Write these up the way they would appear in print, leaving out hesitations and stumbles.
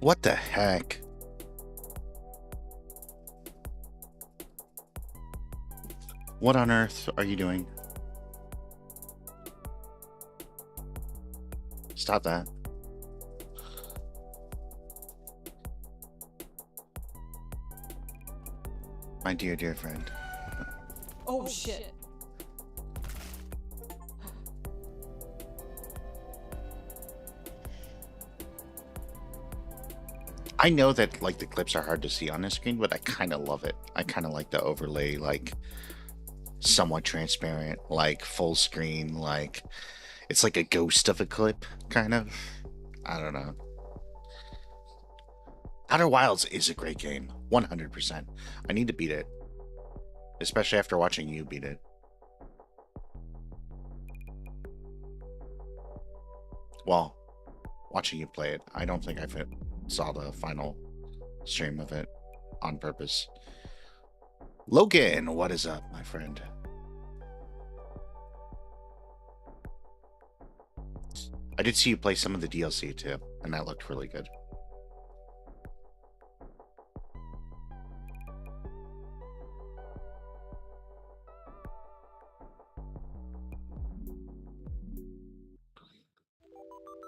What the heck? What on earth are you doing? Stop that. My dear, dear friend. Oh shit. I know that, like, the clips are hard to see on the screen, but I kind of love it. I kind of like the overlay, like, somewhat transparent, like, full screen, like, it's like a ghost of a clip, kind of. I don't know. Outer Wilds is a great game, 100%. I need to beat it, especially after watching you beat it. Well, watching you play it. I don't think I saw the final stream of it on purpose. Logan, what is up, my friend? I did see you play some of the DLC too, and that looked really good.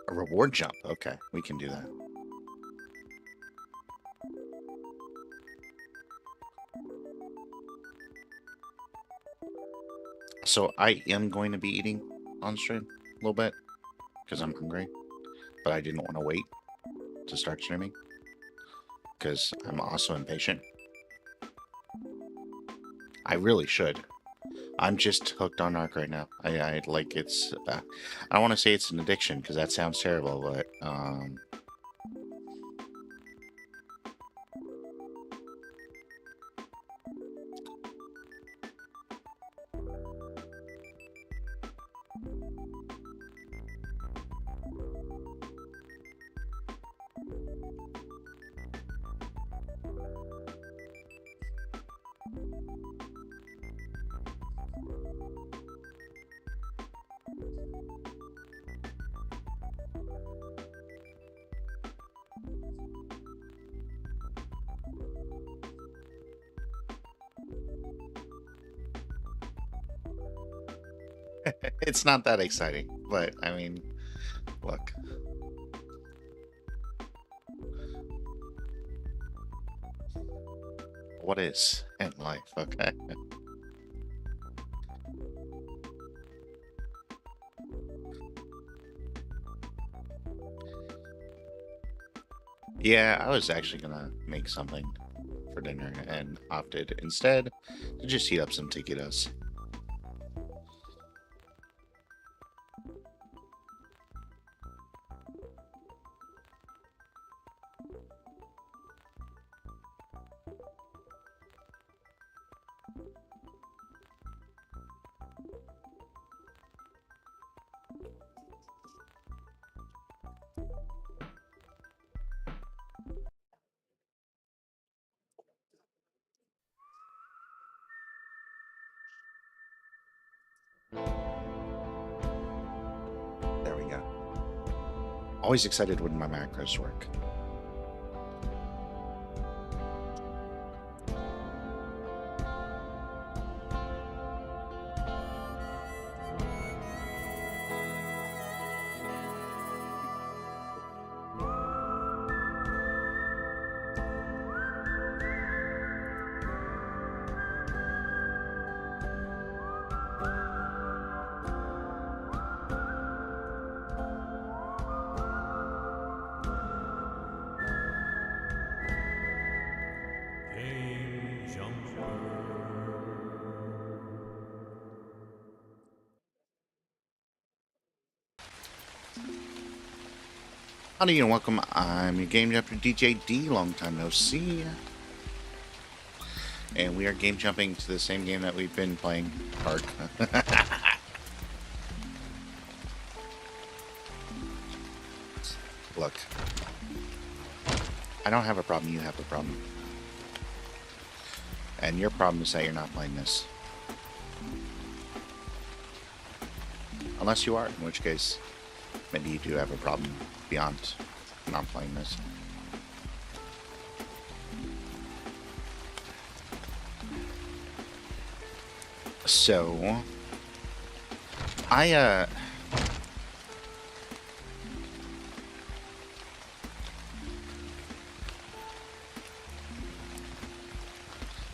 A reward jump. Okay, we can do that. So I am going to be eating on stream a little bit because I'm hungry, but I didn't want to wait to start streaming because I'm also impatient. I really should. I'm just hooked on Ark right now. I like it's. I don't want to say it's an addiction because that sounds terrible, but it's not that exciting. But I mean, look. What is in life, okay? Yeah, I was actually gonna make something for dinner and opted instead to just heat up some taquitos. There we go. Always excited when my macros work. Howdy and welcome. I'm your game jumper DiJaDi. Long time no see. And we are game jumping to the same game that we've been playing, Ark. Look, I don't have a problem. You have a problem, and your problem is that you're not playing this. Unless you are, in which case maybe you do have a problem beyond not playing this. So, I,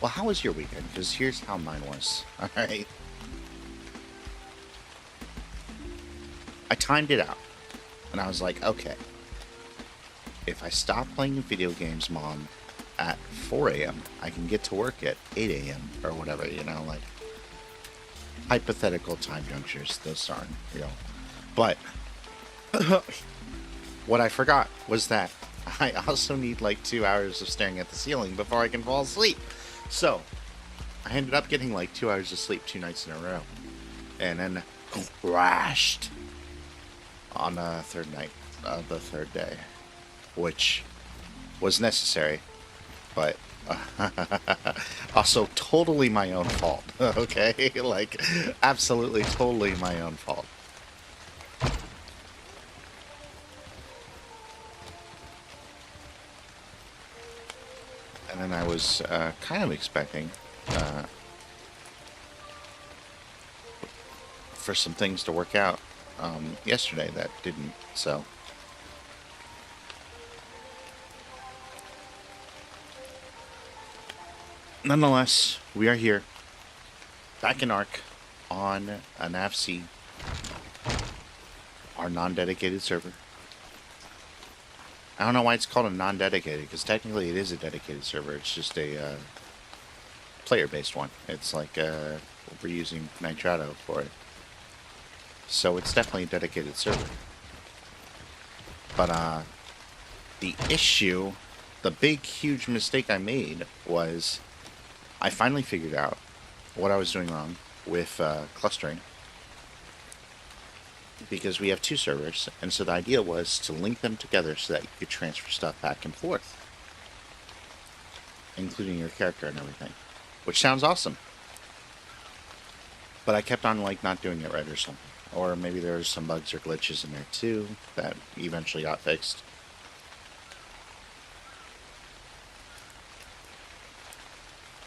well, how was your weekend? Because here's how mine was. Alright. I timed it out. And I was like, okay, if I stop playing video games, Mom, at 4 a.m., I can get to work at 8 a.m. or whatever, like hypothetical time junctures. Those aren't real. But what I forgot was that I also need like 2 hours of staring at the ceiling before I can fall asleep. So I ended up getting like 2 hours of sleep 2 nights in a row. And then crashed on the third night of the third day, which was necessary, but also totally my own fault. Okay, like absolutely totally my own fault. And then I was kind of expecting for some things to work out yesterday that didn't, so nonetheless, we are here, back in ARC, on an AFC, our non-dedicated server. I don't know why it's called a non-dedicated, because technically it is a dedicated server. It's just a player-based one. It's like we're using Nitrado for it. So it's definitely a dedicated server. But the issue, the big, huge mistake I made was I finally figured out what I was doing wrong with clustering. Because we have 2 servers, and so the idea was to link them together so that you could transfer stuff back and forth. Including your character and everything. Which sounds awesome. But I kept on, like, not doing it right or something. Or maybe there's some bugs or glitches in there too that eventually got fixed.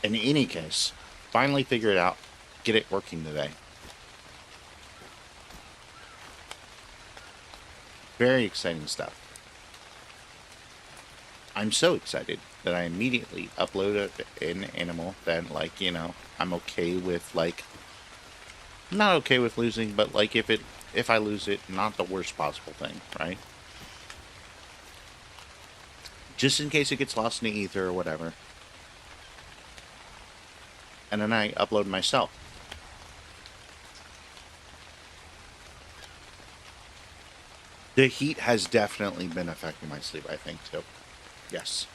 In any case, finally figure it out, get it working today. Very exciting stuff. I'm so excited that I immediately uploaded an animal that, like, I'm okay with, like, not okay with losing, but like if I lose it, not the worst possible thing, right? Just in case it gets lost in the ether or whatever. And then I upload myself. The heat has definitely been affecting my sleep, I think, too. Yes.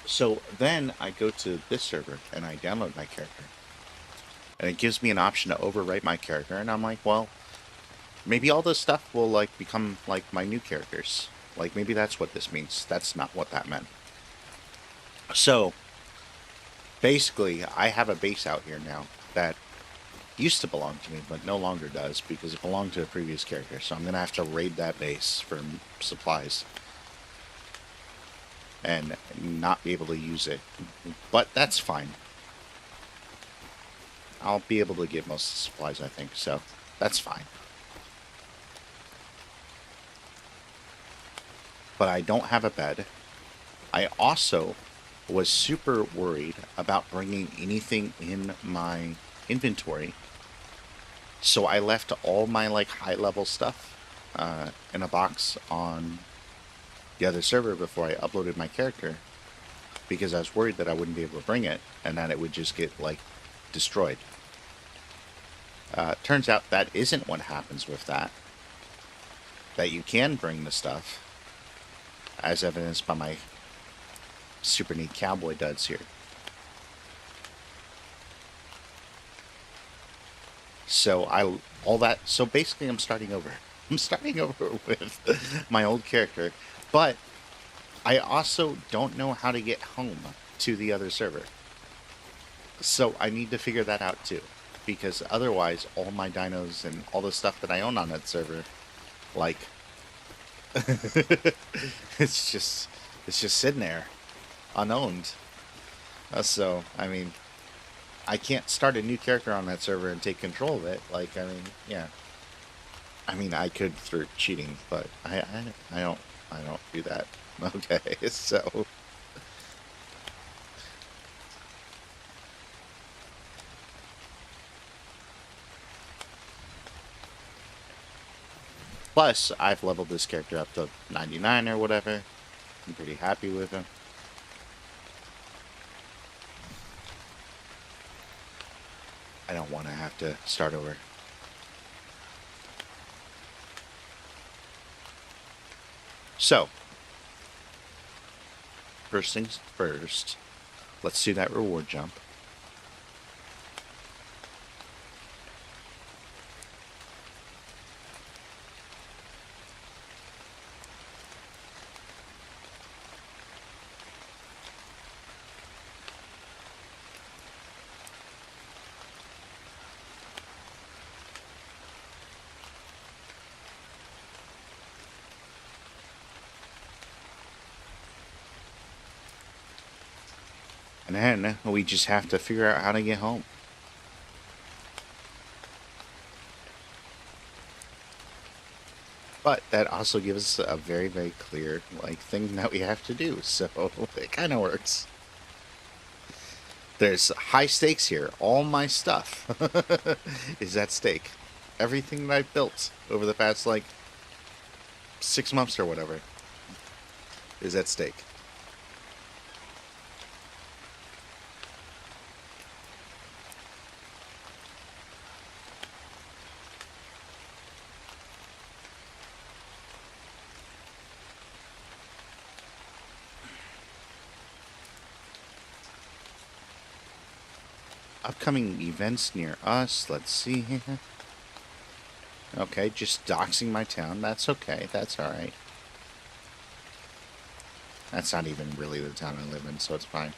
So then I go to this server and I download my character. And it gives me an option to overwrite my character. And I'm like, well, maybe all this stuff will, like, become, like, my new characters. Like, maybe that's what this means. That's not what that meant. So, basically, I have a base out here now that used to belong to me, but no longer does because it belonged to a previous character. So I'm going to have to raid that base for supplies. And not be able to use it. But that's fine. I'll be able to get most of the supplies, I think, so that's fine. But I don't have a bed. I also was super worried about bringing anything in my inventory. So I left all my, like, high-level stuff in a box on the other server before I uploaded my character, because I was worried that I wouldn't be able to bring it and that it would just get, like, destroyed. Turns out that isn't what happens with that. That you can bring the stuff, as evidenced by my super neat cowboy duds here. So so basically I'm starting over. I'm starting over with my old character. But I also don't know how to get home to the other server. So I need to figure that out too. Because otherwise, all my dinos and all the stuff that I own on that server, like, it's just, It's just sitting there, unowned. So, I mean, I can't start a new character on that server and take control of it. Like, I mean, yeah. I mean, I could through cheating, but I don't do that. Okay, so plus I've leveled this character up to 99 or whatever. I'm pretty happy with him. I don't want to have to start over. So, first things first, let's do that reward jump. And then we just have to figure out how to get home. But that also gives us a very, very clear, like, thing that we have to do. So it kind of works. There's high stakes here. All my stuff is at stake. Everything that I've built over the past, like, 6 months or whatever is at stake. Upcoming events near us. Let's see here. Okay, just doxing my town. That's okay. That's alright. That's not even really the town I live in, so it's fine.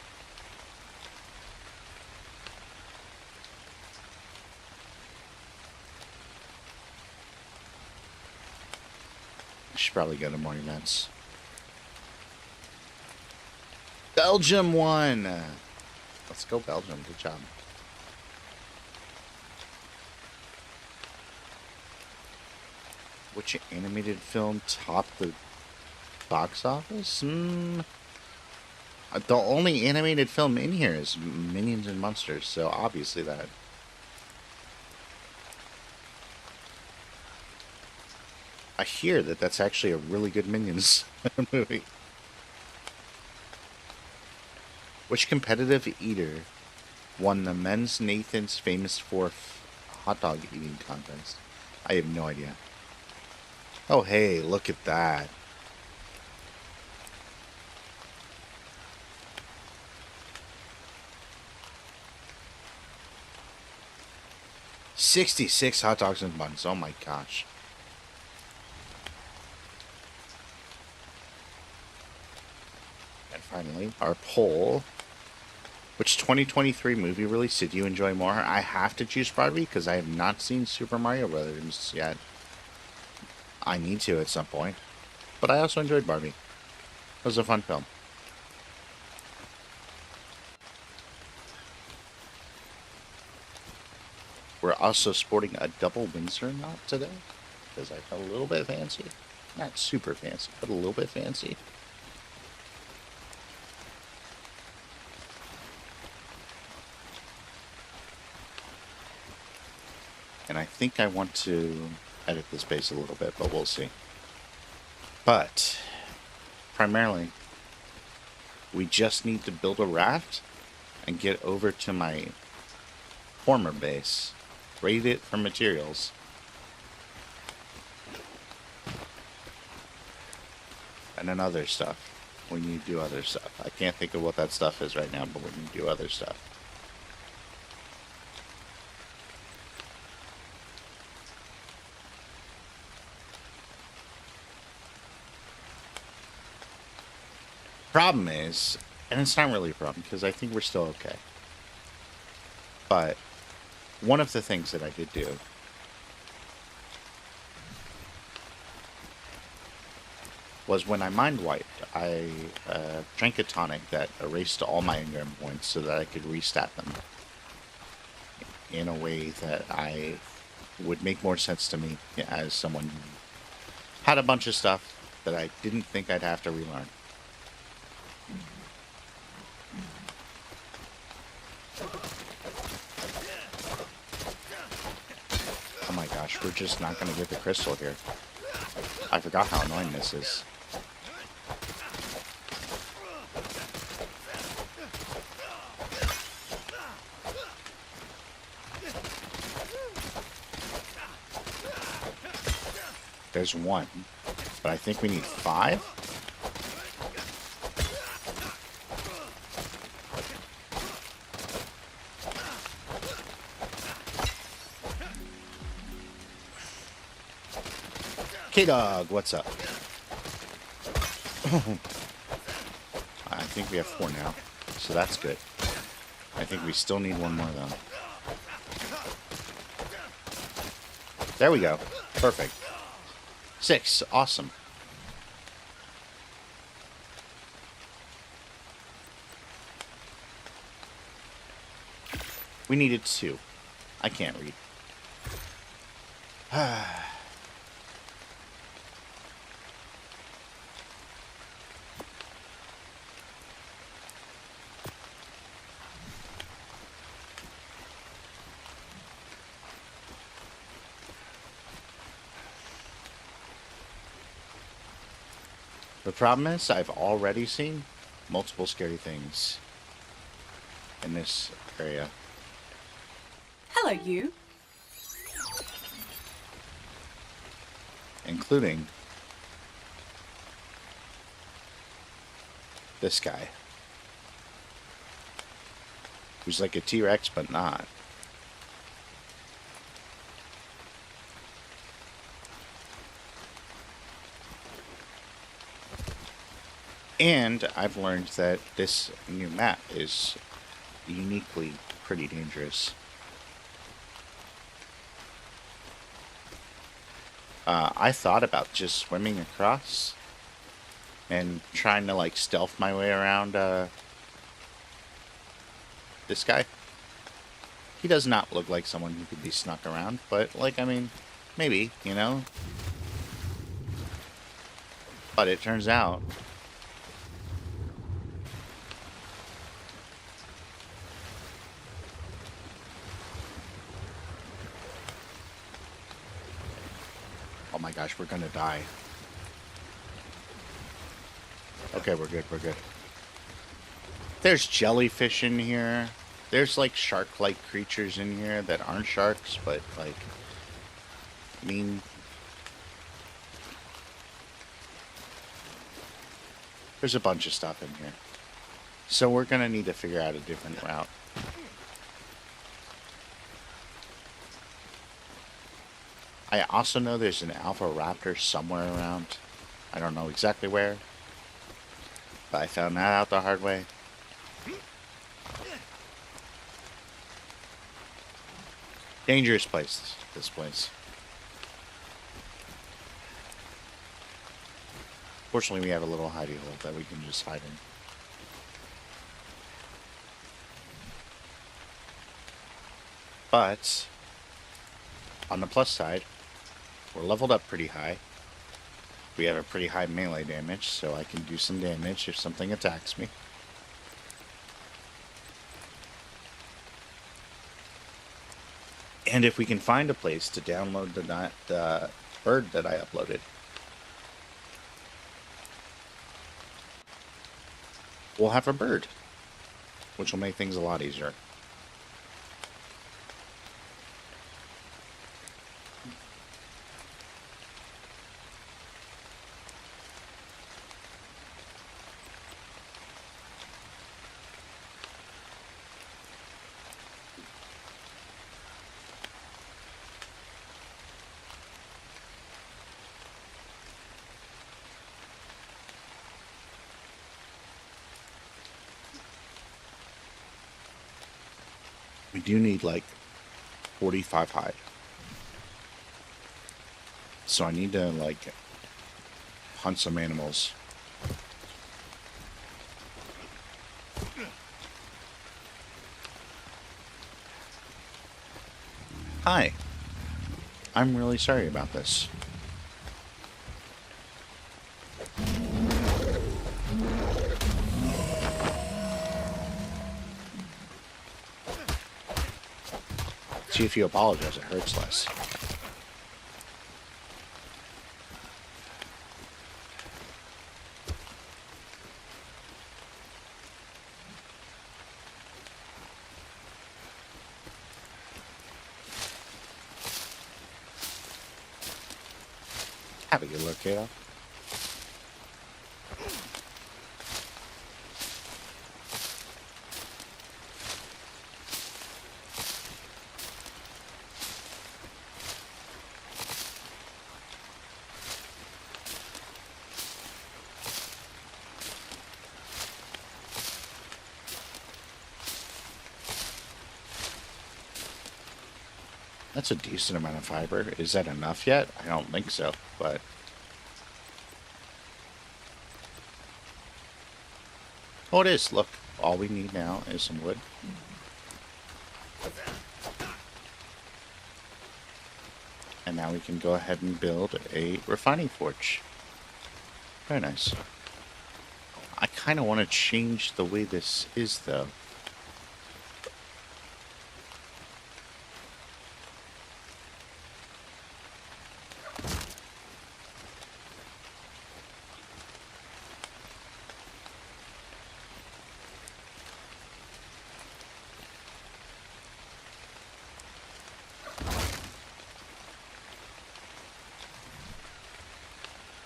I should probably go to more events. Belgium won! Let's go Belgium. Good job. Which animated film topped the box office? The only animated film in here is Minions and Monsters, so obviously that. I hear that that's actually a really good Minions movie. Which competitive eater won the Men's Nathan's Famous Fourth hot dog eating contest? I have no idea. Oh, hey, look at that. $66 hot dogs and buns. Oh my gosh. And finally, our poll. Which 2023 movie release did you enjoy more? I have to choose Barbie because I have not seen Super Mario Brothers yet. I need to at some point. But I also enjoyed Barbie. It was a fun film. We're also sporting a double Windsor knot today. Because I felt a little bit fancy. Not super fancy, but a little bit fancy. And I think I want to edit the space a little bit, but we'll see. But, primarily, we just need to build a raft and get over to my former base, raid it for materials, and then other stuff. We need to do other stuff. I can't think of what that stuff is right now, but we need to do other stuff. Problem is, and it's not really a problem because I think we're still okay. But one of the things that I did do was when I mind wiped, I drank a tonic that erased all my engram points so that I could restat them in a way that I would make more sense to me as someone who had a bunch of stuff that I didn't think I'd have to relearn. Oh my gosh, we're just not going to get the crystal here. I forgot how annoying this is. There's one, but I think we need 5. K-Dog, what's up? I think we have 4 now, so that's good. I think we still need 1 more, though. There we go. Perfect. 6. Awesome. We needed 2. I can't read. The problem is, I've already seen multiple scary things in this area. Hello, you. Including this guy. Who's like a T-Rex, but not. And I've learned that this new map is uniquely pretty dangerous. I thought about just swimming across and trying to like stealth my way around this guy. He does not look like someone who could be snuck around, but like, I mean, maybe, you know? But it turns out oh my gosh, we're gonna die. Okay, we're good, we're good. There's jellyfish in here. There's like shark-like creatures in here that aren't sharks, but like, I mean, there's a bunch of stuff in here. So we're gonna need to figure out a different route. I also know there's an alpha raptor somewhere around. I don't know exactly where, but I found that out the hard way. Dangerous place, this place. Fortunately, we have a little hidey hole that we can just hide in. But on the plus side, we're leveled up pretty high. We have a pretty high melee damage, so I can do some damage if something attacks me. And if we can find a place to download the bird that I uploaded, we'll have a bird, which will make things a lot easier. We do need like 45 hide. So I need to like hunt some animals. Hi. I'm really sorry about this. See, if you apologize, it hurts less. Have a good look, kiddo. That's a decent amount of fiber. Is that enough yet? I don't think so, but... Oh, it is. Look, all we need now is some wood. And now we can go ahead and build a refining forge. Very nice. I kind of want to change the way this is, though.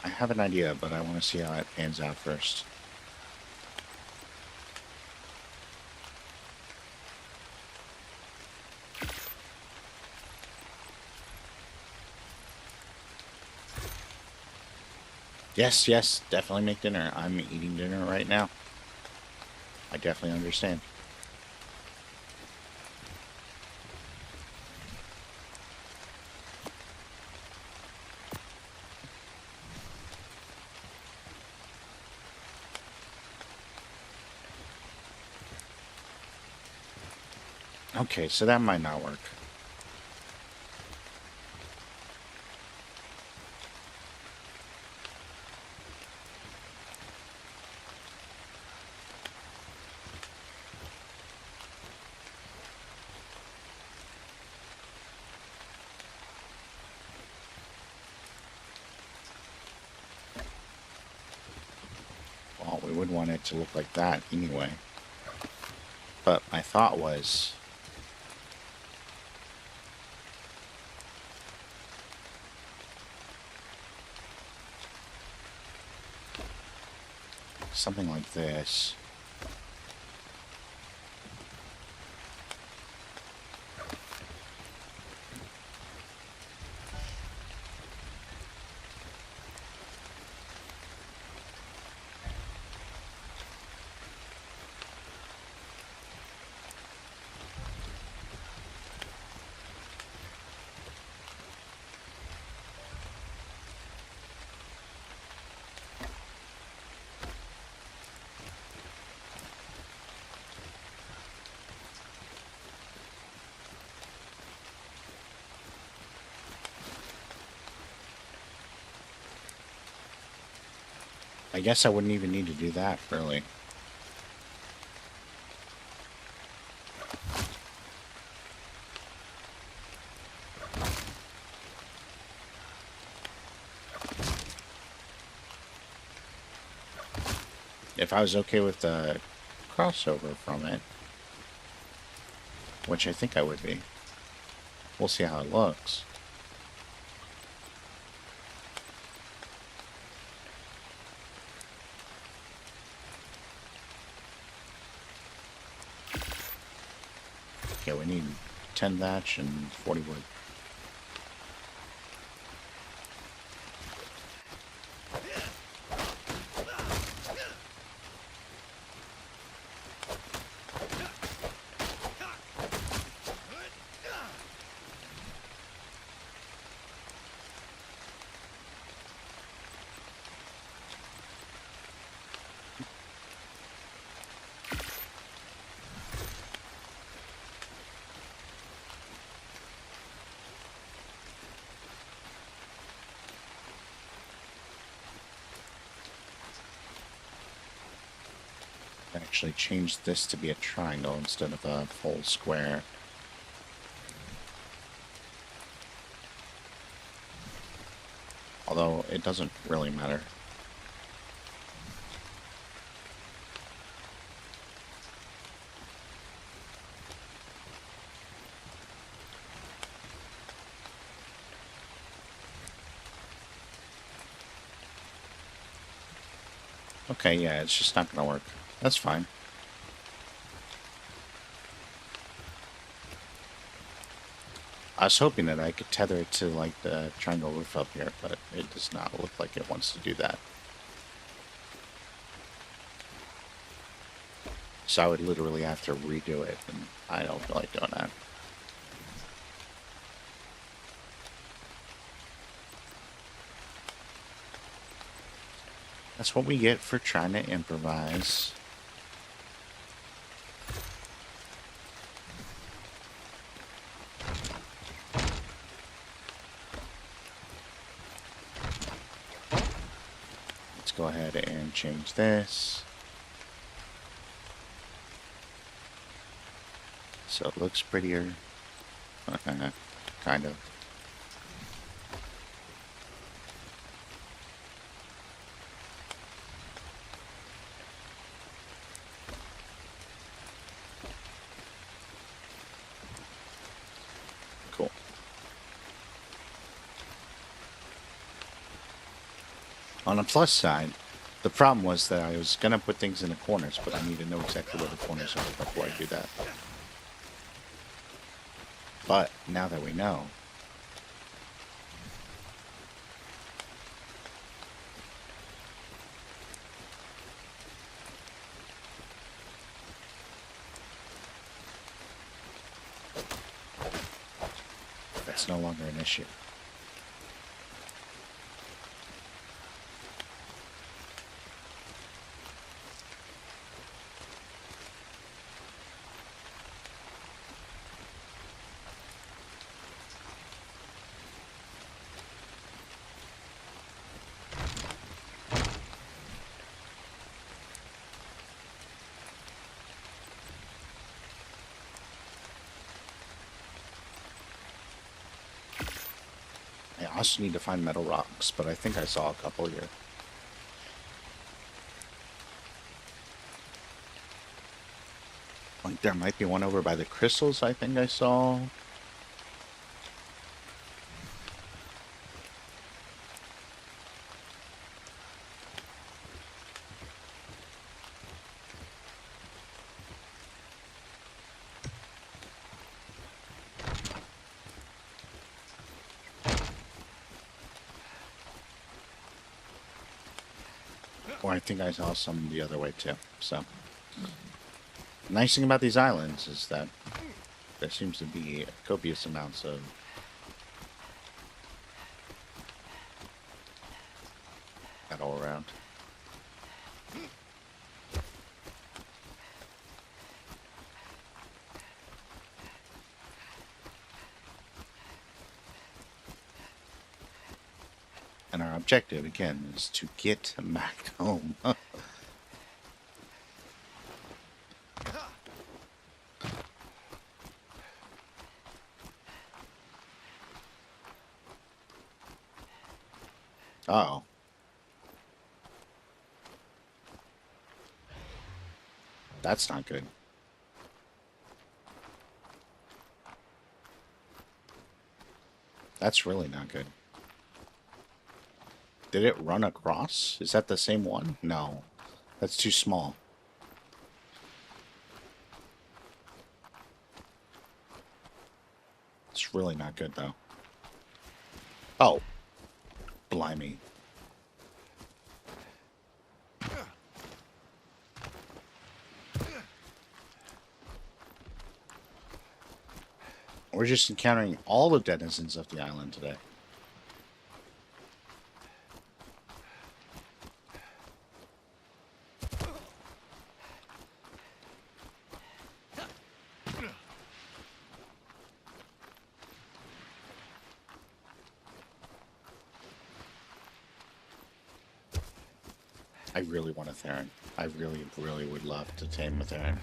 I have an idea, but I want to see how it pans out first. Yes, yes, definitely make dinner. I'm eating dinner right now. I definitely understand. Okay, so that might not work. Well, we would want it to look like that anyway. But my thought was... something like this. I guess I wouldn't even need to do that, really. If I was okay with the crossover from it, which I think I would be, we'll see how it looks. Okay, we need 10 thatch and 40 wood. Actually change this to be a triangle instead of a full square. Although it doesn't really matter. Okay, yeah, it's just not gonna work. That's fine. I was hoping that I could tether it to, like, the triangle roof up here, but it does not look like it wants to do that. So I would literally have to redo it, and I don't feel like doing that. That's what we get for trying to improvise. Let's go ahead and change this. So it looks prettier. Kind of. Cool. On the plus side, the problem was that I was going to put things in the corners, but I need to know exactly where the corners are before I do that. But now that we know, that's no longer an issue. I also need to find metal rocks, but I think I saw a couple here. Like there might be one over by the crystals I think I saw. Or I think I saw some the other way too. So, the nice thing about these islands is that there seems to be copious amounts of metal around. And our objective, again, is to get back home. Uh-oh. That's not good. That's really not good. Did it run across? Is that the same one? No. That's too small. It's really not good, though. Oh. Blimey. We're just encountering all the denizens of the island today. I really want a Theron. I really, really would love to tame a Theron.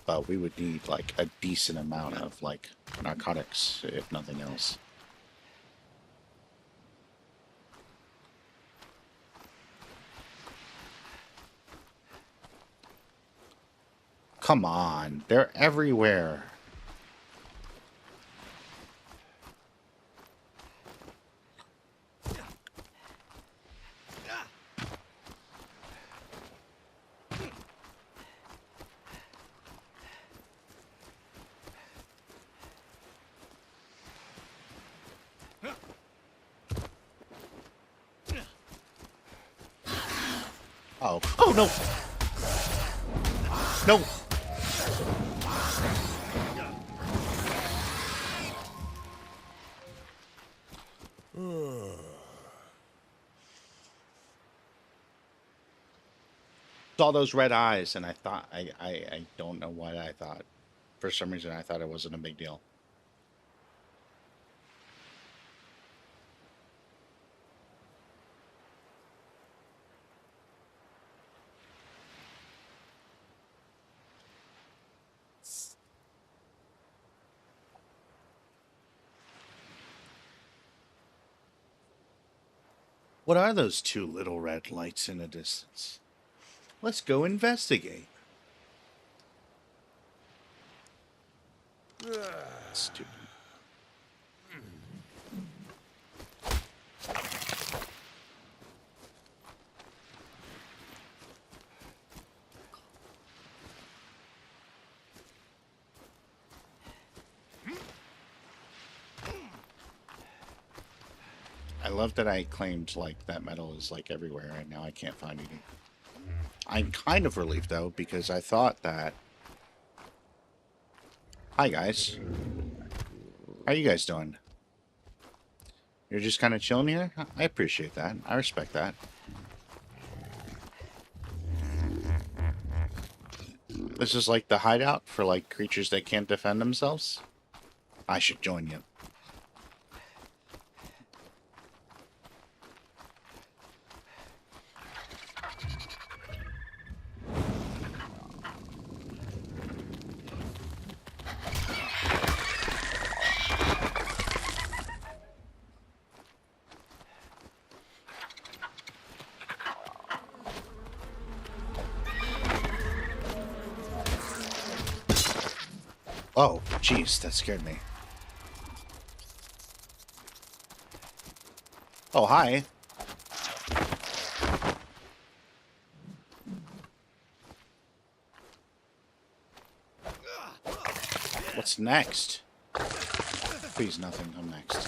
But we would need, like, a decent amount of, like, narcotics, if nothing else. Come on, they're everywhere. Oh, oh no! No! Saw those red eyes, and I thought, I don't know what I thought. For some reason, I thought it wasn't a big deal. What are those two little red lights in the distance? Let's go investigate. Stupid. I love that I claimed, like, that metal is, like, everywhere, and now I can't find any. I'm kind of relieved, though, because I thought that... Hi, guys. How you guys doing? You're just kind of chilling here? I appreciate that. I respect that. This is like the hideout for, like, creatures that can't defend themselves? I should join you. Oh, jeez, that scared me. Oh, hi. What's next? Please, nothing. I'm next.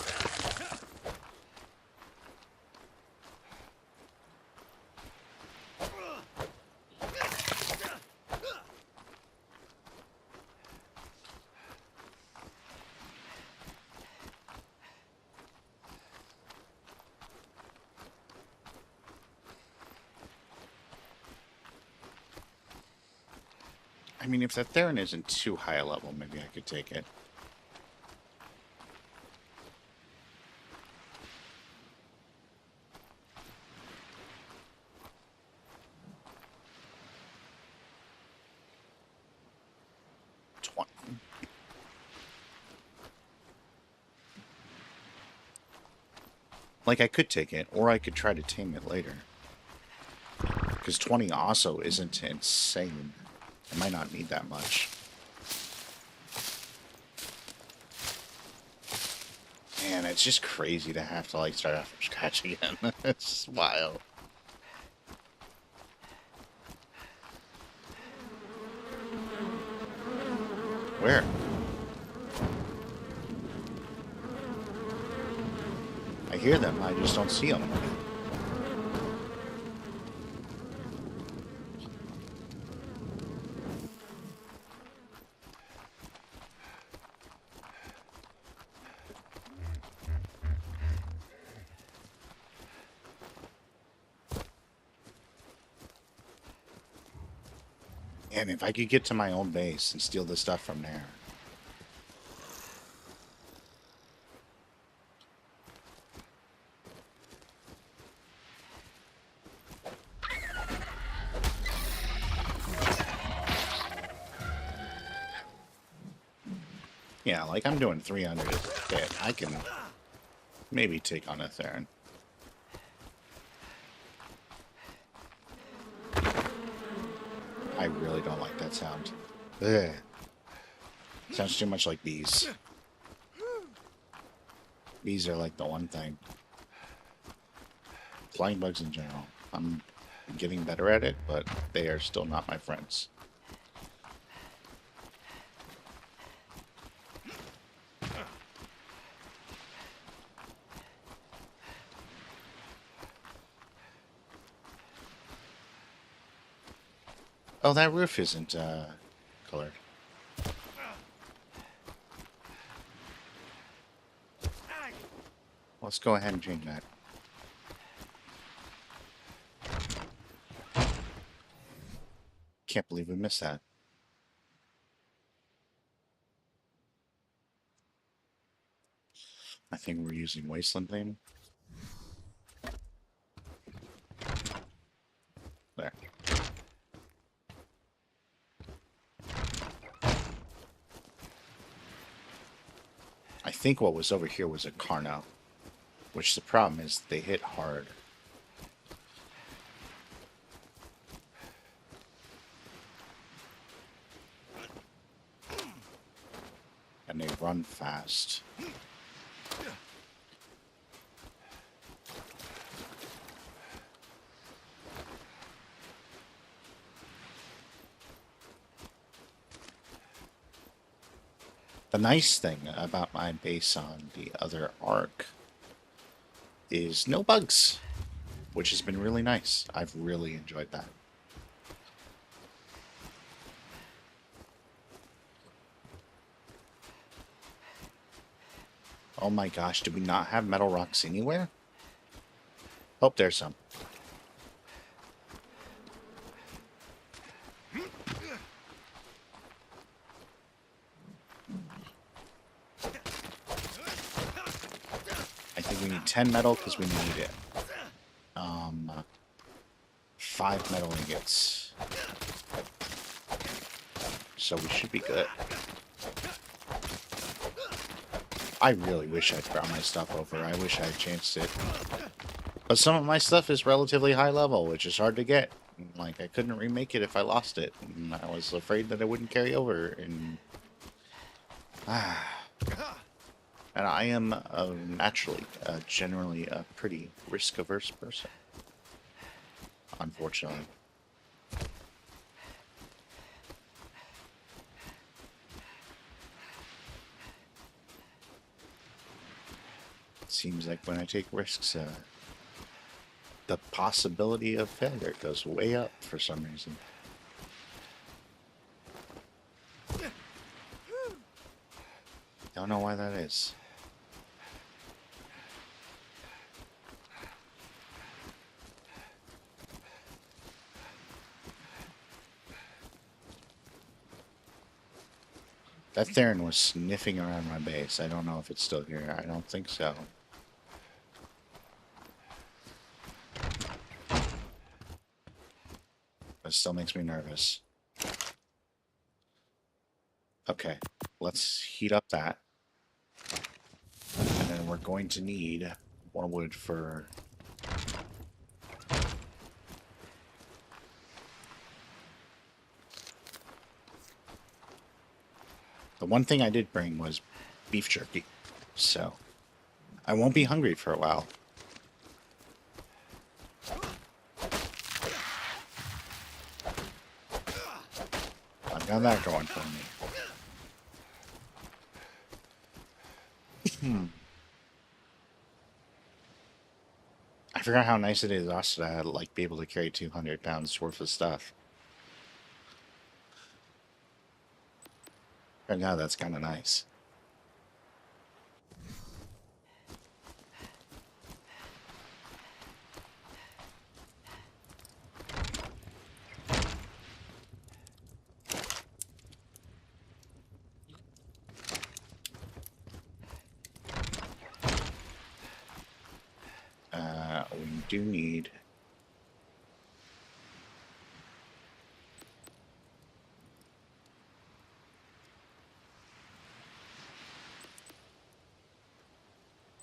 I mean, if that Theron isn't too high a level, maybe I could take it. Like, I could take it, or I could try to tame it later. Because 20 also isn't insane. I might not need that much. Man, it's just crazy to have to, like, start off from scratch again. It's wild. Where? I hear them, I just don't see them. And if I could get to my own base and steal the stuff from there. Yeah, like I'm doing 300 as a hit. I can maybe take on a Theron. I really don't like that sound. Ugh. Sounds too much like bees. Bees are like the one thing. Flying bugs in general. I'm getting better at it, but they are still not my friends. Oh, that roof isn't colored. Let's go ahead and change that. Can't believe we missed that. I think we're using Wasteland theme. There. I think what was over here was a Carno, which the problem is they hit hard. And they run fast. The nice thing about my base on the other arc is no bugs, which has been really nice. I've really enjoyed that. Oh my gosh, do we not have metal rocks anywhere? Oh, there's some. I think we need 10 metal because we need it. 5 metal ingots. So we should be good. I really wish I'd brought my stuff over. I wish I had chanced it. But some of my stuff is relatively high level, which is hard to get. Like, I couldn't remake it if I lost it. And I was afraid that it wouldn't carry over. And I am naturally, generally a pretty risk-averse person. Unfortunately. It seems like when I take risks, the possibility of failure goes way up for some reason. Don't know why that is. That Theron was sniffing around my base. I don't know if it's still here. I don't think so. It still makes me nervous. Okay, let's heat up that. And then we're going to need more wood for... The one thing I did bring was beef jerky. So, I won't be hungry for a while. I've got that going for me. I forgot how nice it is also to like be able to carry 200 pounds worth of stuff. Right now, that's kind of nice. We do need...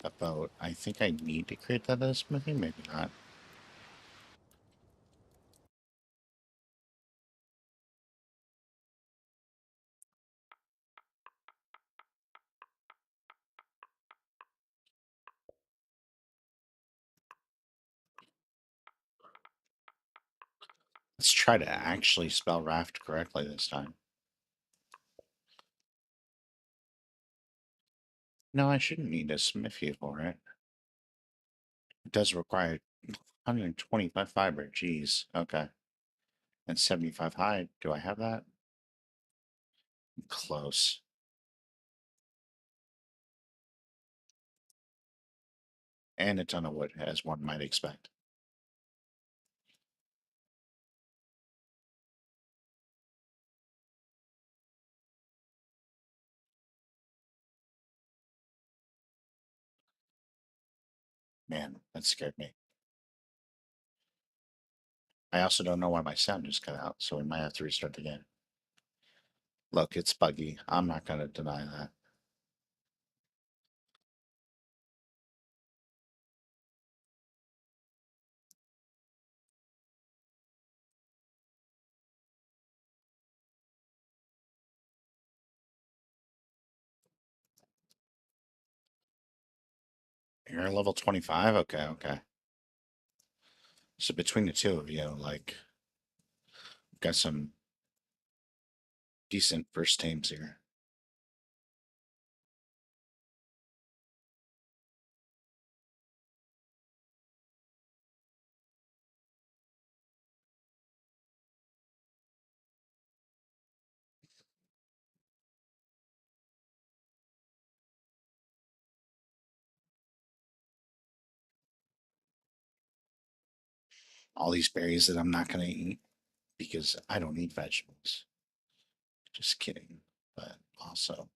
about, I think I need to create that as smithing, maybe not. Let's try to actually spell raft correctly this time. No, I shouldn't need a smithy for it. It does require 125 fiber. Jeez. Okay. And 75 hide. Do I have that? Close. And a ton of wood, as one might expect. Man, that scared me. I also don't know why my sound just cut out, so we might have to restart the game. Look, it's buggy. I'm not going to deny that. You're level 25? Okay, okay. So between the two of you, like, got some decent first teams here. All these berries that I'm not going to eat because I don't eat vegetables. Just kidding. But also,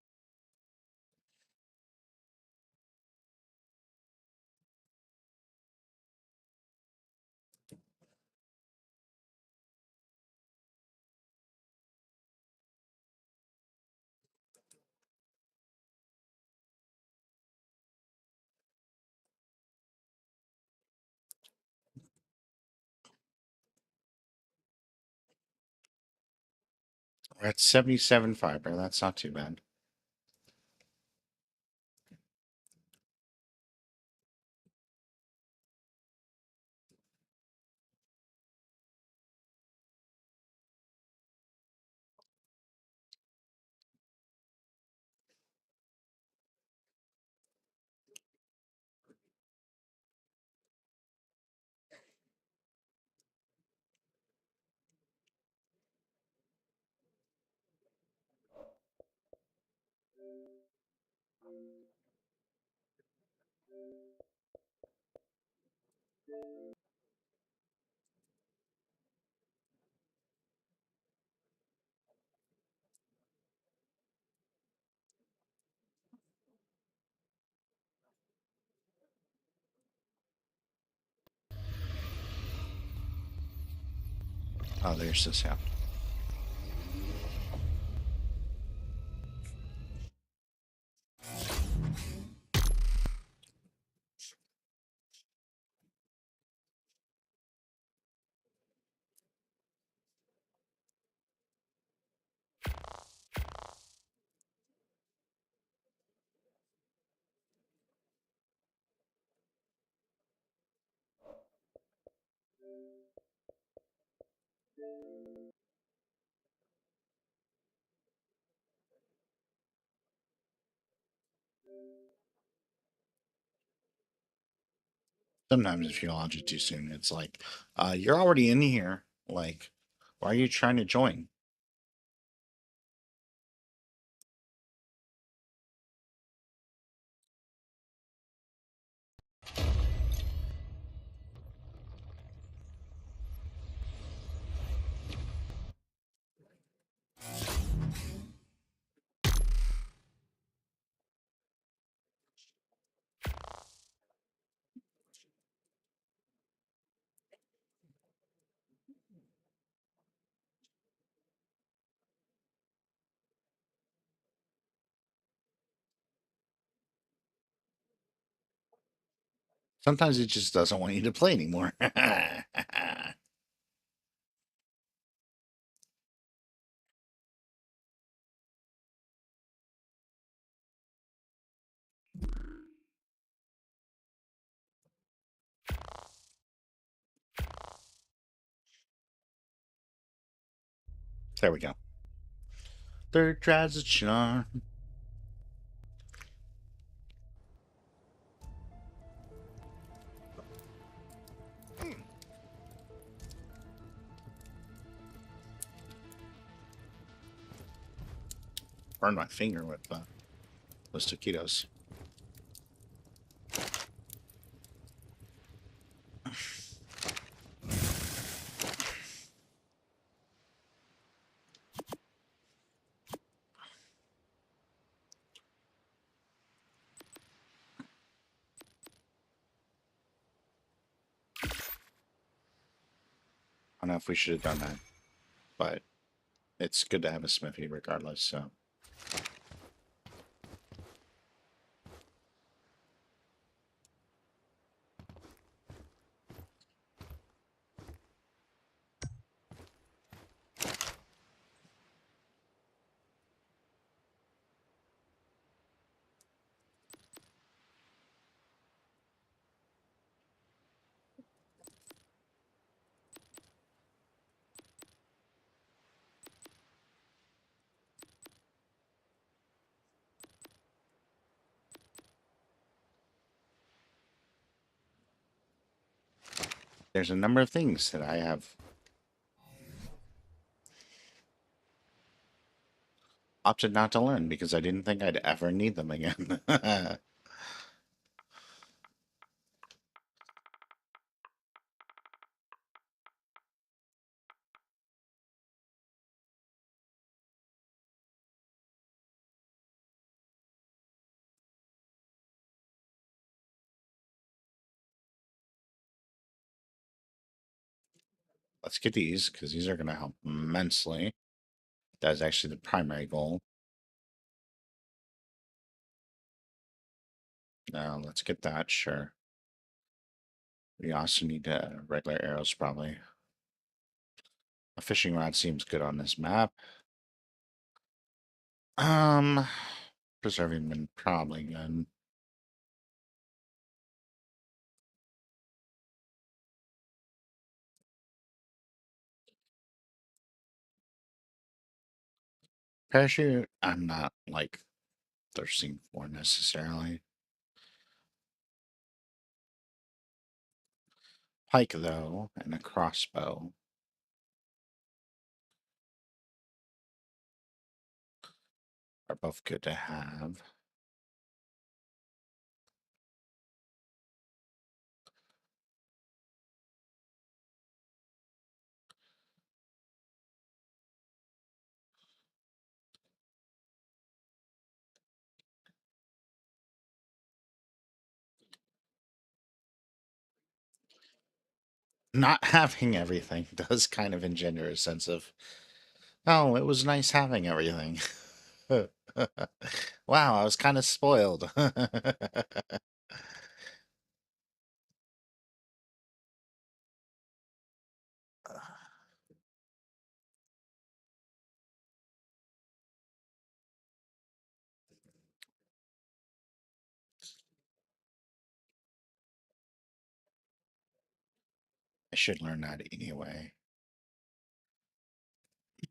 we're at 77 fiber. That's not too bad. Oh, there's the sound. Sometimes if you launch it too soon, it's like, you're already in here. Like, why are you trying to join? Sometimes it just doesn't want you to play anymore. There we go. Third tries a charm. Burned my finger with those taquitos. I don't know if we should have done that, but it's good to have a smithy regardless, so. There's a number of things that I have opted not to learn because I didn't think I'd ever need them again. Let's get these because these are going to help immensely. That's actually the primary goal. Now let's get that, sure. We also need regular arrows, probably. A fishing rod seems good on this map. Um, preserving them probably good. Parachute, I'm not like thirsting for necessarily. Pike though, and a crossbow are both good to have. Not having everything does kind of engender a sense of, oh, it was nice having everything. Wow, I was kind of spoiled. I should learn that anyway.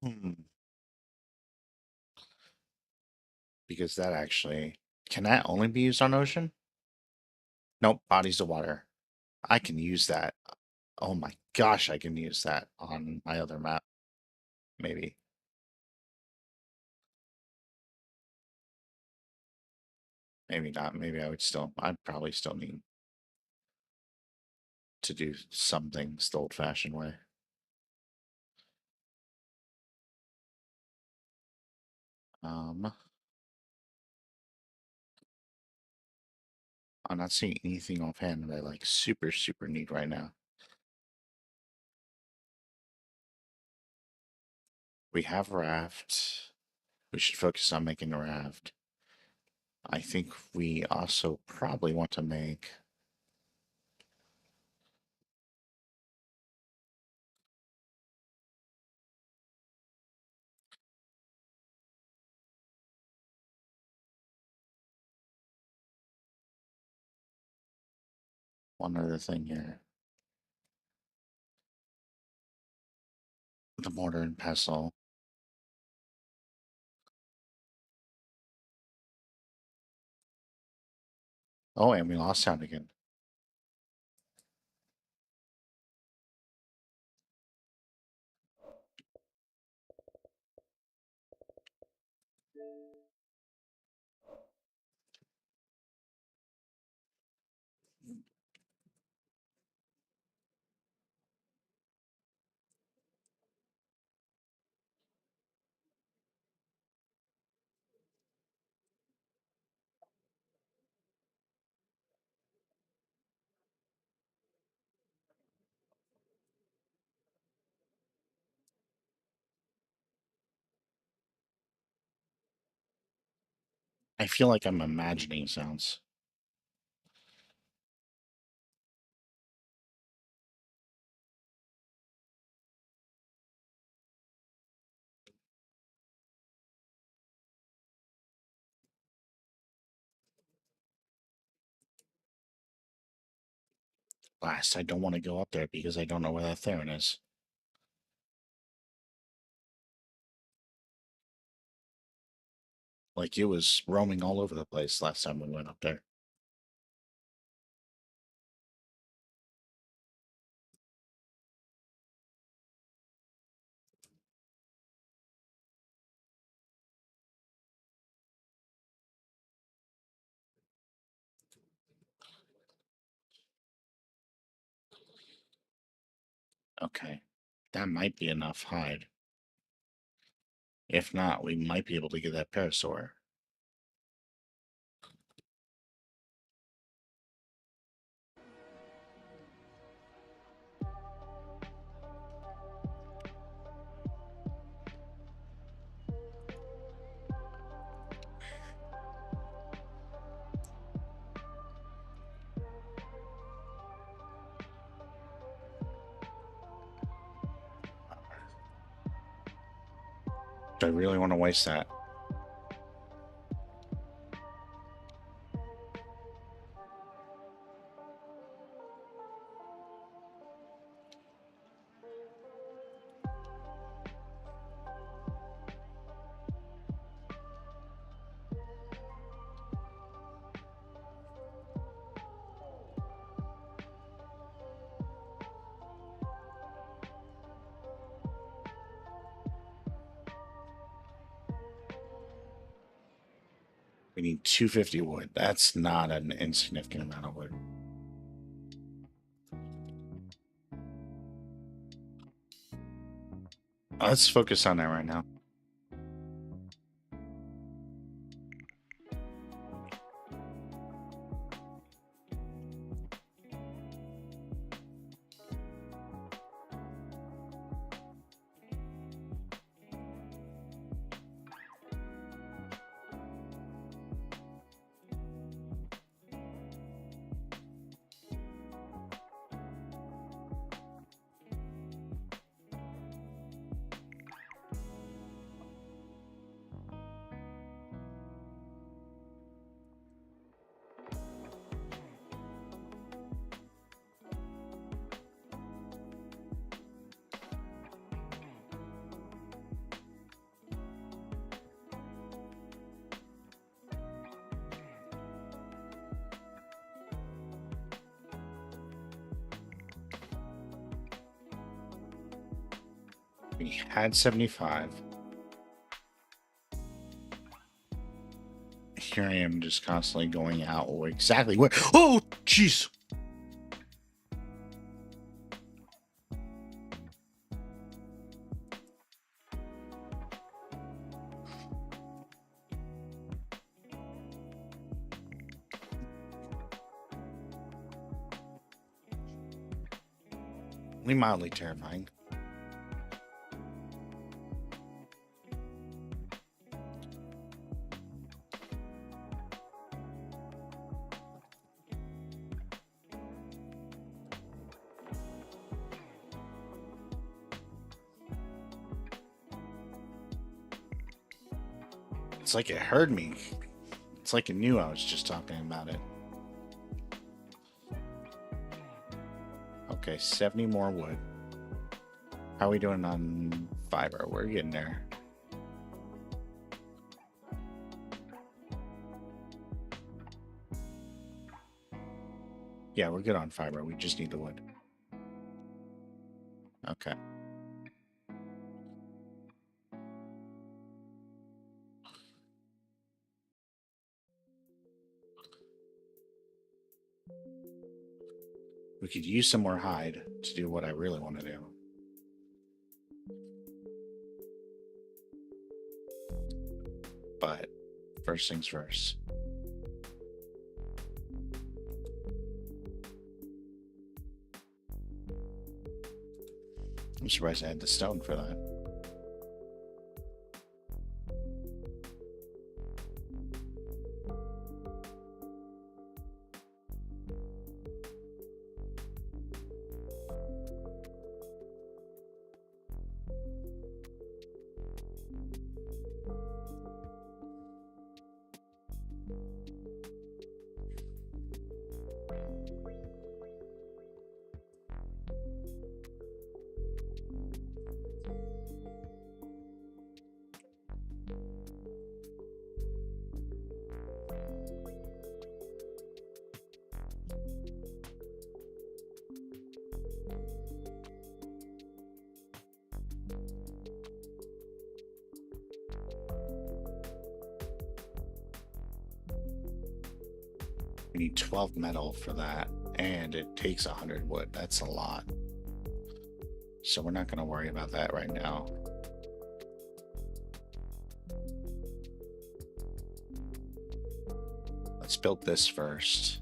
Hmm, because that actually, can that only be used on ocean? Nope, bodies of water. I can use that. Oh my gosh, I can use that on my other map. Maybe. Maybe not. Maybe I'd probably still need to do some things the old fashioned way. Um, I'm not seeing anything offhand that I like super, super need right now. We have raft. We should focus on making a raft. I think we also probably want to make one other thing here. The mortar and pestle. Oh, and we lost sound again. I feel like I'm imagining sounds. Last, I don't want to go up there because I don't know where that Theron is. Like, it was roaming all over the place last time we went up there. Okay. That might be enough hide. If not, we might be able to get that parasaur. Do I really want to waste that? We need 250 wood. That's not an insignificant amount of wood. Let's focus on that right now. We had 75. Here I am just constantly going out exactly where. Oh, jeez. Only mildly terrifying. It's like it heard me. It's like it knew I was just talking about it. Okay, 70 more wood. How are we doing on fiber? We're getting there. Yeah, we're good on fiber. We just need the wood. Okay. We could use some more hide to do what I really want to do. But first things first. I'm surprised I had the stone for that. We need 12 metal for that, and it takes 100 wood. That's a lot. So we're not going to worry about that right now. Let's build this first.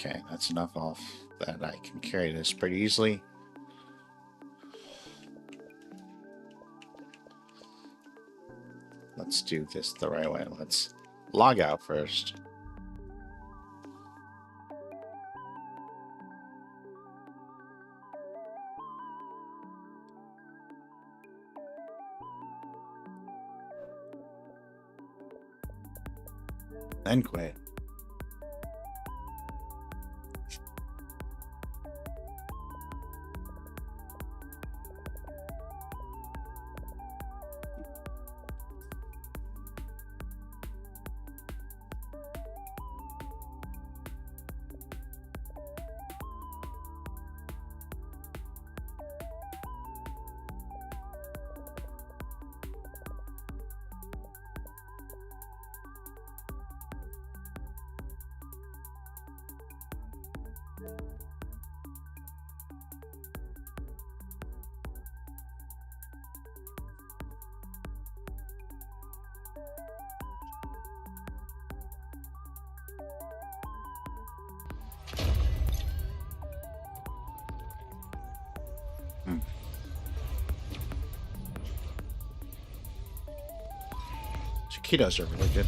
Okay, that's enough off that I can carry this pretty easily. Let's do this the right way. Let's log out first. Then quit. Chiquitos are really good.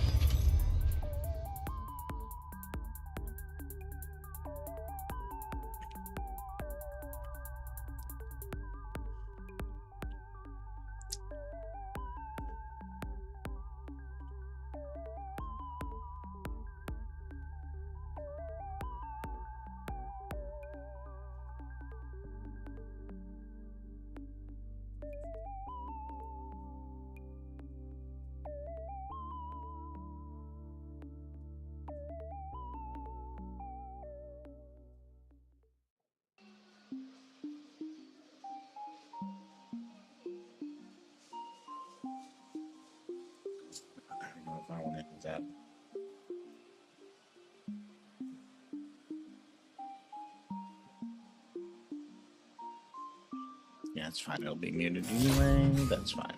I don't know if I want to do that. That's fine. It'll be muted anyway. That's fine.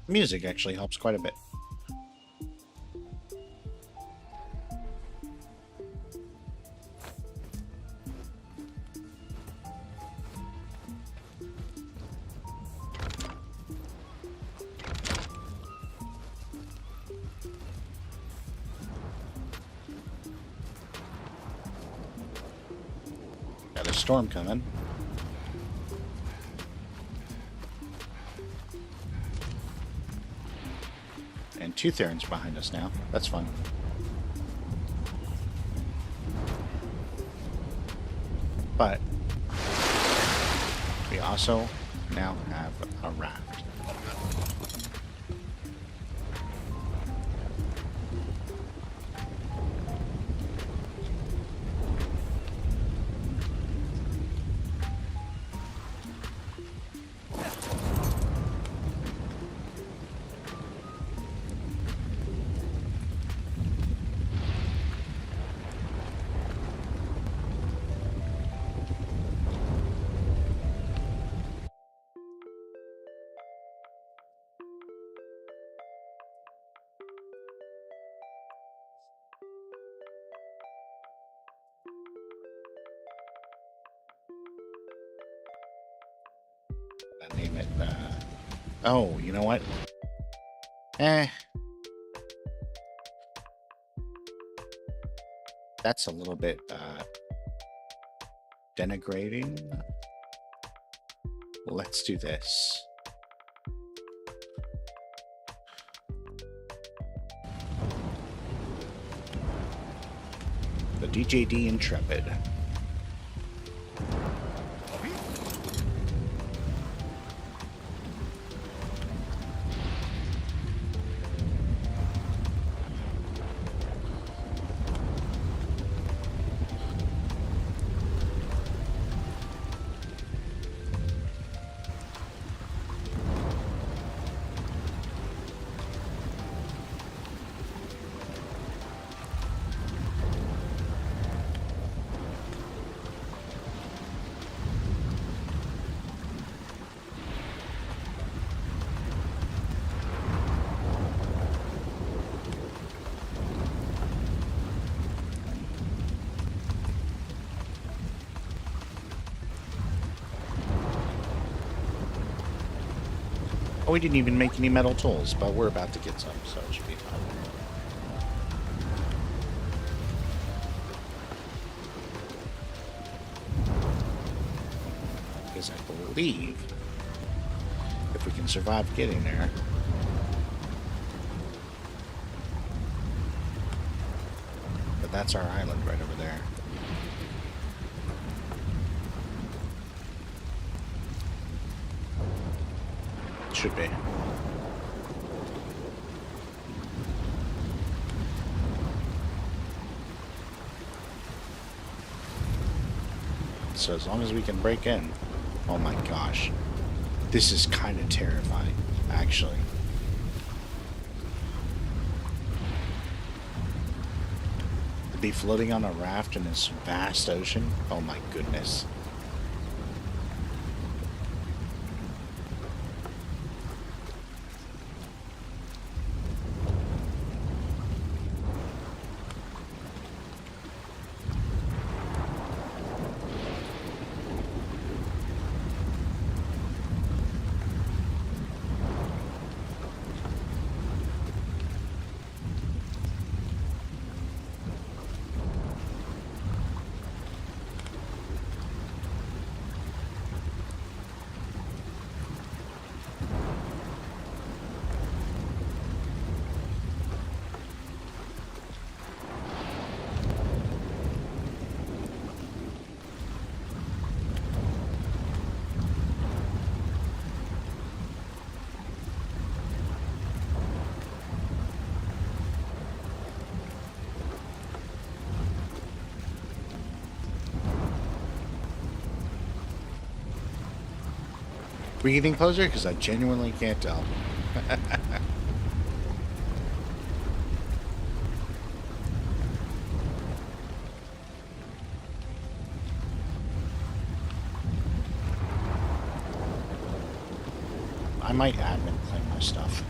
Music actually helps quite a bit. Got a storm coming. And 2 Therans behind us now. That's fun. But we also now have a raft. I name it, oh, you know what? That's a little bit, denigrating. Let's do this. The DiJaDi Intrepid. We didn't even make any metal tools, but we're about to get some, so it should be fun. Because I believe if we can survive getting there, but that's our island right over there. Should be. So as long as we can break in. Oh my gosh. This is kind of terrifying, actually. To be floating on a raft in this vast ocean. Oh my goodness. We getting closer? Because I genuinely can't tell. I might admin claim my stuff.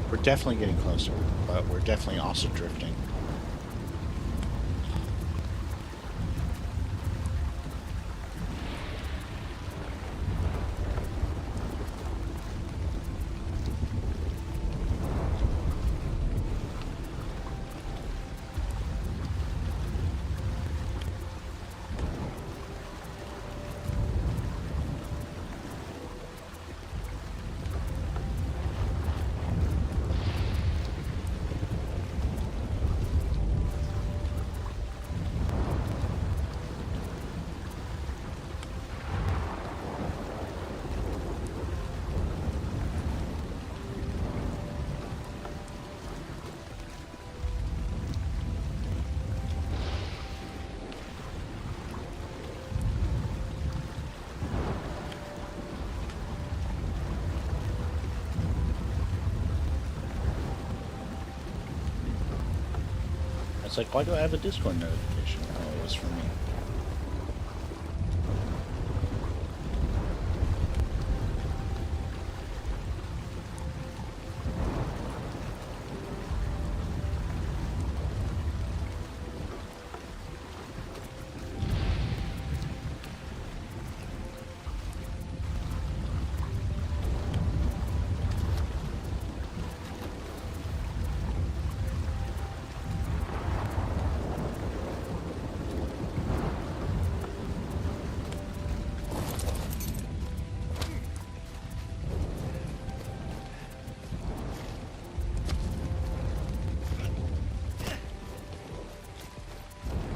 We're definitely getting closer, but we're definitely also drifting. It's like, why do I have a Discord notification? Oh, it was for me.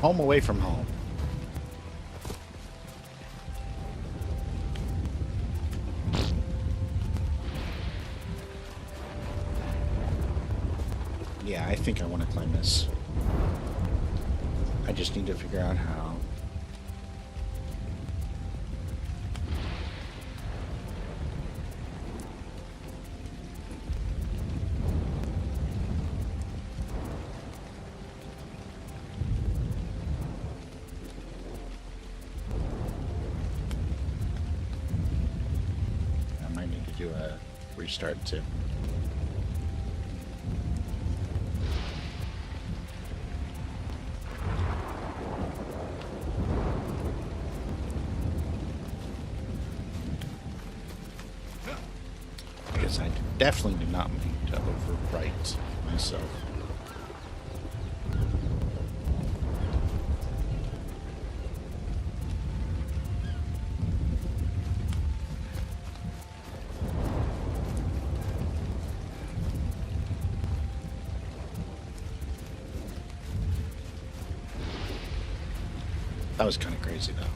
Home away from home. Yeah, I think I want to claim this. I just need to figure out how. I might need to do a restart too. Because I definitely did not mean to overwrite myself. That was kind of crazy though.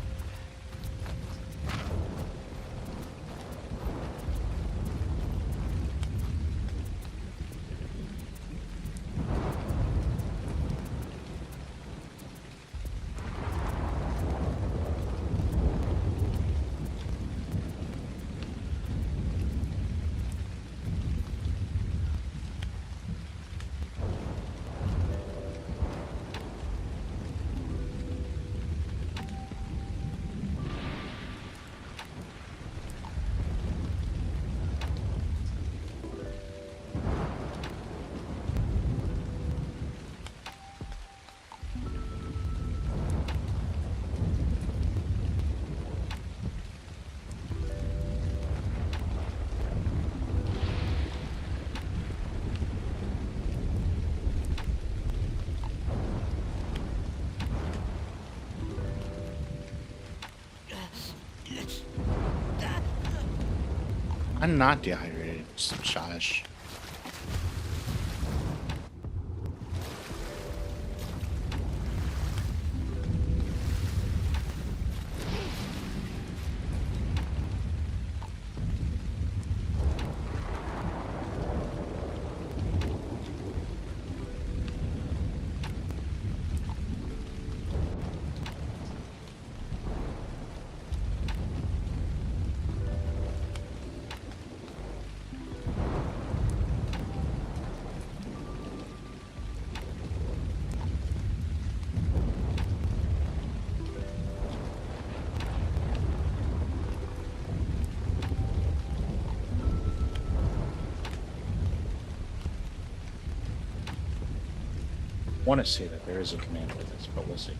I'm not dehydrated, Shash. I want to say that there is a command for this, but we'll see.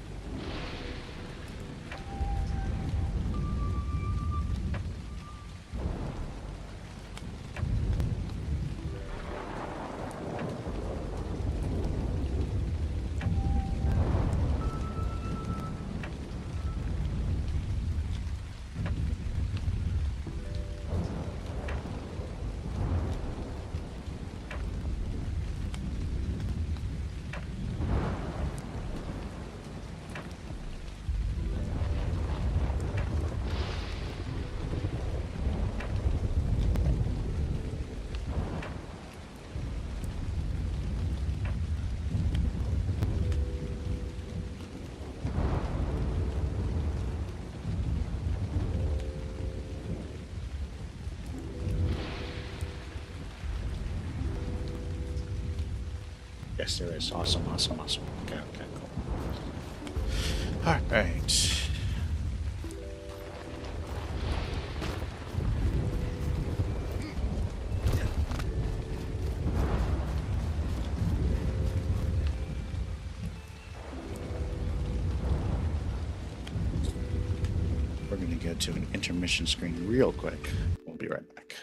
Yes, there is. Awesome, awesome, awesome. Okay, okay, cool. All right. We're going to go to an intermission screen real quick. We'll be right back.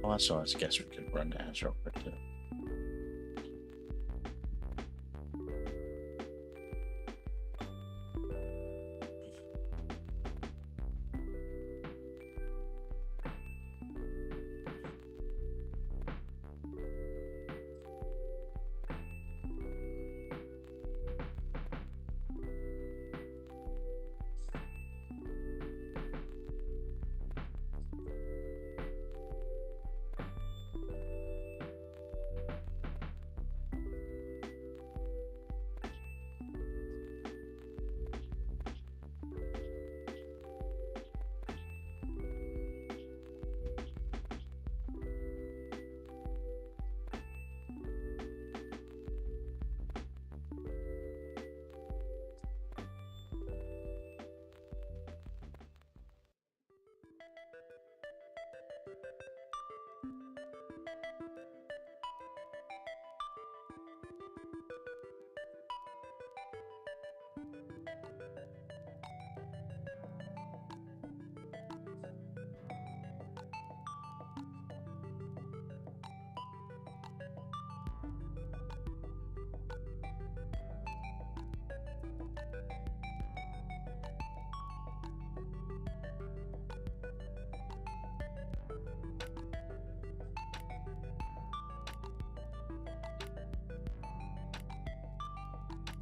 Also, I guess we could run to ads real quick too.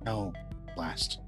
No, blast.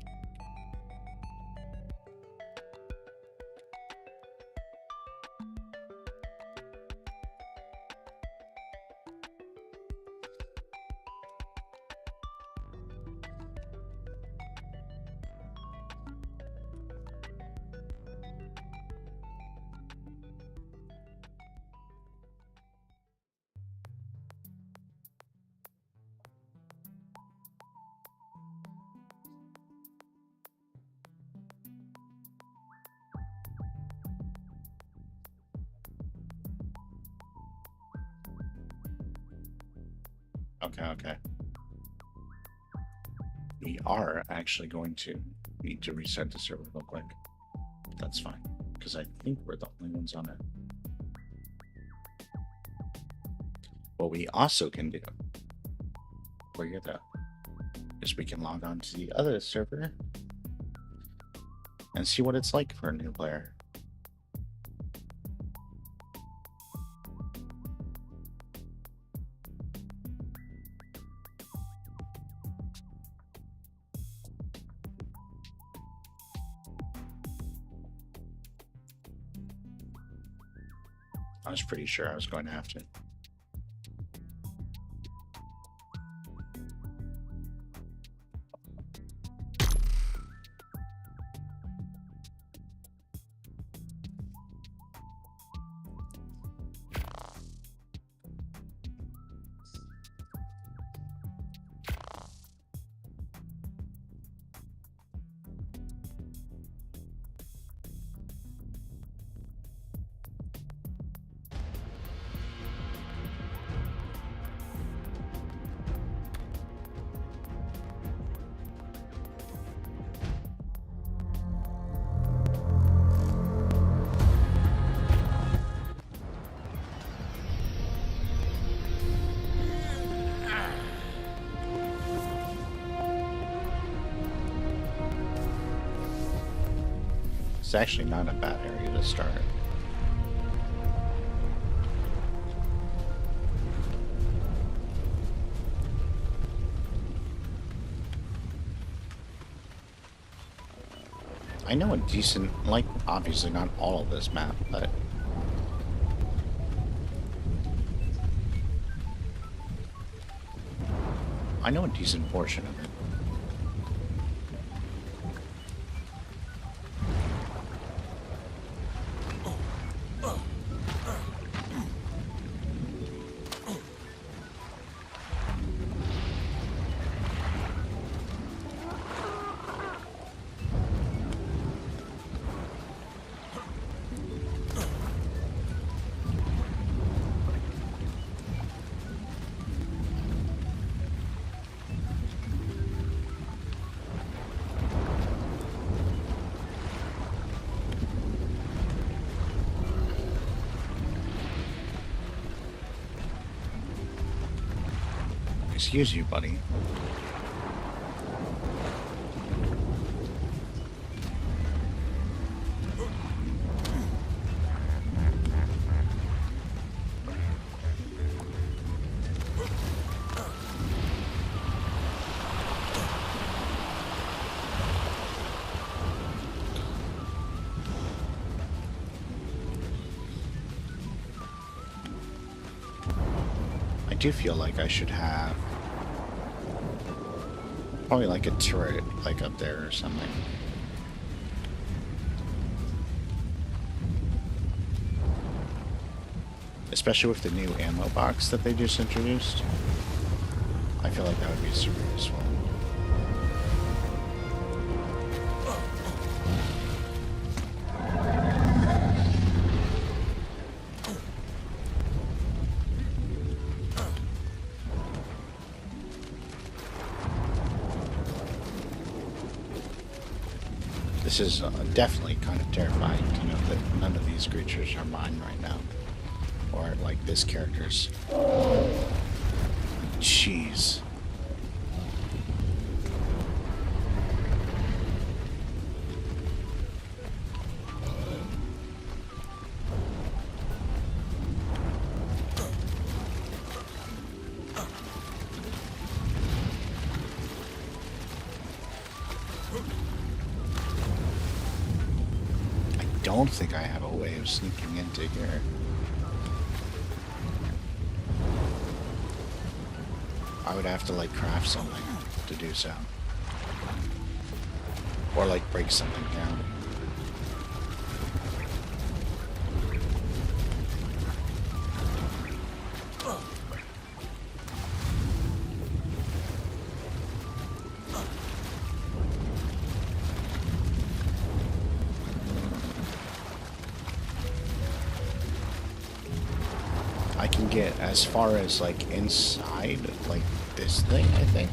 Okay, okay. We are actually going to need to reset the server real quick. That's fine, because I think we're the only ones on it. What we also can do, where you're the, is we can log on to the other server and see what it's like for a new player. I was pretty sure I was going to have to. It's actually not a bad area to start. I know a decent, like, obviously not all of this map, but I know a decent portion of it. Excuse you, buddy. I do feel like I should have probably like a turret like up there or something. Especially with the new ammo box that they just introduced. I feel like that would be super useful. This is definitely kind of terrifying to know that none of these creatures are mine right now. Or like this character's. Jeez. I don't think I have a way of sneaking into here. I would have to like craft something to do so. Or like break something down. I can get as far as like inside like this thing, I think.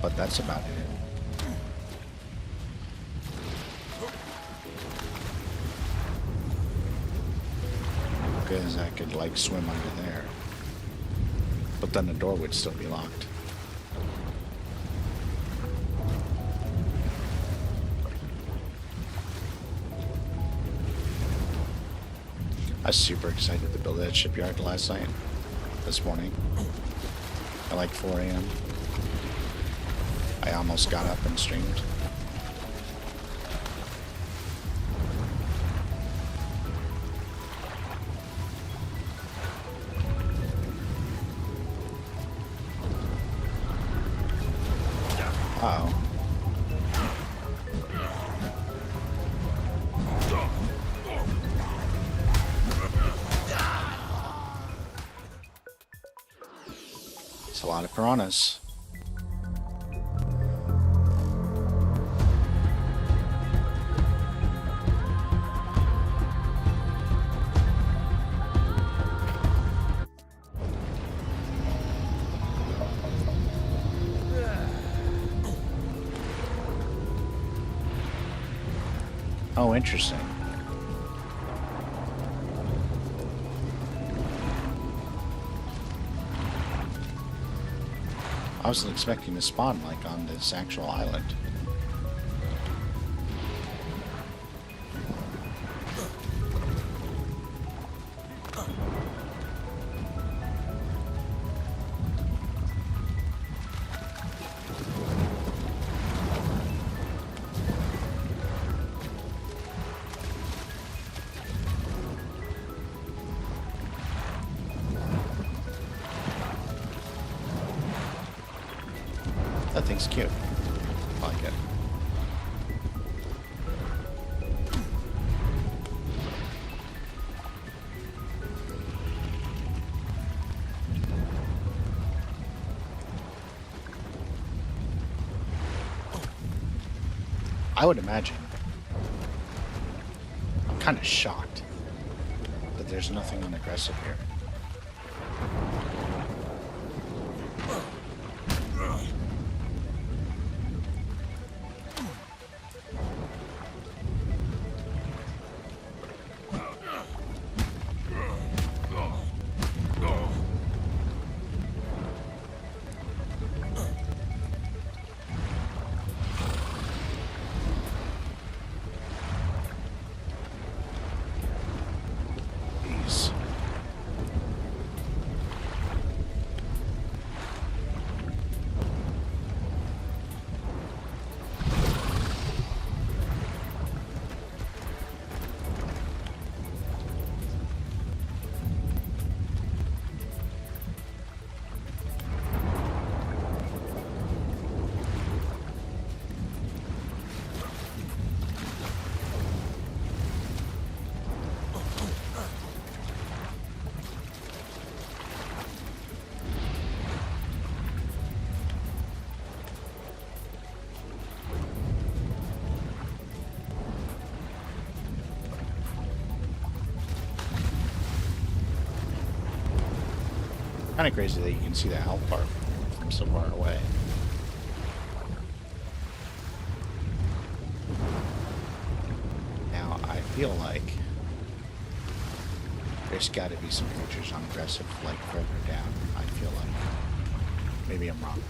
But that's about it. Because I could like swim under there. But then the door would still be locked. I was super excited to build that shipyard last night. This morning. At like 4 a.m. I almost got up and streamed. Uh-oh. It's a lot of piranhas. Oh, interesting. I wasn't expecting to spawn like on this actual island. That thing's cute. I like it. I would imagine. I'm kind of shocked that there's nothing unaggressive here. Kind of crazy that you can see the health bar from so far away. Now, I feel like there's got to be some creatures on aggressive, like further down. I feel like. Maybe I'm wrong.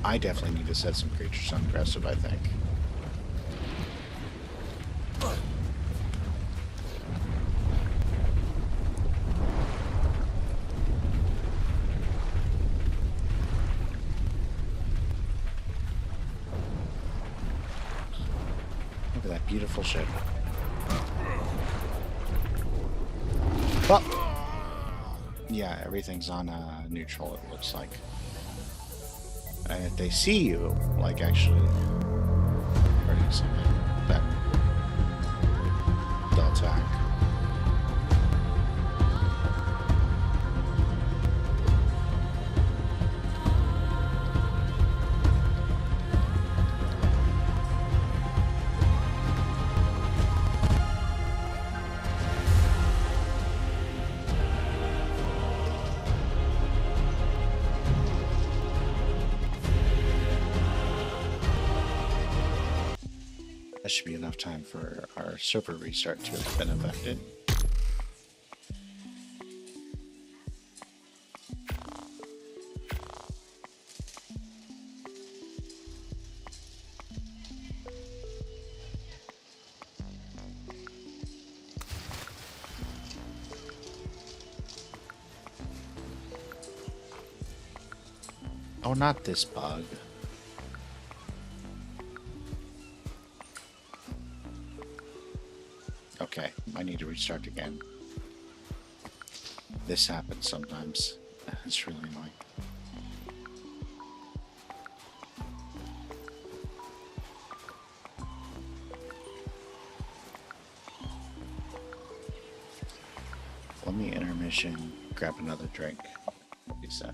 I definitely need to set some creatures on aggressive, I think. Look at that beautiful ship. Well, yeah, everything's on neutral, it looks like. And if they see you, like actually hurting something, then they'll attack. That should be enough time for our server restart to have been affected. Oh, not this bug. Okay, I need to restart again. This happens sometimes. It's really annoying. Let me intermission, grab another drink. Reset.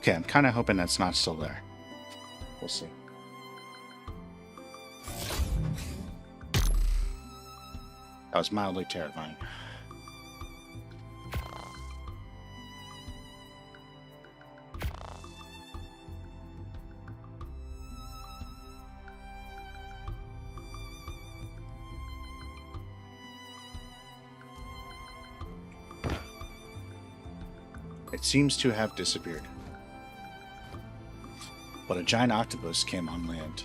Okay, I'm kind of hoping that's not still there. We'll see. That was mildly terrifying. It seems to have disappeared. But a giant octopus came on land.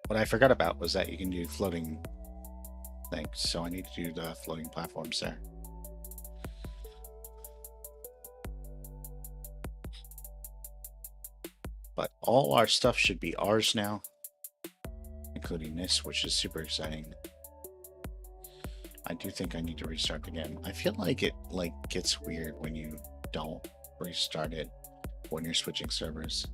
What I forgot about was that you can do floating things, so I need to do the floating platforms there. But all our stuff should be ours now, including this, which is super exciting. I do think I need to restart again. I feel like it gets weird when you don't restart it when you're switching servers.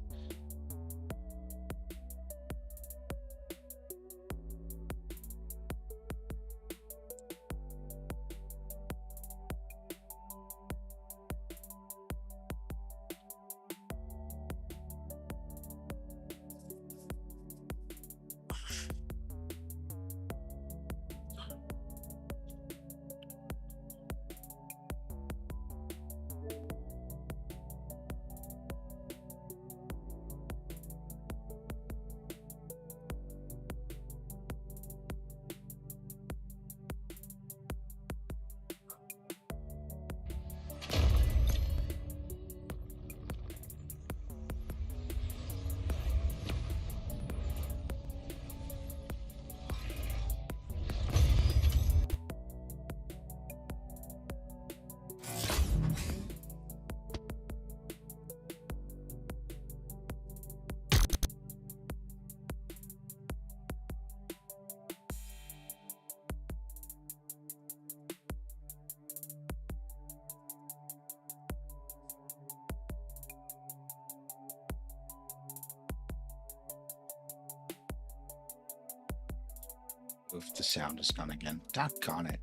Oof, the sound is gone again. Doggone it.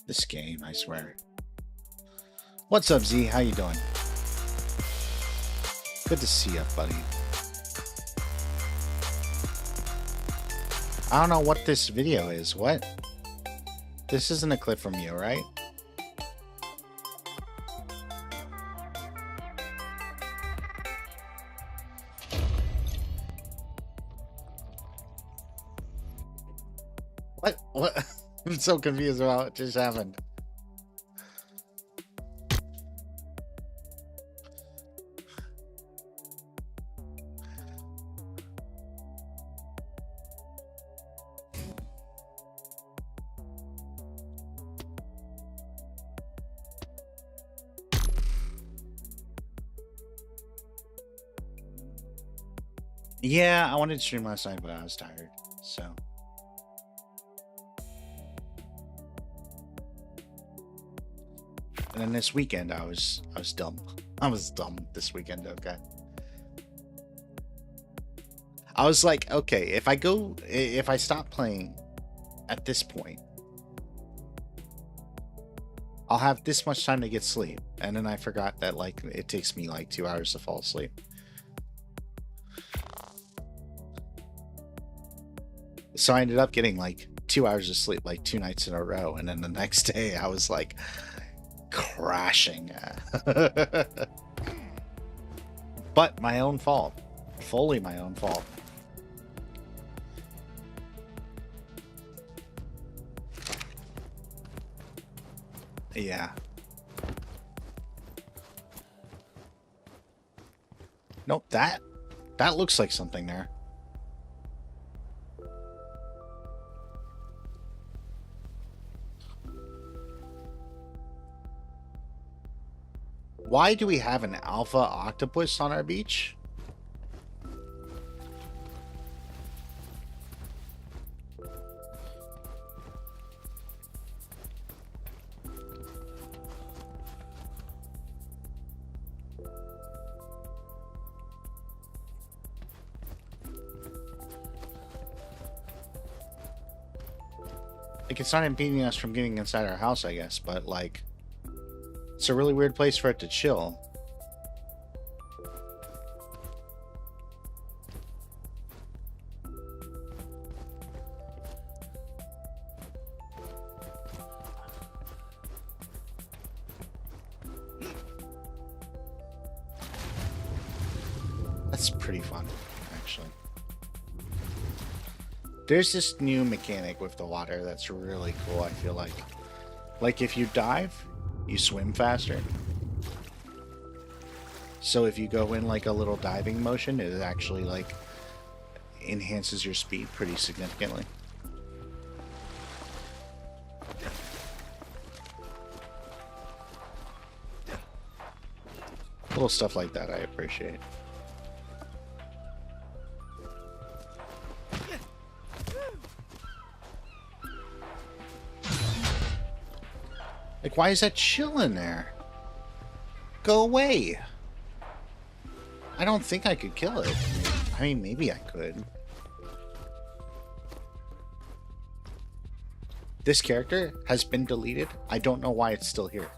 This game, I swear. What's up, Z? How you doing? Good to see you, buddy. I don't know what this video is. What? This isn't a clip from you, right? What? I'm so confused about what just happened. Yeah, I wanted to stream last night, but I was tired, so. And then this weekend, I was dumb. I was dumb this weekend, okay. I was like, okay, if I stop playing at this point, I'll have this much time to get sleep. And then I forgot that, like, it takes me like 2 hours to fall asleep. So I ended up getting like 2 hours of sleep, like 2 nights in a row. And then the next day I was like crashing. But my own fault. Fully my own fault. Yeah. Nope, that looks like something there. Why do we have an alpha octopus on our beach? Like, it's not impeding us from getting inside our house, I guess, but, like, it's a really weird place for it to chill. That's pretty fun, actually. There's this new mechanic with the water that's really cool, I feel like. Like, if you dive, you swim faster. So if you go in like a little diving motion, it actually like enhances your speed pretty significantly. Little stuff like that I appreciate. Like, why is that chilling there? Go away! I don't think I could kill it. I mean, maybe I could. This character has been deleted. I don't know why it's still here.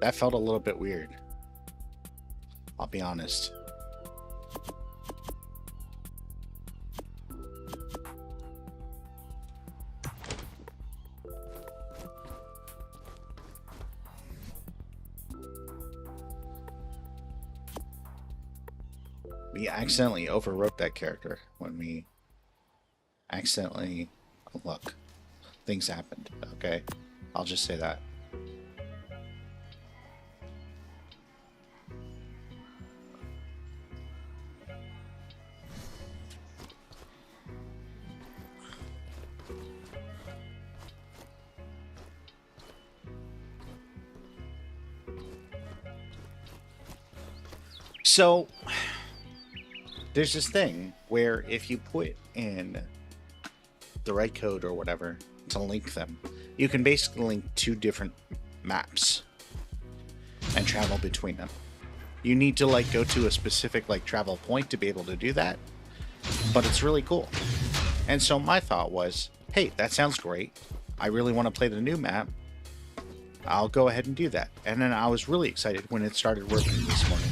That felt a little bit weird. I'll be honest. We accidentally overwrote that character when we accidentally... Look, things happened, okay? I'll just say that. So, there's this thing where if you put in the right code or whatever to link them, you can basically link two different maps and travel between them. You need to like go to a specific like travel point to be able to do that, but it's really cool. And so my thought was, hey, that sounds great. I really want to play the new map. I'll go ahead and do that. And then I was really excited when it started working this morning.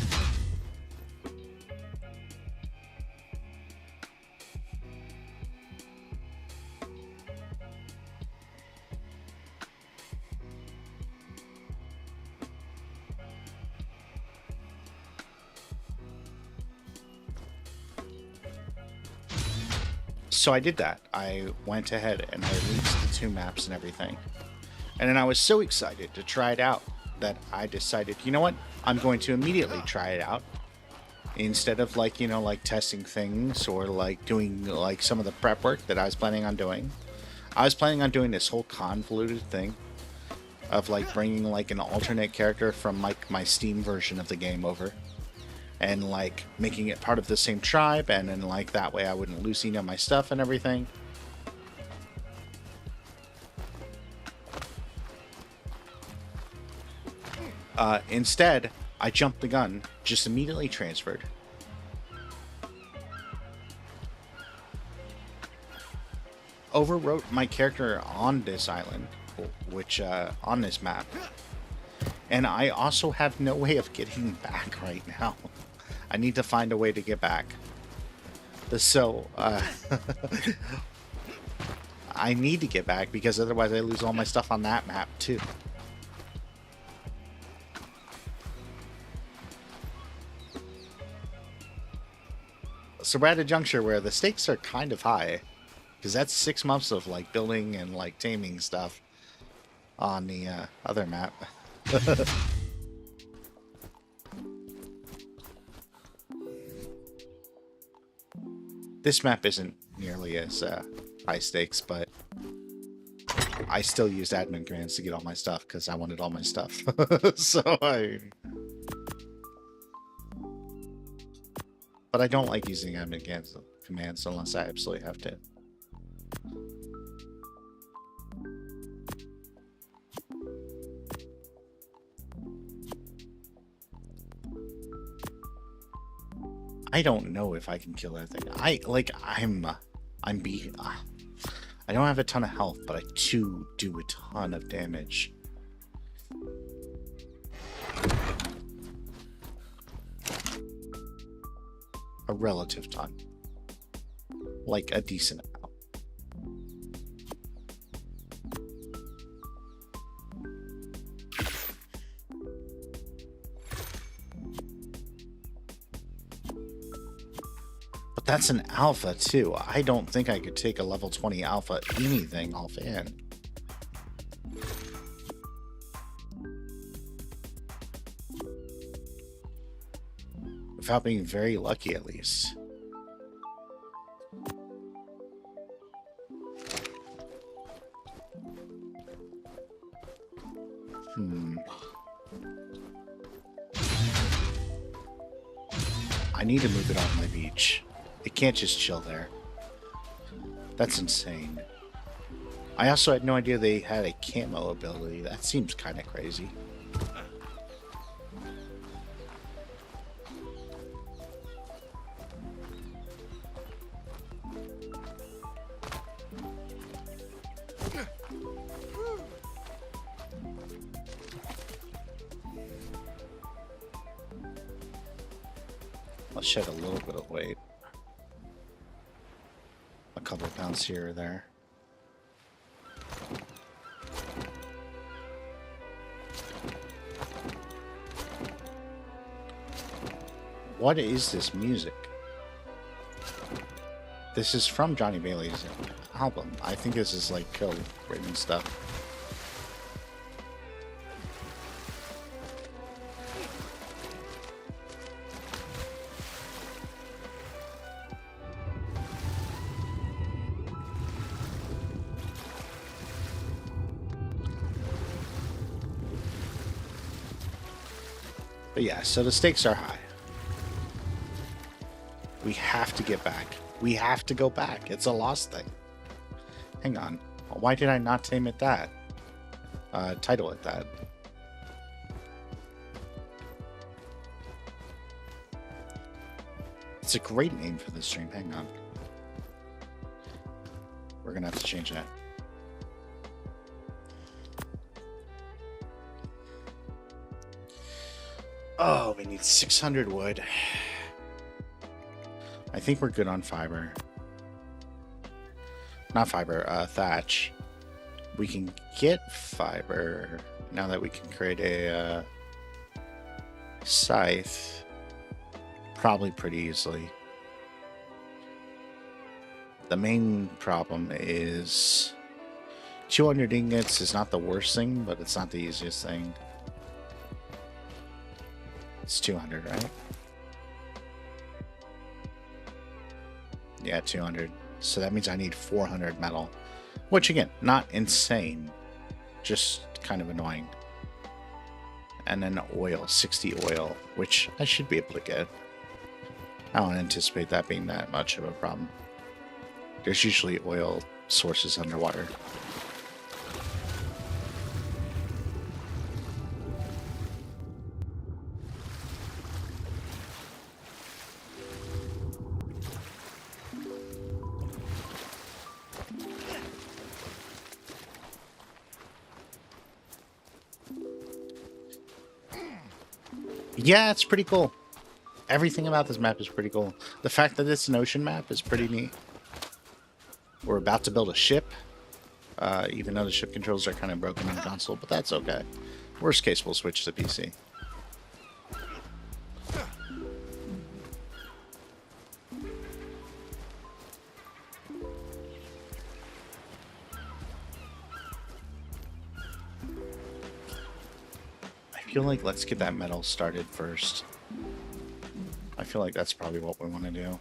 So I did that. I went ahead and I released the two maps and everything. And then I was so excited to try it out that I decided, you know what? I'm going to immediately try it out. Instead of like, you know, like testing things or like doing like some of the prep work that I was planning on doing. I was planning on doing this whole convoluted thing of like bringing like an alternate character from like my Steam version of the game over. And like making it part of the same tribe, and then like that way I wouldn't lose any of my stuff and everything. Instead, I jumped the gun, just immediately transferred. Overwrote my character on this island, which, on this map. And I also have no way of getting back right now. I need to find a way to get back. So, I need to get back because otherwise I lose all my stuff on that map too. So we're at a juncture where the stakes are kind of high. Because that's 6 months of like building and like taming stuff on the other map. This map isn't nearly as high stakes, but I still used admin commands to get all my stuff because I wanted all my stuff. But I don't like using admin commands unless I absolutely have to. I don't know if I can kill that thing. I don't have a ton of health, but I do a ton of damage. A relative ton. Like a decent amount. But that's an alpha too. I don't think I could take a level 20 alpha anything offhand. Without being very lucky, at least. I need to move it off my beach. It can't just chill there. That's insane. I also had no idea they had a camo ability. That seems kind of crazy. Let's shed a little bit of weight. A couple of pounds here or there. What is this music? This is from Johnny Bailey's album. I think this is like co-written stuff. But yeah, so the stakes are high. We have to get back. We have to go back. It's a lost thing. Hang on. Why did I not name it that? Title it that. It's a great name for this stream. Hang on. We're gonna have to change that. Oh, we need 600 wood. I think we're good on fiber. Not fiber, thatch. We can get fiber now that we can create a scythe. Probably pretty easily. The main problem is 200 ingots is not the worst thing, but it's not the easiest thing. It's 200, right? Yeah, 200. So that means I need 400 metal. Which, again, not insane. Just kind of annoying. And then oil, 60 oil, which I should be able to get. I don't anticipate that being that much of a problem. There's usually oil sources underwater. Yeah, it's pretty cool. Everything about this map is pretty cool. The fact that it's an ocean map is pretty neat. We're about to build a ship, even though the ship controls are kind of broken in console, but that's okay. Worst case, we'll switch to PC. I feel like let's get that metal started first. I feel like that's probably what we want to do.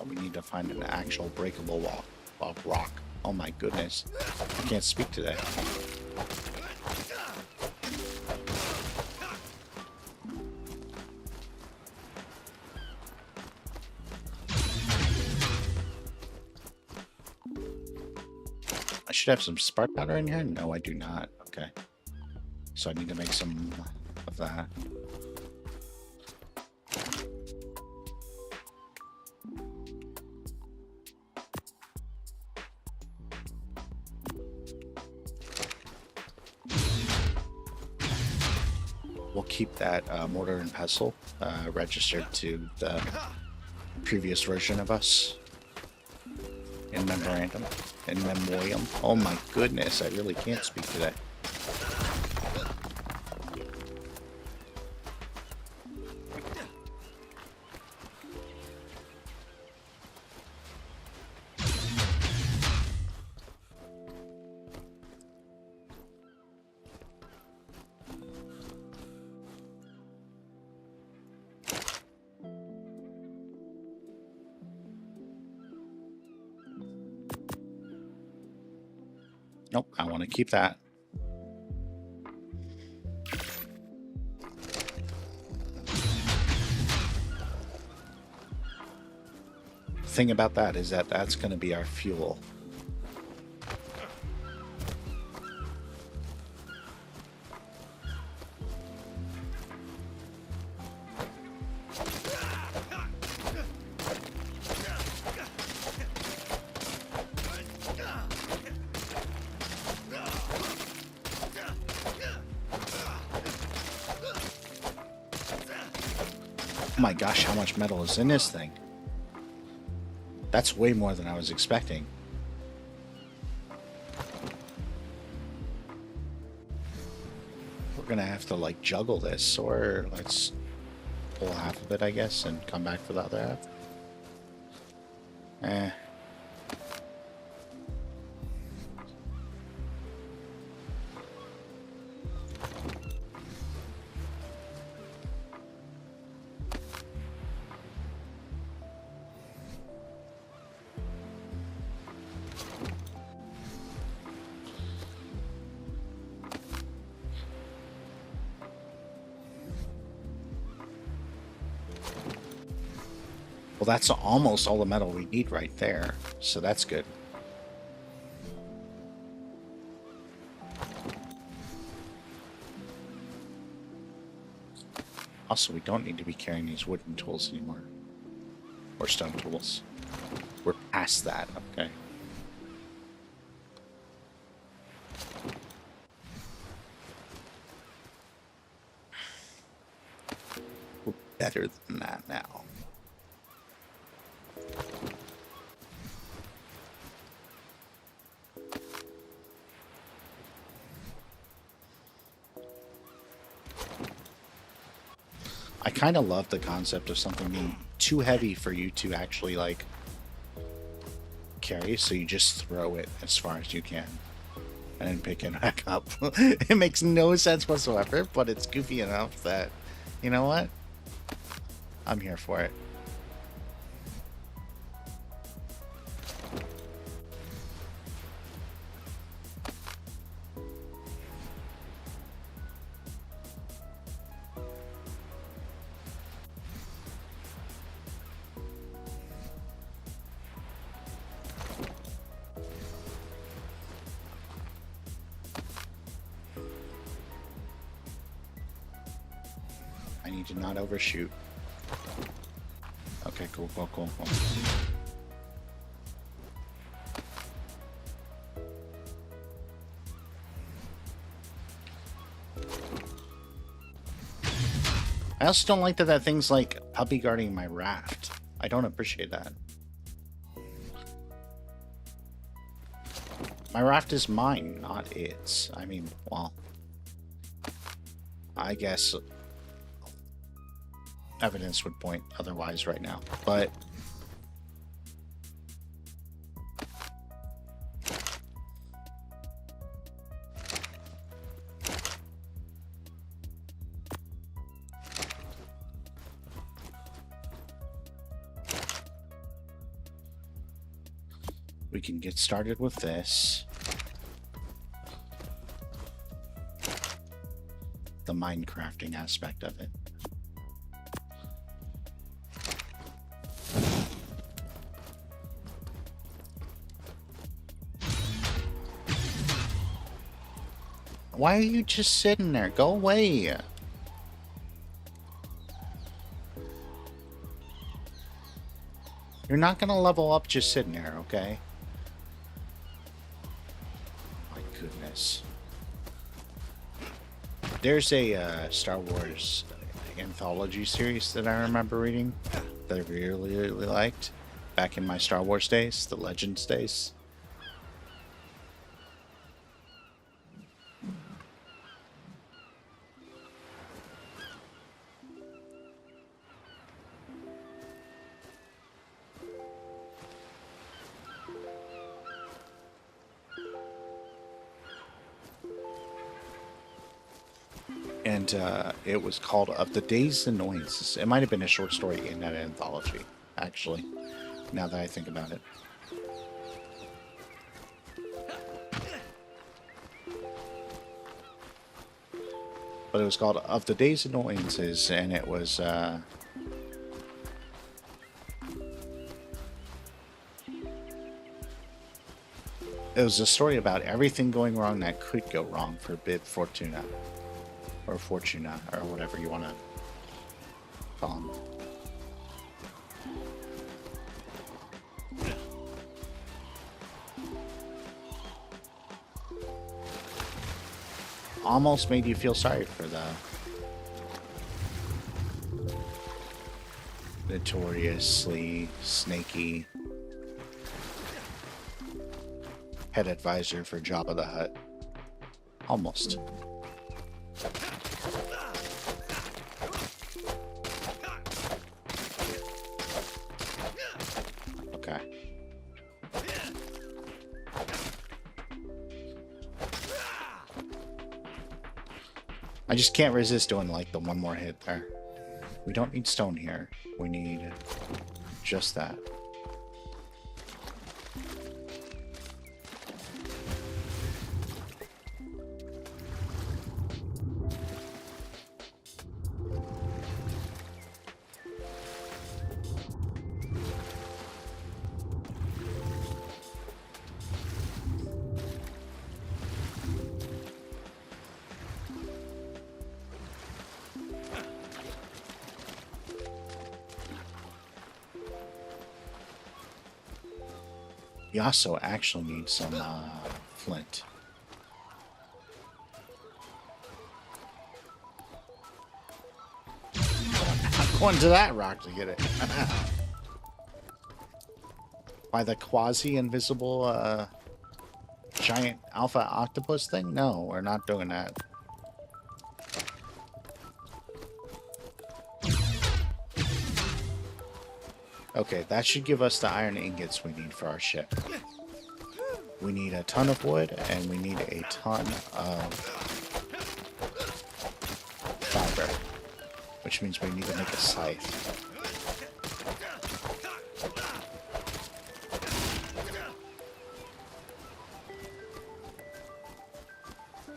We need to find an actual breakable wall of rock. Oh my goodness. I can't speak today. I should have some spark powder in here? No, I do not. Okay. So I need to make some of that. We'll keep that mortar and pestle registered to the previous version of us in memorandum, in memoriam. Oh my goodness, I really can't speak today. Nope, I want to keep that. Thing about that is that that's going to be our fuel. Oh my gosh, how much metal is in this thing? That's way more than I was expecting. We're gonna have to like juggle this, or let's pull half of it, I guess, and come back for the other half. Eh. Well, that's almost all the metal we need right there, so that's good. Also, we don't need to be carrying these wooden tools anymore. Or stone tools. We're past that, okay. We're better than that now. I kind of love the concept of something being too heavy for you to actually, like, carry, so you just throw it as far as you can and then pick it back up. It makes no sense whatsoever, but it's goofy enough that, you know what? I'm here for it. I need to not overshoot. Okay, cool. I also don't like that thing's like puppy guarding my raft. I don't appreciate that. My raft is mine, not its. I mean, well, I guess evidence would point otherwise right now, but we can get started with this. The Minecrafting aspect of it. Why are you just sitting there? Go away. You're not gonna level up just sitting there, okay? My goodness. There's a Star Wars anthology series that I remember reading that I really, really liked back in my Star Wars days, the Legends days. And it was called Of the Day's Annoyances. It might have been a short story in that anthology, actually, now that I think about it. But it was called Of the Day's Annoyances, and it was a story about everything going wrong that could go wrong for Bib Fortuna. Or Fortuna, or whatever you want to call him. Almost made you feel sorry for the notoriously snaky head advisor for Jabba the Hutt. Almost. I just can't resist doing like the one more hit there. We don't need stone here. We need just that. We also actually need some flint. I'm going to that rock to get it. By the quasi-invisible giant alpha octopus thing? No, we're not doing that. Okay, that should give us the iron ingots we need for our ship. We need a ton of wood, and we need a ton of fiber, which means we need to make a scythe.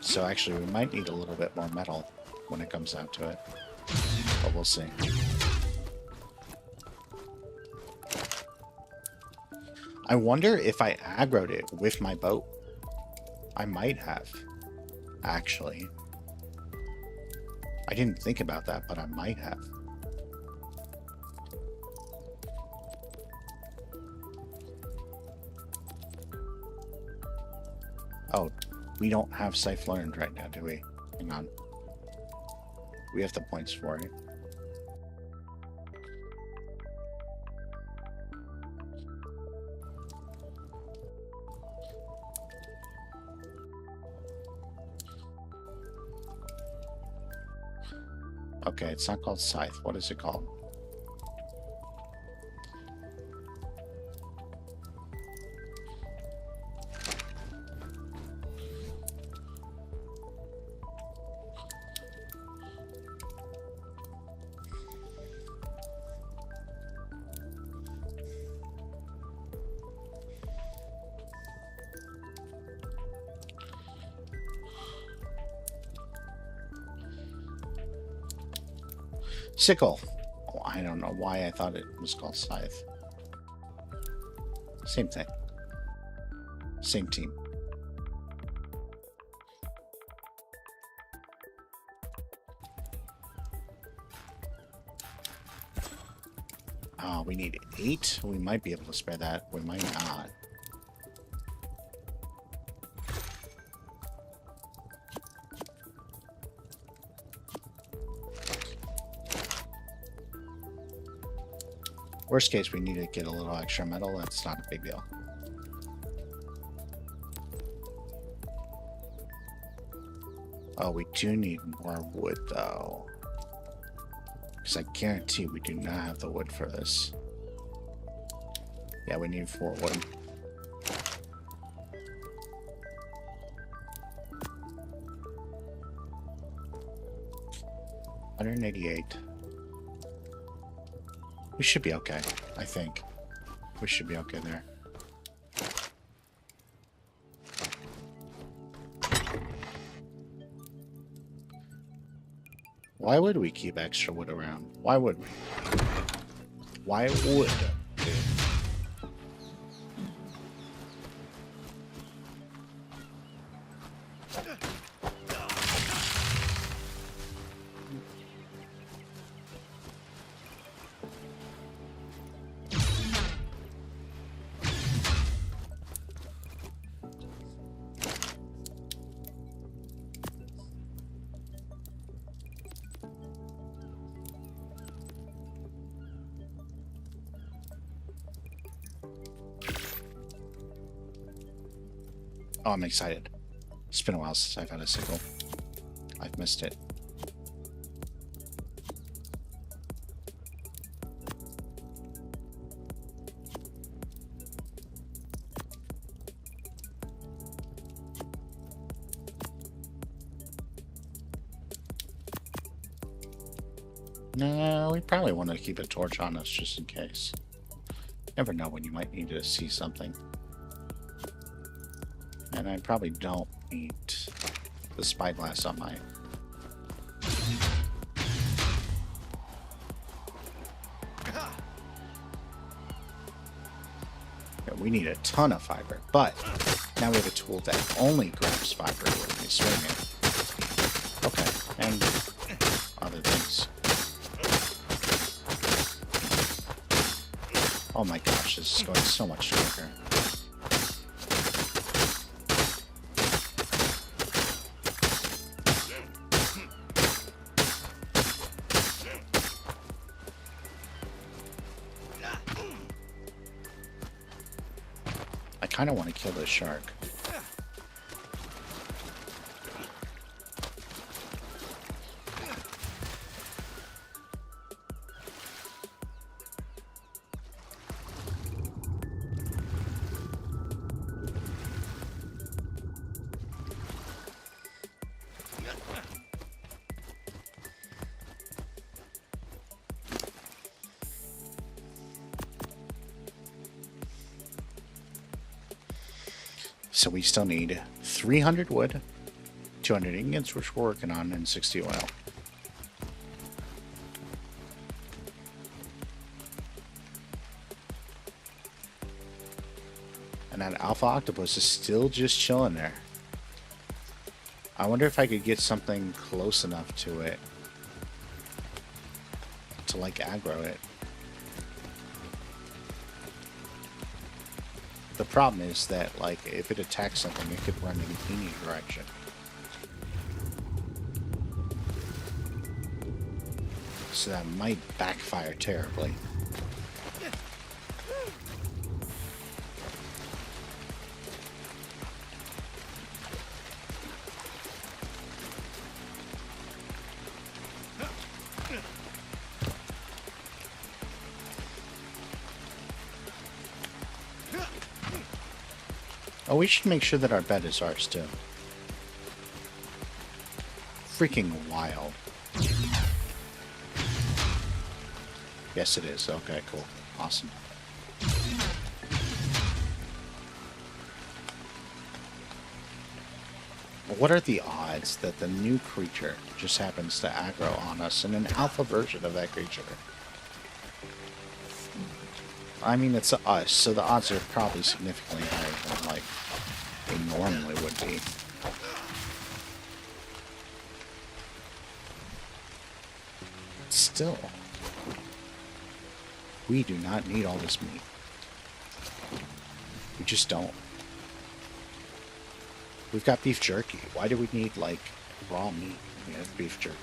So actually, we might need a little bit more metal when it comes down to it, but we'll see. I wonder if I aggroed it with my boat. I might have, actually. I didn't think about that, but I might have. Oh, we don't have Scythe learned right now, do we? Hang on. We have the points for it. Okay, it's not called scythe. What is it called? Sickle. Oh, I don't know why I thought it was called scythe. Same thing. Same team. We need 8. We might be able to spare that. We might not. Worst case, we need to get a little extra metal. That's not a big deal. Oh, we do need more wood, though. Because I guarantee we do not have the wood for this. Yeah, we need 4 wood. $188. We should be okay, I think. We should be okay there. Why would we keep extra wood around? Why would we? Why would? Oh, I'm excited. It's been a while since I've had a sickle. I've missed it. No, we probably want to keep a torch on us just in case. Never know when you might need to see something. And I probably don't need the spyglass on my... Yeah, we need a ton of fiber, but now we have a tool that only grabs fiber when we swing it. Okay, and other things. Oh my gosh, this is going so much quicker. I kind of want to kill this shark. So we still need 300 wood, 200 ingots, which we're working on, and 60 oil. And that alpha octopus is still just chilling there. I wonder if I could get something close enough to it to like aggro it. The problem is that, like, if it attacks something, it could run in any direction. So that might backfire terribly. Oh, we should make sure that our bed is ours, too. Freaking wild. Yes, it is. Okay, cool. Awesome. What are the odds that the new creature just happens to aggro on us in an alpha version of that creature? I mean, it's us, so the odds are probably significantly higher than, like, they normally would be. Still, we do not need all this meat. We just don't. We've got beef jerky. Why do we need, like, raw meat? We have beef jerky.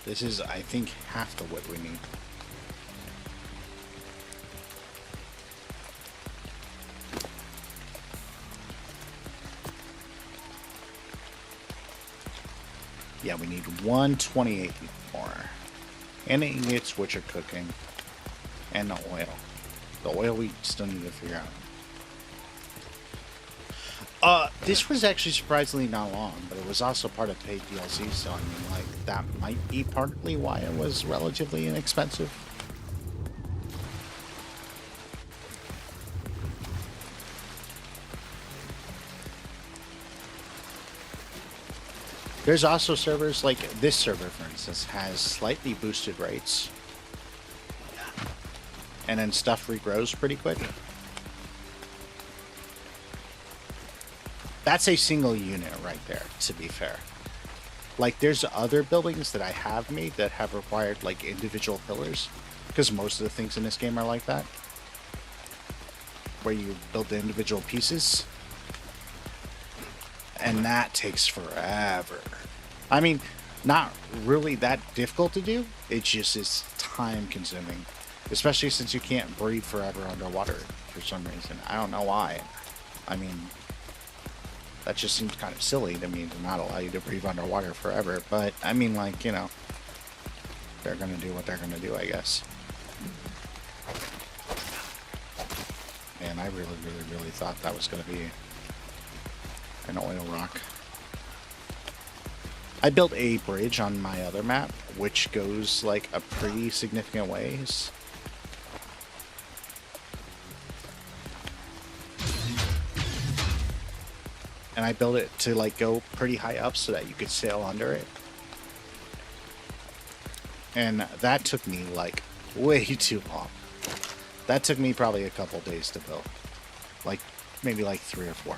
This is, I think, half the wood we need. Yeah, we need 128 more. And ingots, which are cooking. And the oil. The oil we still need to figure out. This was actually surprisingly not long, but it was also part of paid DLC, so I mean, like, that might be partly why it was relatively inexpensive. There's also servers, like this server, for instance, has slightly boosted rates. And then stuff regrows pretty quick. That's a single unit right there, to be fair. Like, there's other buildings that I have made that have required, like, individual pillars. Because most of the things in this game are like that. Where you build the individual pieces. And that takes forever. I mean, not really that difficult to do. It just is time consuming. Especially since you can't breathe forever underwater for some reason. I don't know why. I mean, that just seems kind of silly to me to not allow you to breathe underwater forever. But, I mean, like, you know, they're going to do what they're going to do, I guess. And I really thought that was going to be an oil rock. I built a bridge on my other map, which goes, like, a pretty significant ways. And I built it to, like, go pretty high up so that you could sail under it. And that took me, like, way too long. That took me probably a couple days to build. Like, maybe like 3 or 4.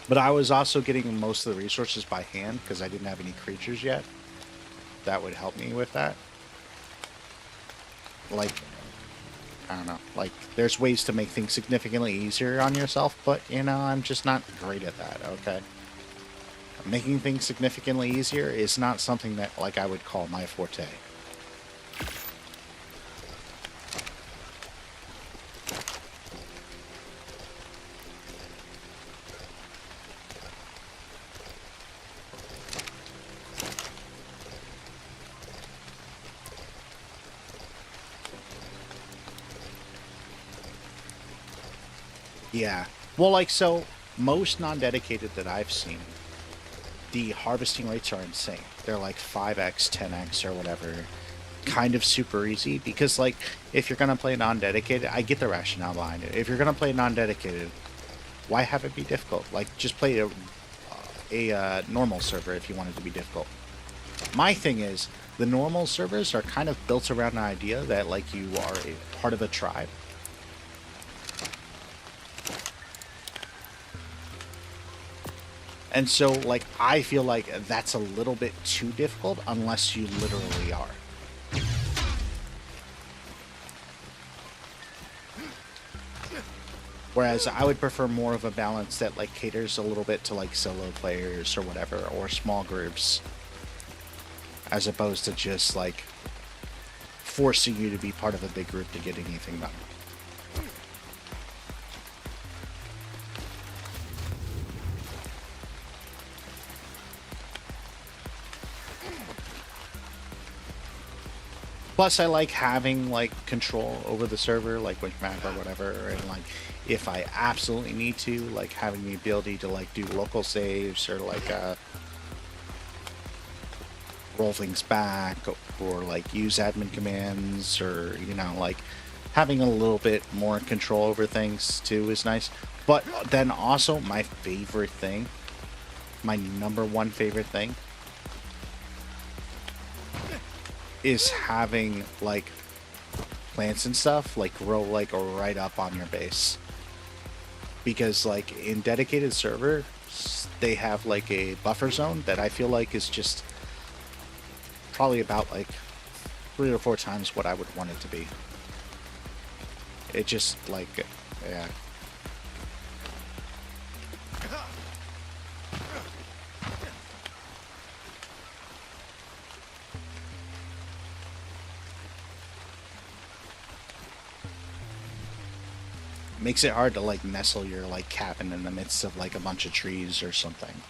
But I was also getting most of the resources by hand because I didn't have any creatures yet. That would help me with that. Like, I don't know, like, there's ways to make things significantly easier on yourself, but, you know, I'm just not great at that, okay? Making things significantly easier is not something that, like, I would call my forte. Yeah. Well, like, so, most non-dedicated that I've seen the harvesting rates are insane. They're like 5x, 10x, or whatever. Kind of super easy because, like, if you're gonna play non-dedicated, I get the rationale behind it. If you're gonna play non-dedicated, why have it be difficult? Like, just play a normal server if you want it to be difficult. My thing is, the normal servers are kind of built around the idea that, like, you are a part of a tribe. And so, like, I feel like that's a little bit too difficult unless you literally are. Whereas I would prefer more of a balance that, like, caters a little bit to, like, solo players or whatever, or small groups, as opposed to just, like, forcing you to be part of a big group to get anything done. Plus, I like having, like, control over the server, like, with map or whatever, and, like, if I absolutely need to, like, having the ability to, like, do local saves, or, like, roll things back, or, like, use admin commands, or, you know, like, having a little bit more control over things, too, is nice. But then also, my favorite thing, my number one favorite thing, is having, like, plants and stuff, like, grow, like, right up on your base. Because, like, in dedicated servers, they have, like, a buffer zone that I feel like is just probably about, like, 3 or 4 times what I would want it to be. It just, like, yeah. Makes it hard to, like, nestle your, like, cabin in the midst of, like, a bunch of trees or something.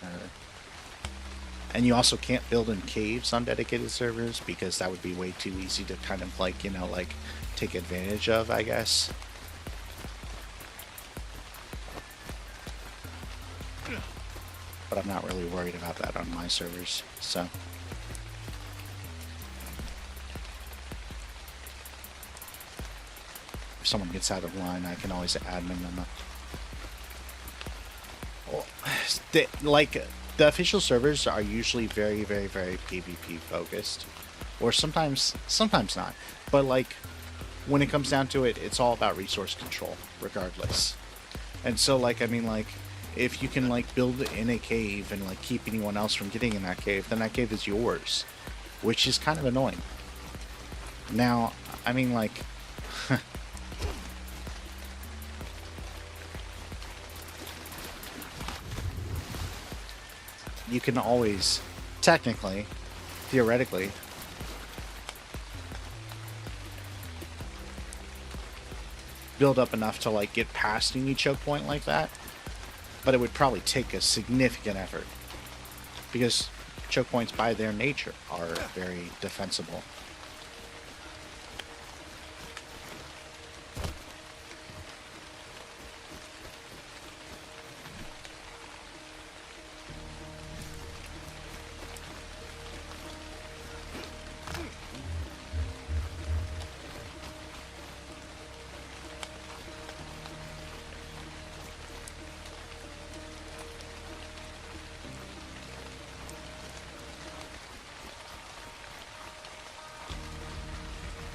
And you also can't build in caves on dedicated servers because that would be way too easy to kind of, like, you know, like, take advantage of, I guess. But I'm not really worried about that on my servers, so. If someone gets out of line, I can always admin them up. Like, the official servers are usually very, very, very PvP focused. Or sometimes not. But, like, when it comes down to it, it's all about resource control, regardless. And so, like, I mean, like, if you can, like, build in a cave and, like, keep anyone else from getting in that cave, then that cave is yours. Which is kind of annoying. Now, I mean, like... you can always, technically, theoretically, build up enough to, like, get past any choke point like that, but it would probably take a significant effort, because choke points by their nature are very defensible.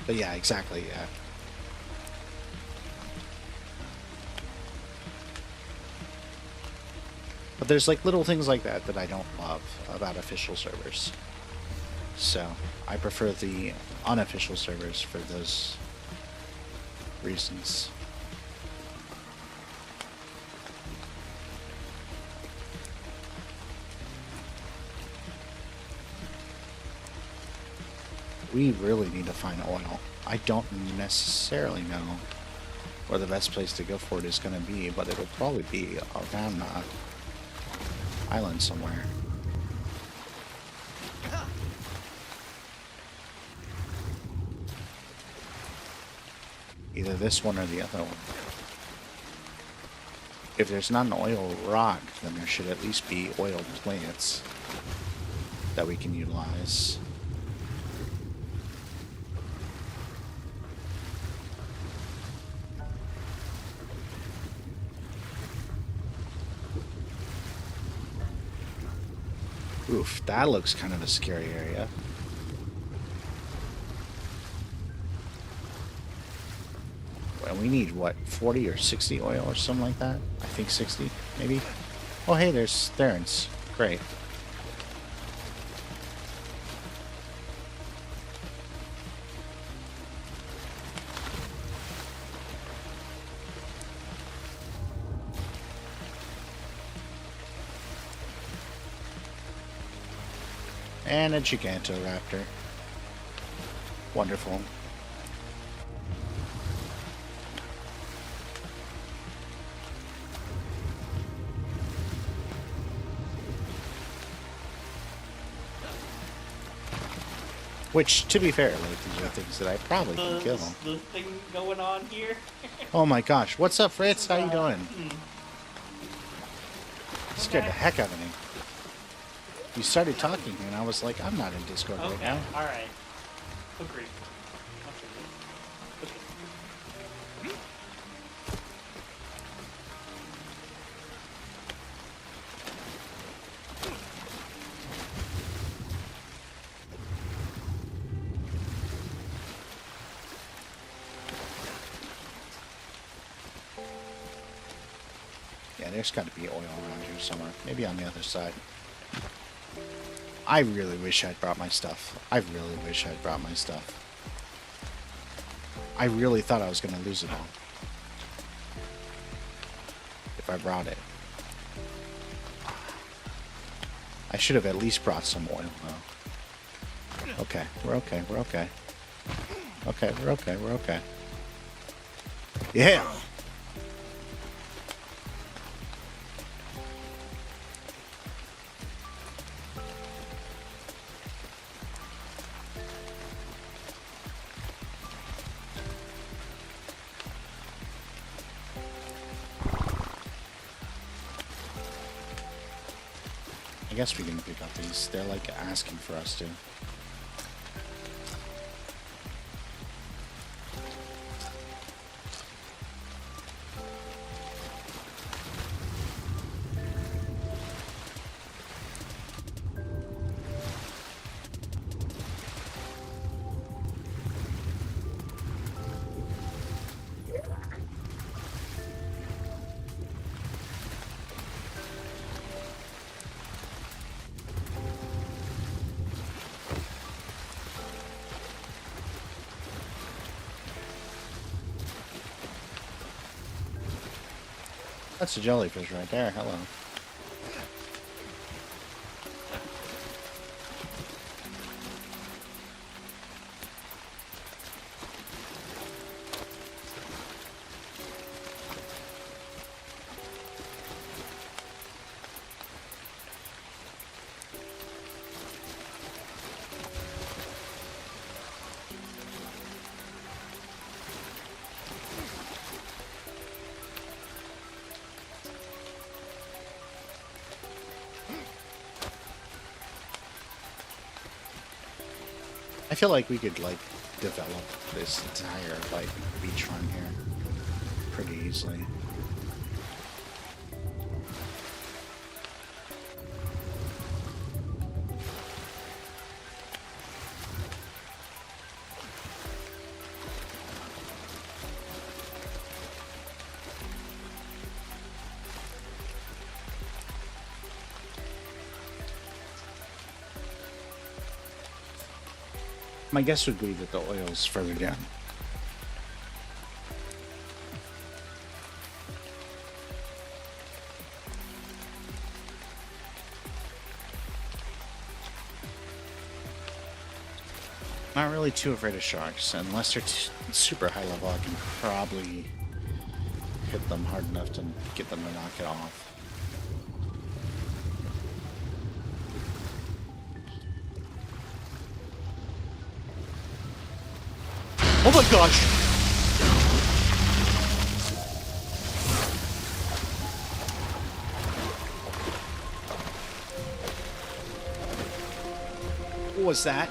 But yeah, exactly, yeah. But there's, like, little things like that that I don't love about official servers. So, I prefer the unofficial servers for those reasons. We really need to find oil. I don't necessarily know where the best place to go for it is going to be, but it'll probably be around the island somewhere. Either this one or the other one. if there's not an oil rock, then there should at least be oil plants that we can utilize. Oof, that looks kind of a scary area. And we need, what, 40 or 60 oil or something like that? I think 60, maybe? Oh, hey, there's Therens. Great. And a Gigantoraptor. Wonderful. Which, to be fair, like, these are things that I probably can kill. The thing going on here. Oh my gosh. What's up, Fritz? How you doing? Scared the heck out of me. You started talking, and I was like, I'm not in Discord right now. Alright. Agreed. Okay. Yeah, there's got to be oil around here somewhere. Maybe on the other side. I really wish I'd brought my stuff. I really wish I'd brought my stuff. I really thought I was going to lose it all. If I brought it. I should have at least brought some oil, though. Okay, we're okay, we're okay. Okay, we're okay, we're okay. Yeah! I guess we can pick up these. They're like asking for us to. That's a jellyfish right there. Hello. I feel like we could, like, develop this entire, like, beach run here pretty easily. My guess would be that the oil's further down. Not really too afraid of sharks. Unless they're super high level, I can probably hit them hard enough to get them to knock it off. Oh my gosh! What was that?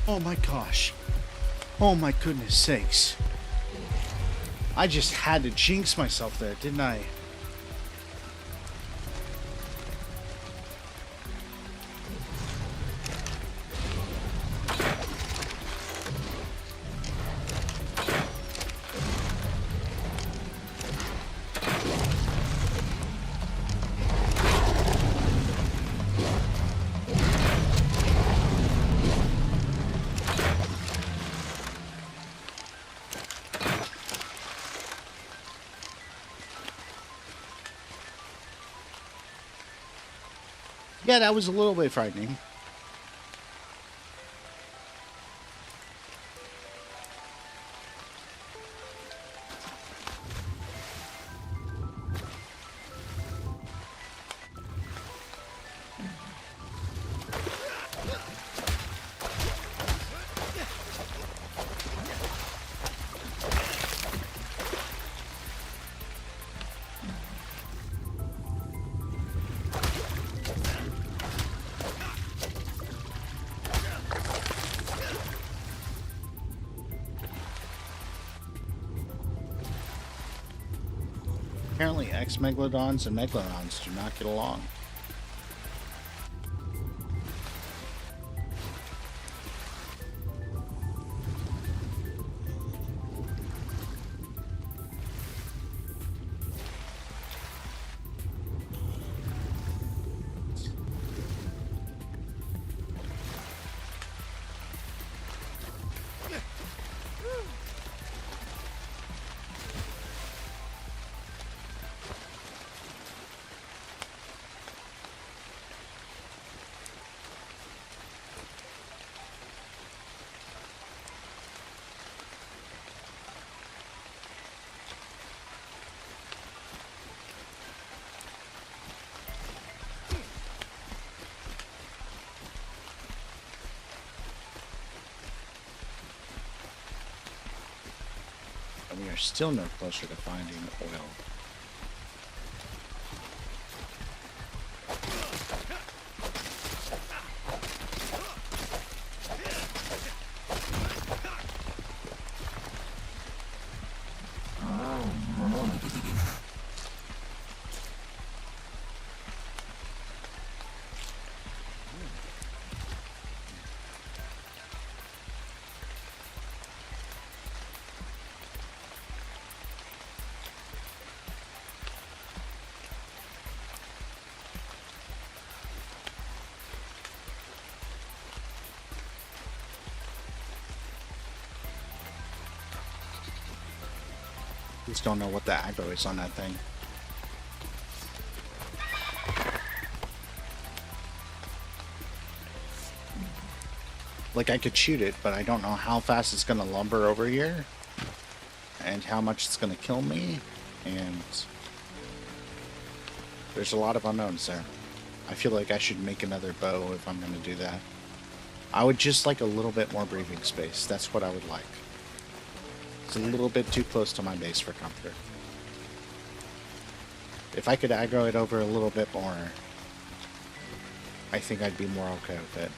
Oh my gosh. Oh my goodness sakes. I just had to jinx myself there, didn't I? Yeah, that was a little bit frightening. Apparently, ex-megalodons and megalodons do not get along. And we are still no closer to finding oil. Just don't know what the aggro is on that thing. Like, I could shoot it, but I don't know how fast it's gonna lumber over here, and how much it's gonna kill me, and there's a lot of unknowns there. I feel like I should make another bow if I'm gonna do that. I would just like a little bit more breathing space. That's what I would like. It's a little bit too close to my base for comfort. If I could aggro it over a little bit more, I think I'd be more okay with it.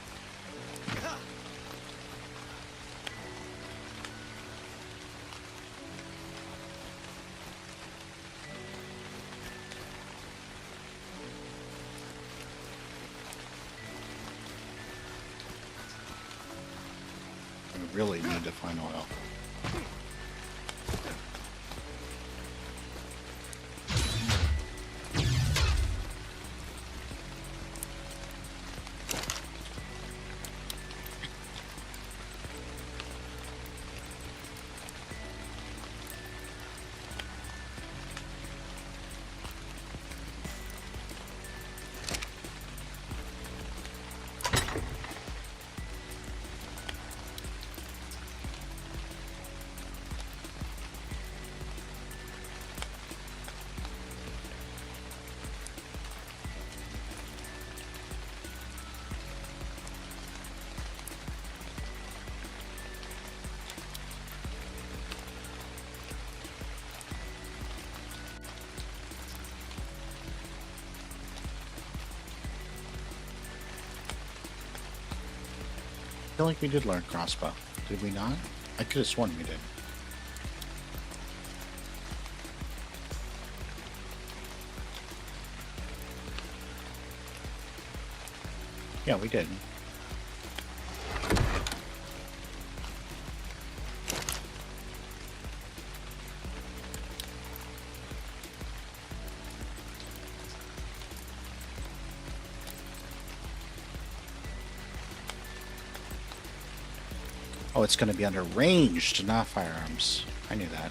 I really need to find oil. I feel like we did learn crossbow. Did we not? I could have sworn we did. Yeah, we did. Oh, it's going to be under ranged, not firearms. I knew that.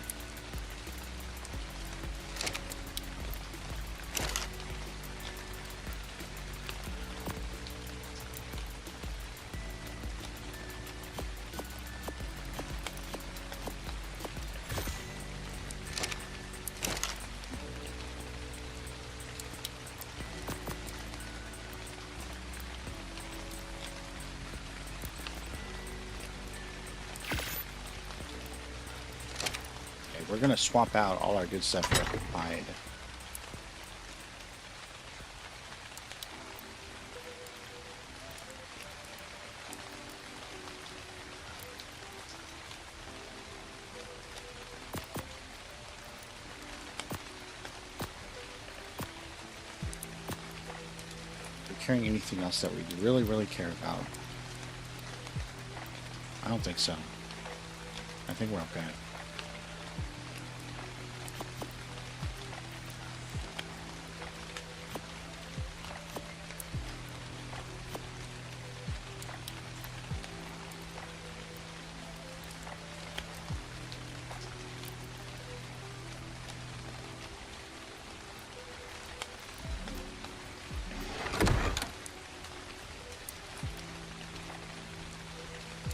We're gonna swap out all our good stuff for hide. Are we carrying anything else that we really care about? I don't think so. I think we're okay.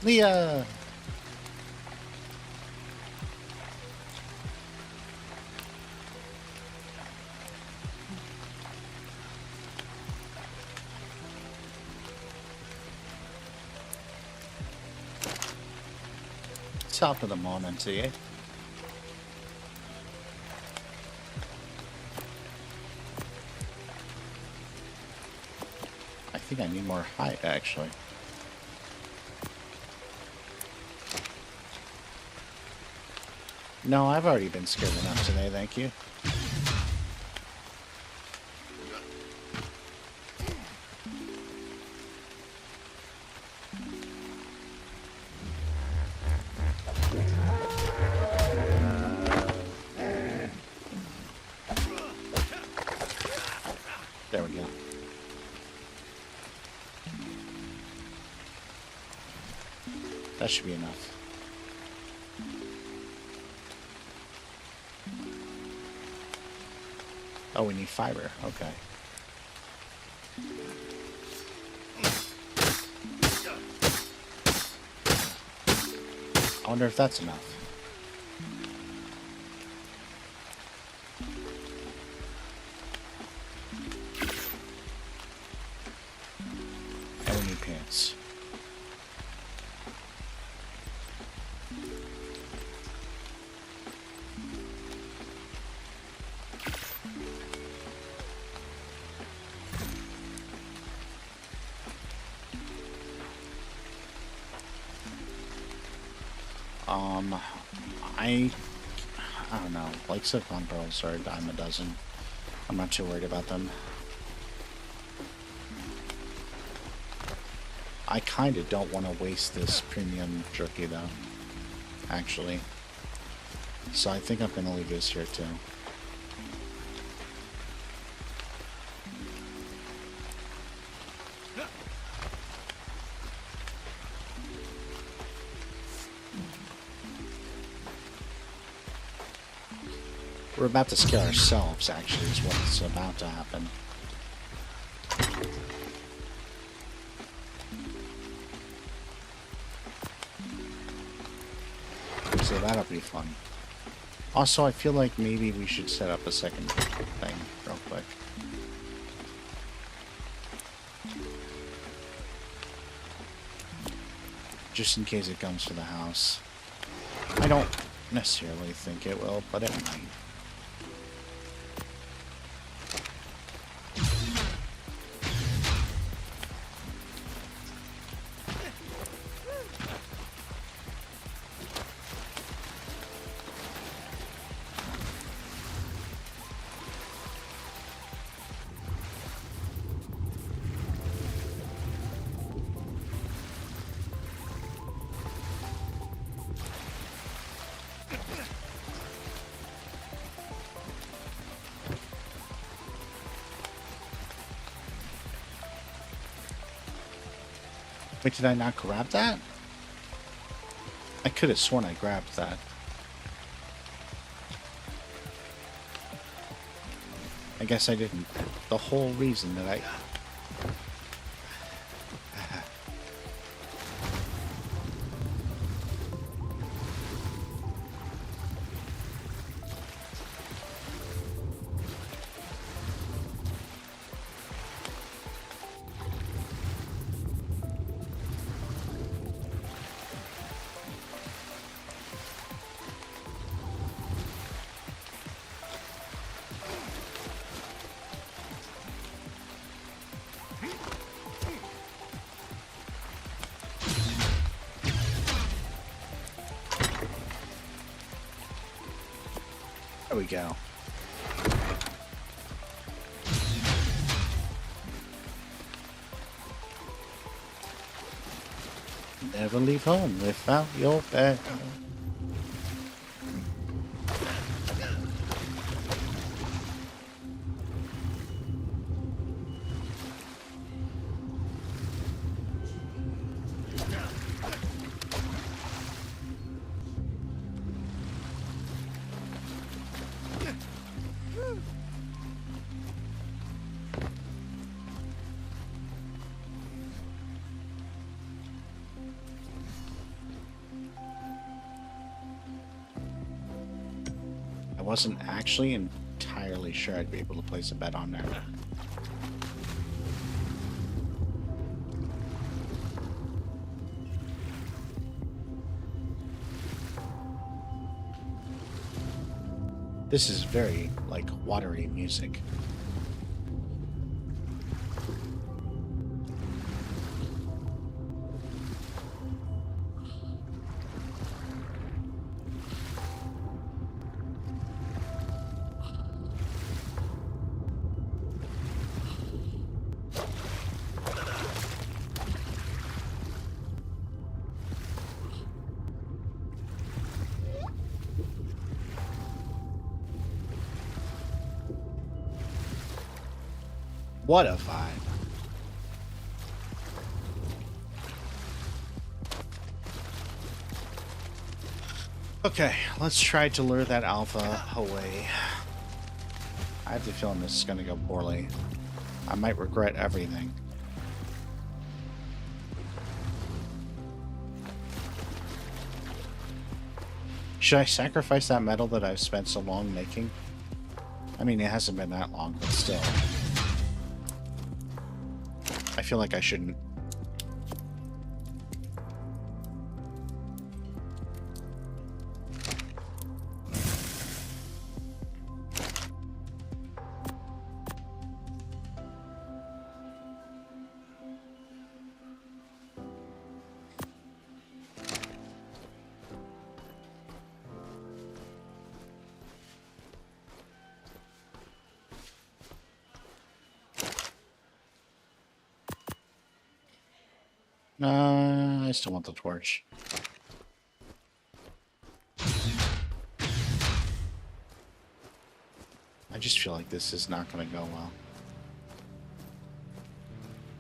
Leah! Top of the morning to you. I think I need more height, actually. No, I've already been scared enough today, thank you. There we go. That should be enough. Oh, we need fiber. Okay. I wonder if that's enough. And we need pants. I don't know. Like silicone pearls are a dime a dozen. I'm not too worried about them. I kind of don't want to waste this premium jerky though, actually. So I think I'm going to leave this here too. We're about to scare ourselves, actually, is what's about to happen. So that'll be fun. Also, I feel like maybe we should set up a second thing real quick. Just in case it comes to the house. I don't necessarily think it will, but it might. Wait, did I not grab that? I could have sworn I grabbed that. I guess I didn't. The whole reason that I... There we go. Never leave home without your bag. I wasn't actually entirely sure I'd be able to place a bet on there. This is very, like, watery music. What a vibe. Okay, let's try to lure that alpha away. I have the feeling this is going to go poorly. I might regret everything. Should I sacrifice that metal that I've spent so long making? I mean, it hasn't been that long, but still. I feel like I shouldn't. I still want the torch. I just feel like this is not going to go well.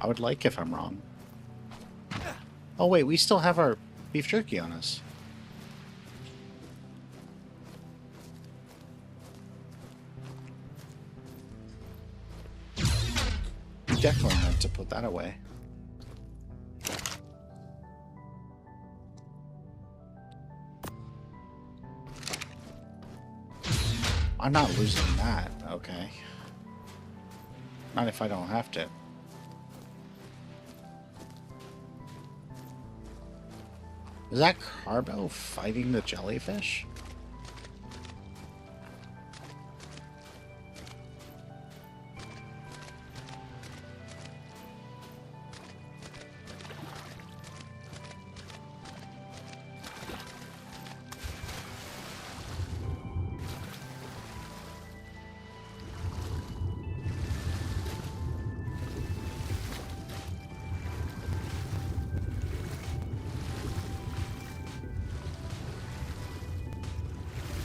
I would like if I'm wrong. Oh wait, we still have our beef jerky on us. Definitely meant to put that away. I'm not losing that, okay. Not if I don't have to. Is that Carbo fighting the jellyfish?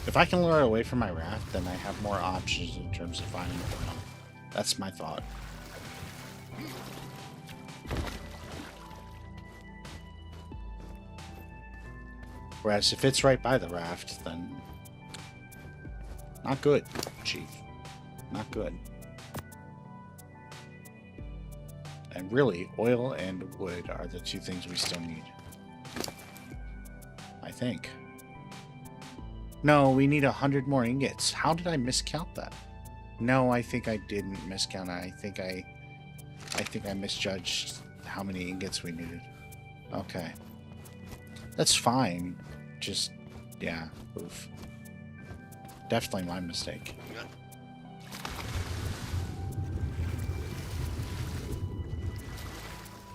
If I can lure it away from my raft, then I have more options in terms of finding oil. That's my thought. Whereas if it's right by the raft, then not good, Chief. Not good. And really, oil and wood are the two things we still need. I think. No, we need 100 more ingots. How did I miscount that? No, I think I didn't miscount it. I think I misjudged how many ingots we needed. Okay. That's fine. Just, yeah, oof. Definitely my mistake.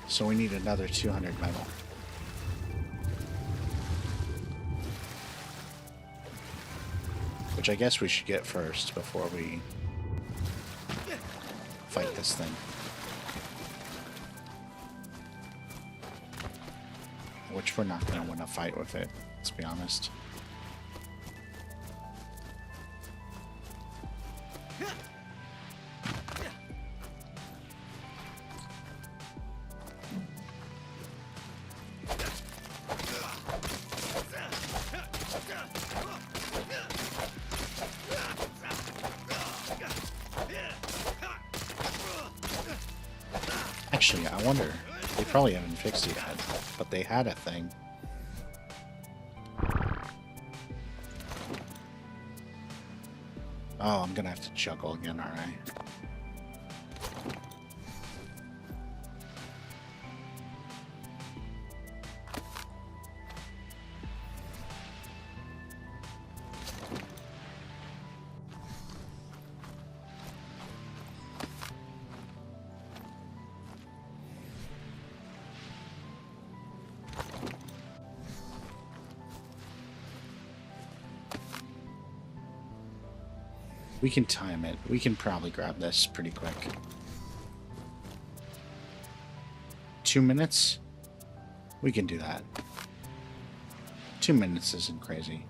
So we need another 200 metal. Which I guess we should get first before we fight this thing. Which we're not going to win a fight with it, let's be honest. Actually, I wonder. They probably haven't fixed it yet, but they had a thing. Oh, I'm gonna have to juggle again, aren't I? We can time it. We can probably grab this pretty quick. 2 minutes? We can do that. 2 minutes isn't crazy.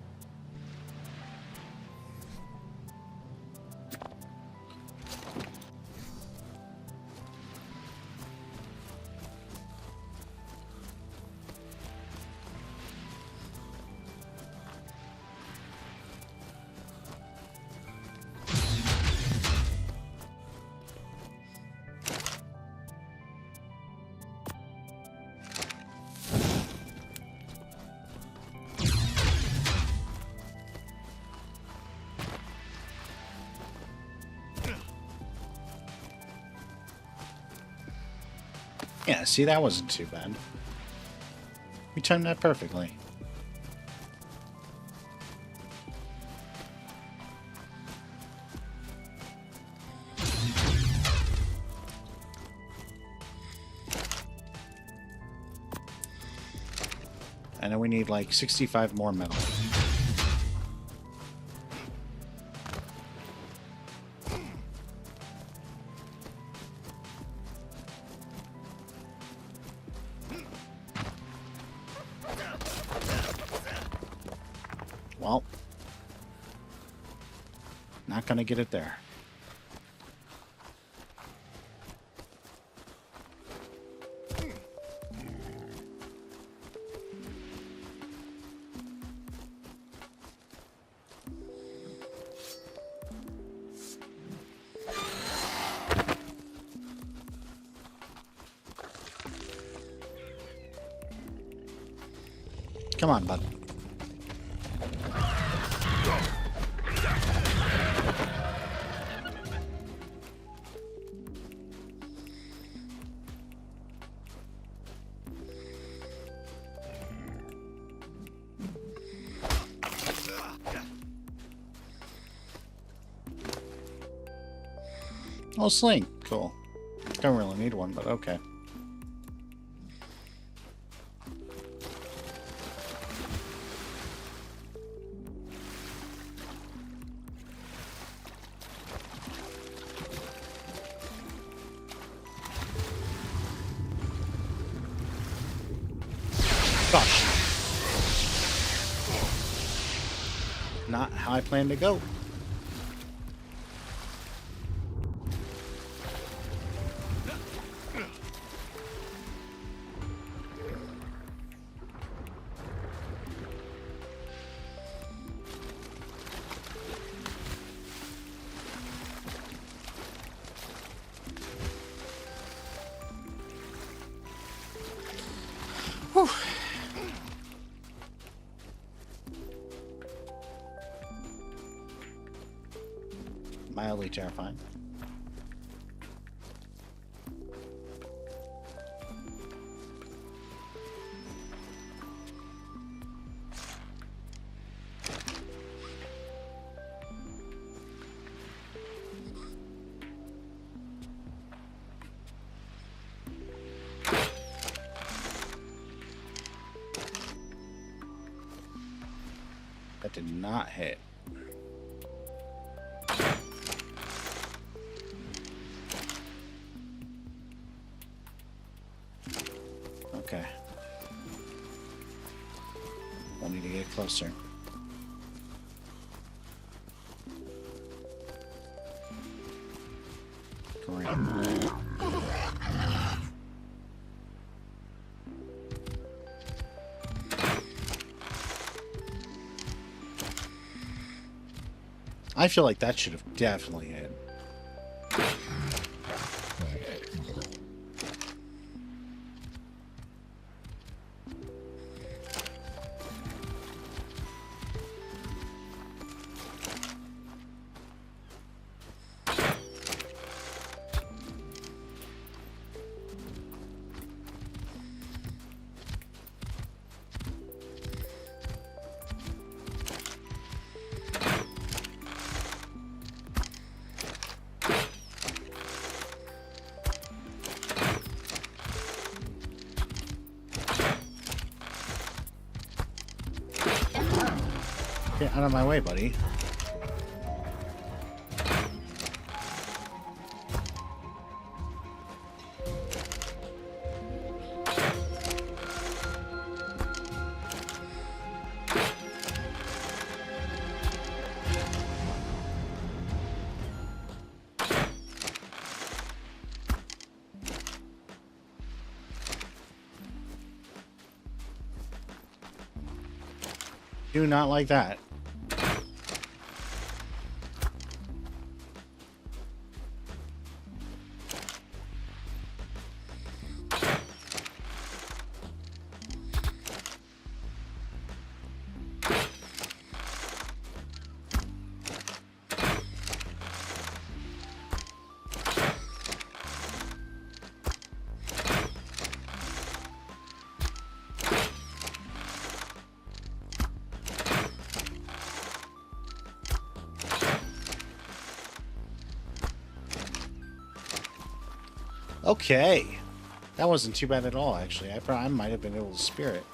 Yeah, see, that wasn't too bad. We timed that perfectly. And then we need like 65 more metal. Well, not gonna get it there. Come on, bud. Oh, sling. Cool. Don't really need one, but okay. Gosh. Not how I planned to go. Whew. Mildly terrifying. That did not hit. Okay. I need to get closer. Great. I feel like that should have definitely hit. Get out of my way, buddy. Do not like that. Okay. That wasn't too bad at all, actually. I might have been able to spear it.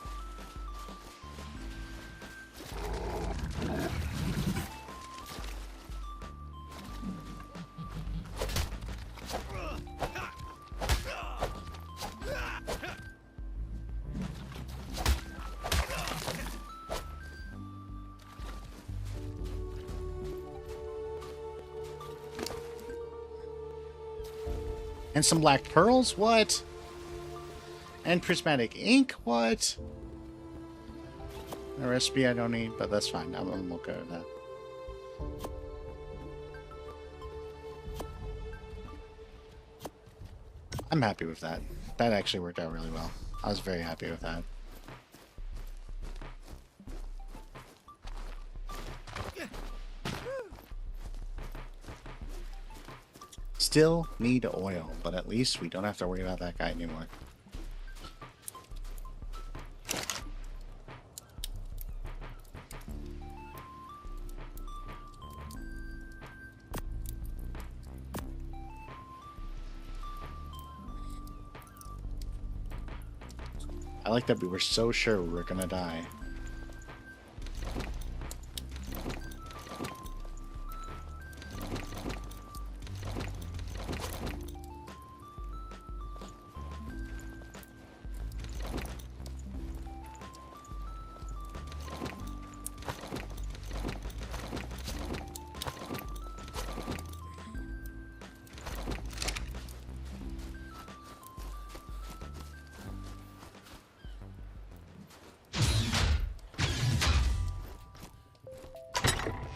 And some black pearls? What? And prismatic ink? What? A recipe I don't need, but that's fine. I'm okay with that. I'm happy with that. That actually worked out really well. I was very happy with that. Still need oil, but at least we don't have to worry about that guy anymore. I like that we were so sure we were gonna die.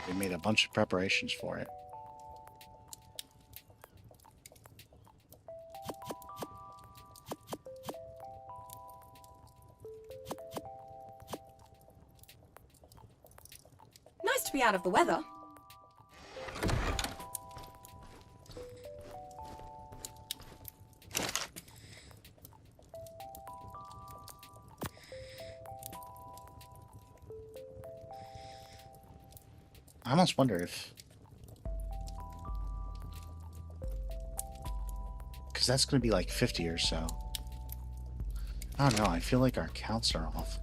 We made a bunch of preparations for it. to be out of the weather. I almost wonder if... Because that's going to be like 50 or so. I don't know, I feel like our counts are off.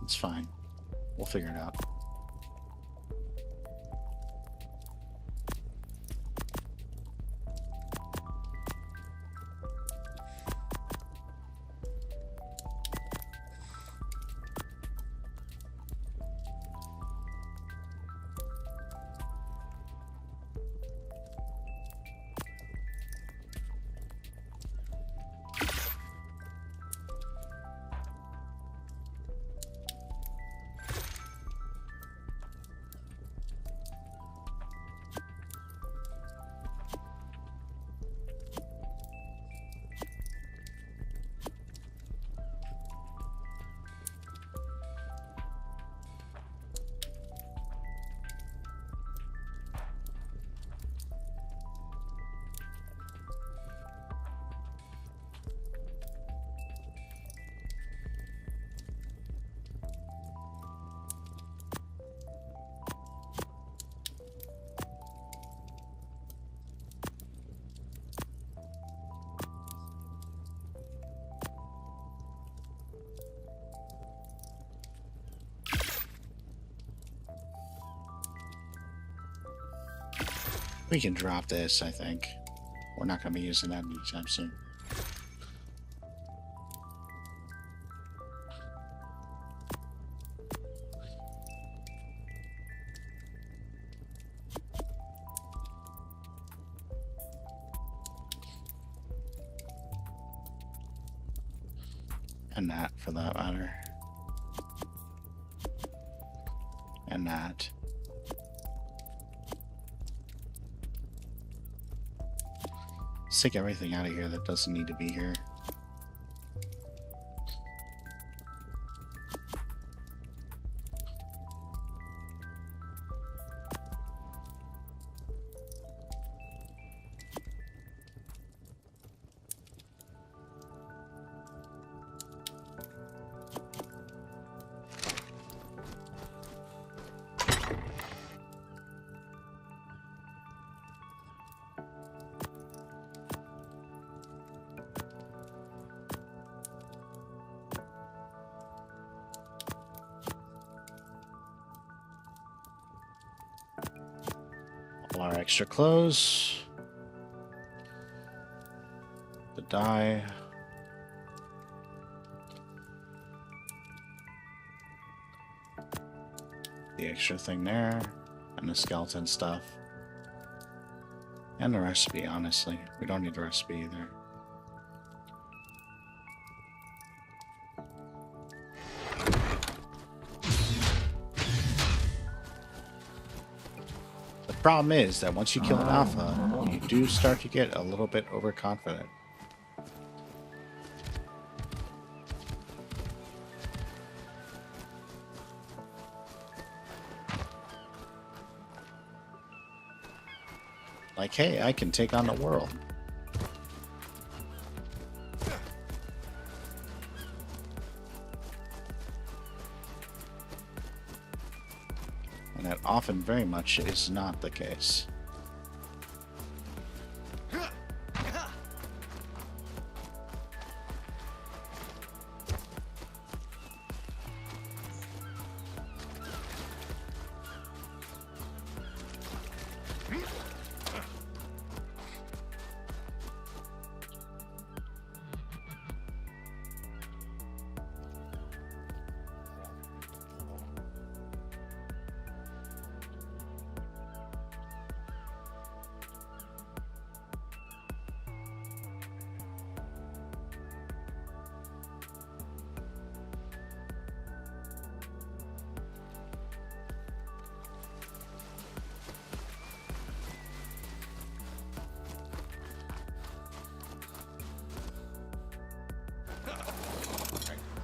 It's fine. We'll figure it out. We can drop this, I think. We're not going to be using that anytime soon. And that, for that matter. And that. Let's take everything out of here that doesn't need to be here. All our extra clothes. The dye. The extra thing there. And the skeleton stuff. And the recipe, honestly. We don't need the recipe either. The problem is that once you kill an alpha, you do start to get a little bit overconfident. Like, hey, I can take on the world. And that often very much is not the case.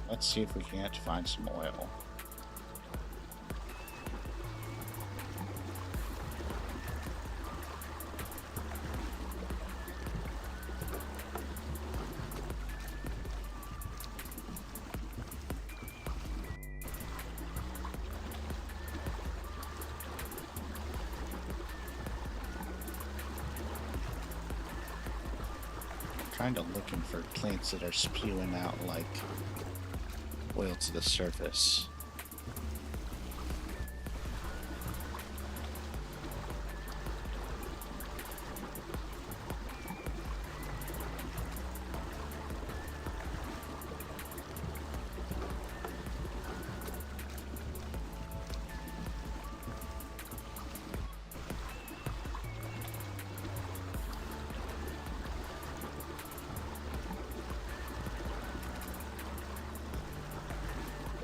Let's see if we can't find some oil. kind of looking for plants that are spewing out like oil to the surface.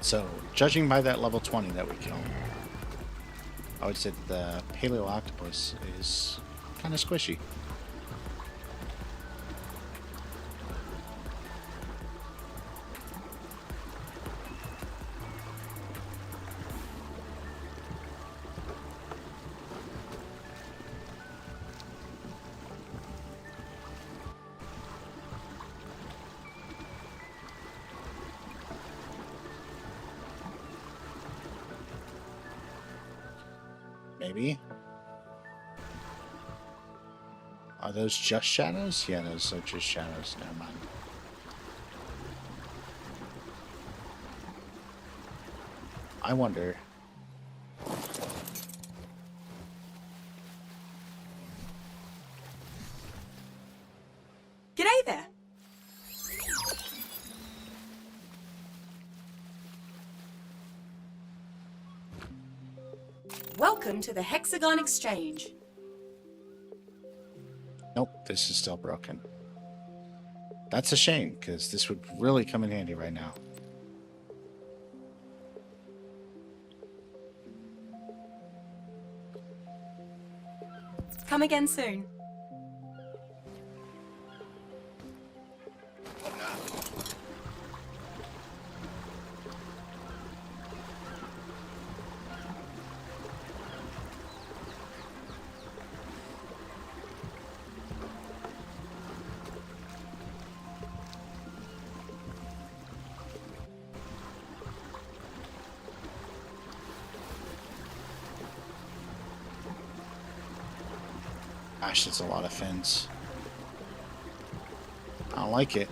So, judging by that level 20 that we killed, I would say that the paleo octopus is kind of squishy. Maybe. Are those just shadows? Yeah, those are just shadows. Never mind. I wonder. G'day there. Welcome to the Hexagon Exchange. Nope, this is still broken. That's a shame, because this would really come in handy right now. Come again soon. Gosh, that's a lot of fins. I don't like it.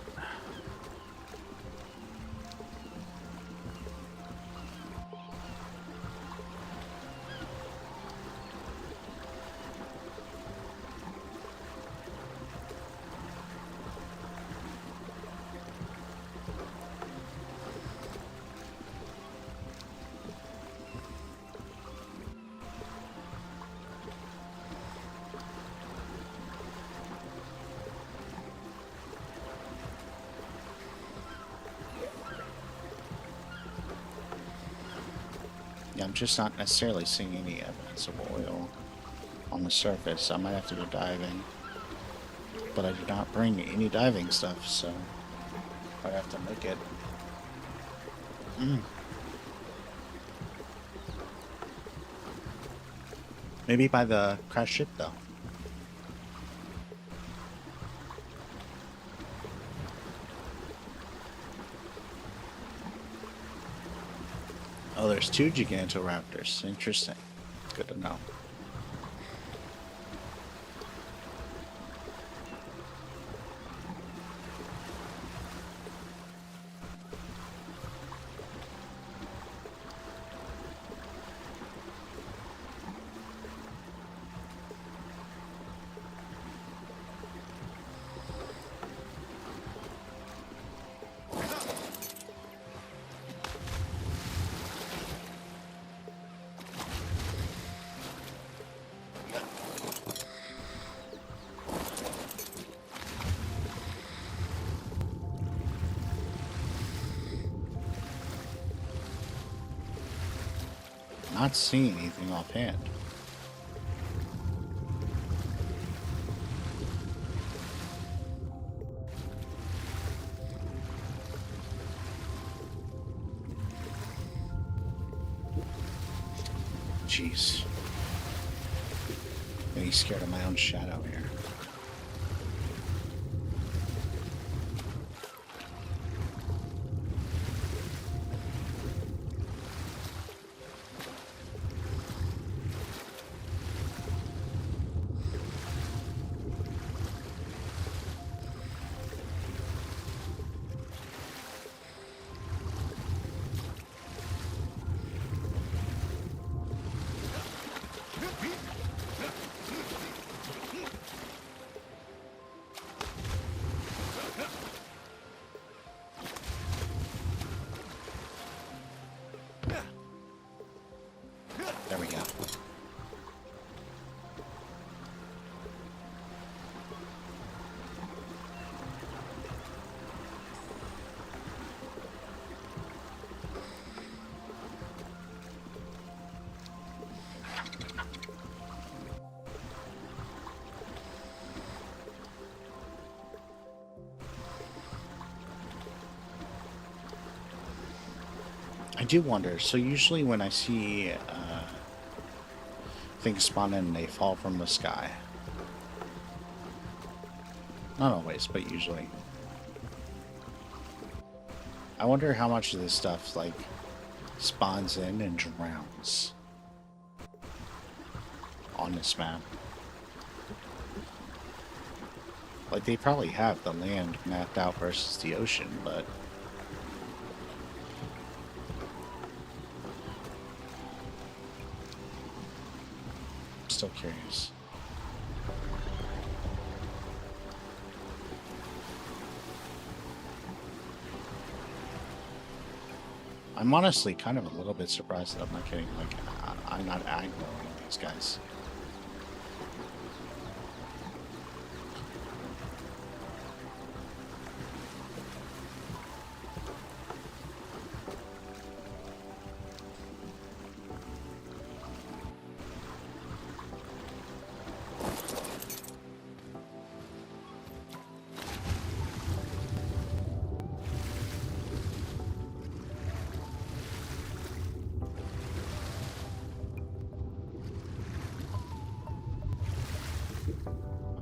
Yeah, I'm just not necessarily seeing any evidence of oil on the surface. I might have to go diving. But I did not bring any diving stuff, so I'd have to make it. Maybe by the crash ship, though. Oh, there's two Gigantoraptors. Interesting. Good to know. Not seeing anything offhand. Jeez. Getting scared of my own shadow here. I do wonder. So usually when I see things spawn in, they fall from the sky. Not always, but usually. I wonder how much of this stuff, like, spawns in and drowns on this map. Like, they probably have the land mapped out versus the ocean, but... I'm still curious. I'm honestly kind of a little bit surprised that I'm not getting, like, I'm not aggroing these guys.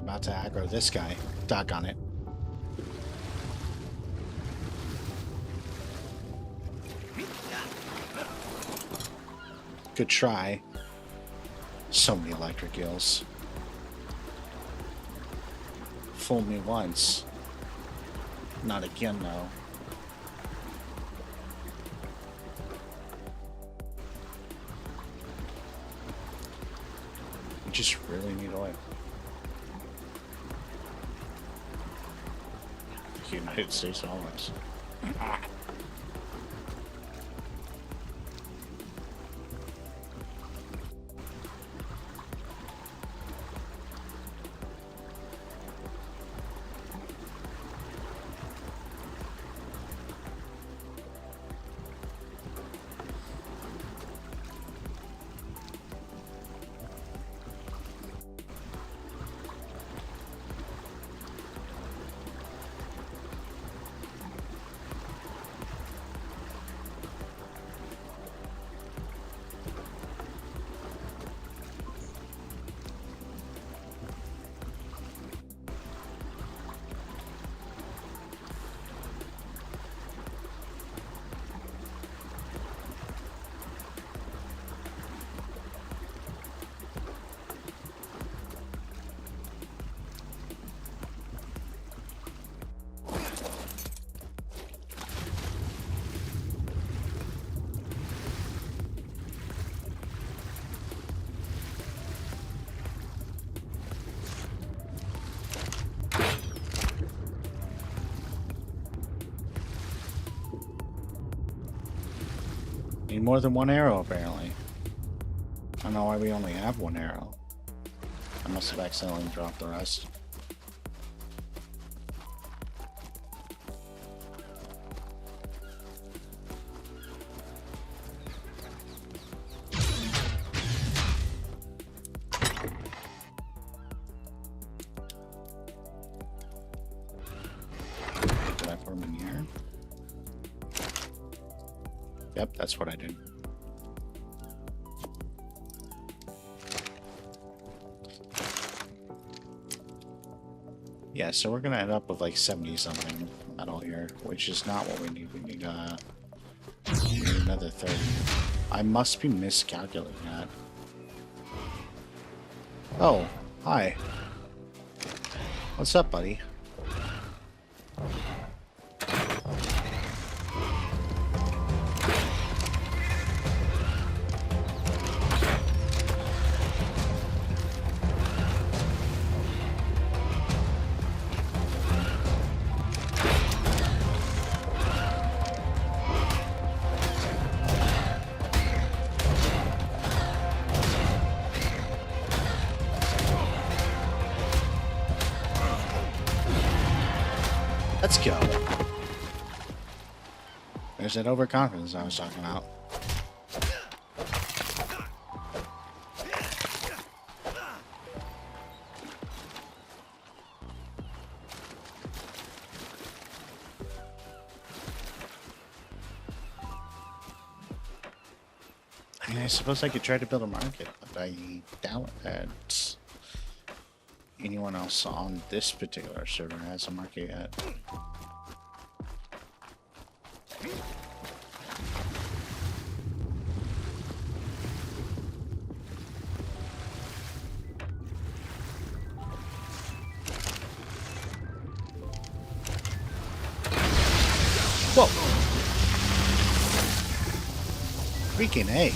About to aggro this guy. Doggone it. Good try. So many electric eels. Fool me once. Not again, though. We just really need oil. United States always. Need more than one arrow, apparently. I don't know why we only have one arrow. I must have accidentally dropped the rest. Did I put them in here? Yep, that's what I did. Yeah, so we're gonna end up with like 70 something metal here, which is not what we need. We need another 30. I must be miscalculating that. Oh, hi. What's up, buddy? Let's go. There's that overconfidence I was talking about. I mean, I suppose I could try to build a market, but I doubt that anyone else on this particular server has a market yet. Whoa! Freaking A.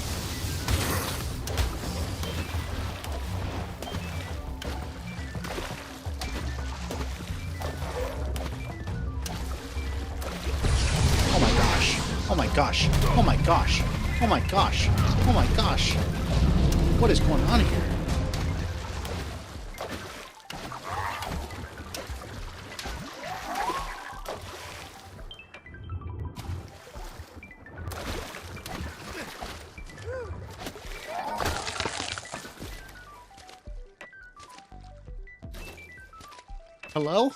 Oh my gosh. Oh my gosh. Oh my gosh. Oh my gosh. Oh my gosh. What is going on here? Hello?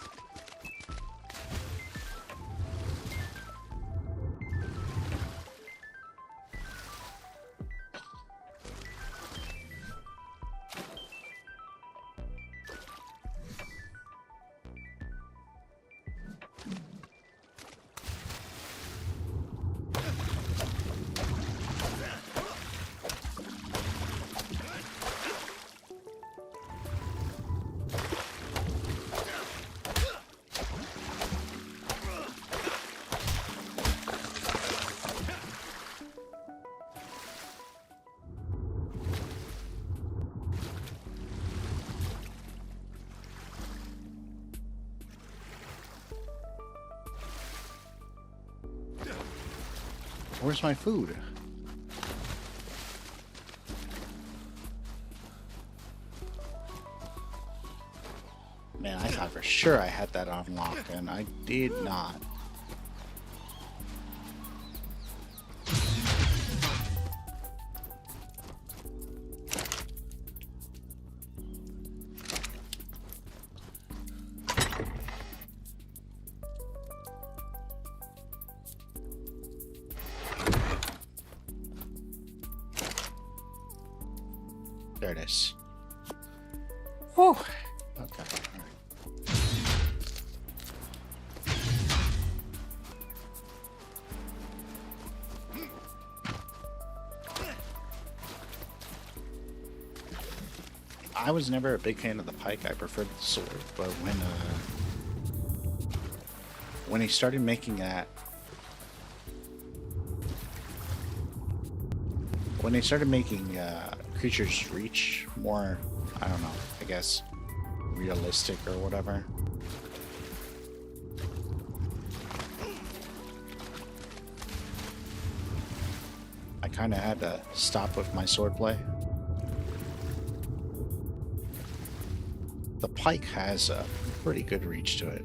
Where's my food? Man, I thought for sure I had that unlocked, and I did not. There it is. Whew. Okay. All right. I was never a big fan of the pike. I preferred the sword, but when he started making that, when they started making creatures reach more, I don't know, I guess realistic or whatever. I kind of had to stop with my swordplay. The pike has a pretty good reach to it,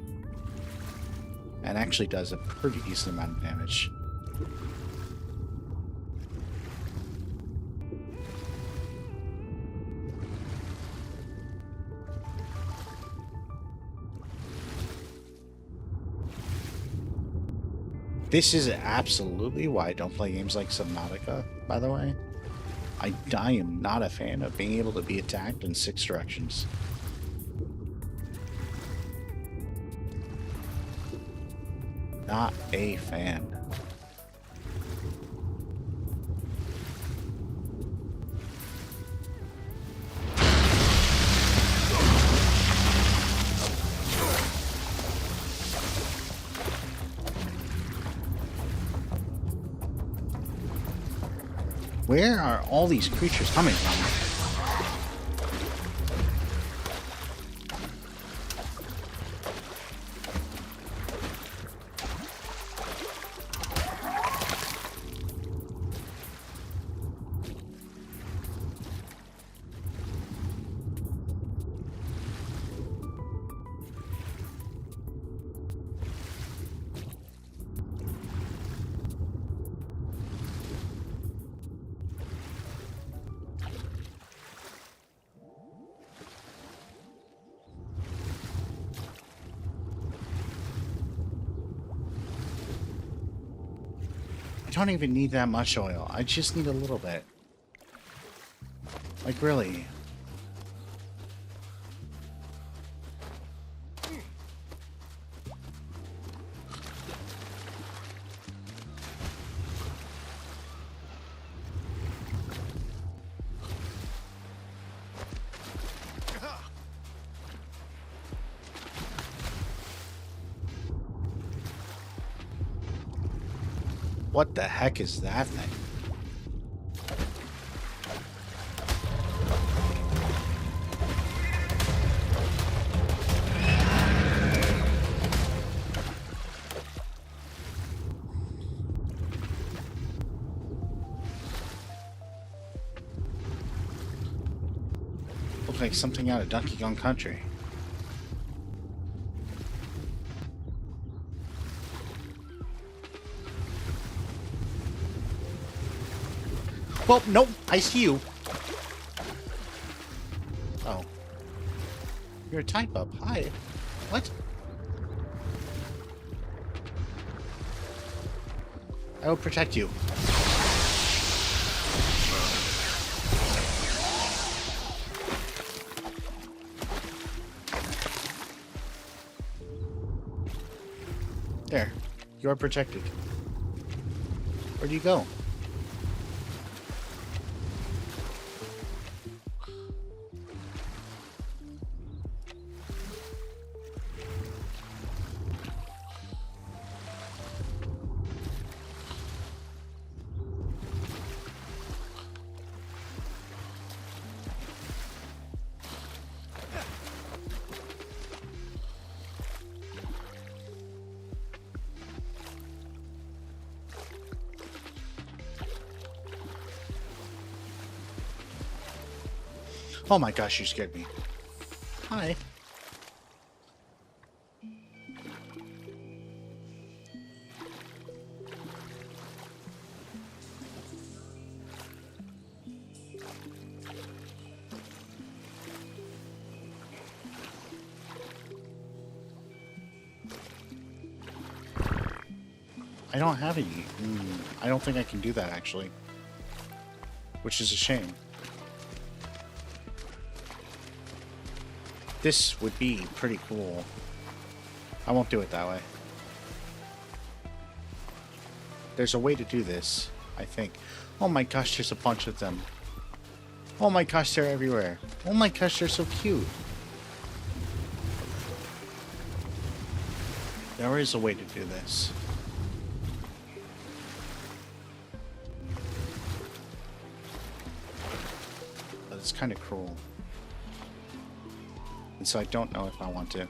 and actually does a pretty decent amount of damage. This is absolutely why I don't play games like Subnautica, by the way. I am not a fan of being able to be attacked in 6 directions. Not a fan. Where are all these creatures coming from? I don't even need that much oil. I just need a little bit. Like, really? What the heck is that thing? Looks like something out of Donkey Kong Country. Well, nope, I see you. Oh. You're a type up. Hi. What? I will protect you. There. You are protected. Where do you go? Oh my gosh, you scared me. Hi. I don't have any. I don't think I can do that, actually. Which is a shame. This would be pretty cool. I won't do it that way. There's a way to do this, I think. Oh my gosh, there's a bunch of them. Oh my gosh, they're everywhere. Oh my gosh, they're so cute. There is a way to do this. But it's kind of cruel. And so I don't know if I want to.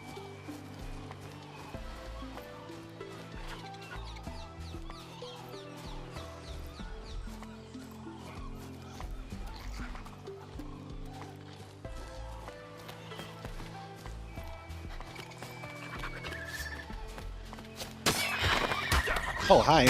Oh, hi.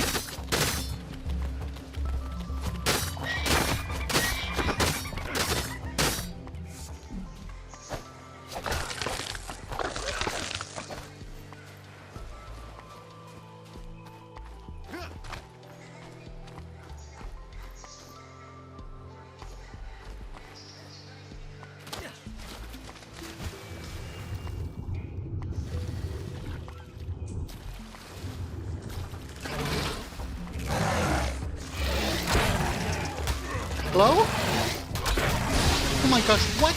Hello? Oh my gosh, what?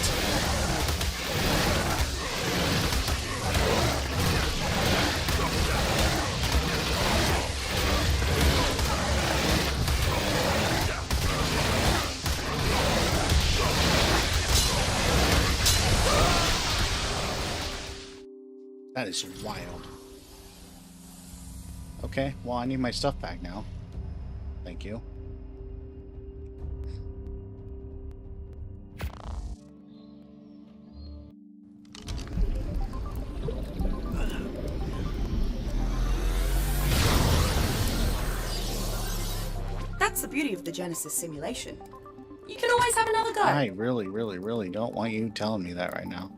That is wild. Okay, well, I need my stuff back now. Thank you. That's the beauty of the Genesis simulation. You can always have another go. I really, really, really don't want you telling me that right now.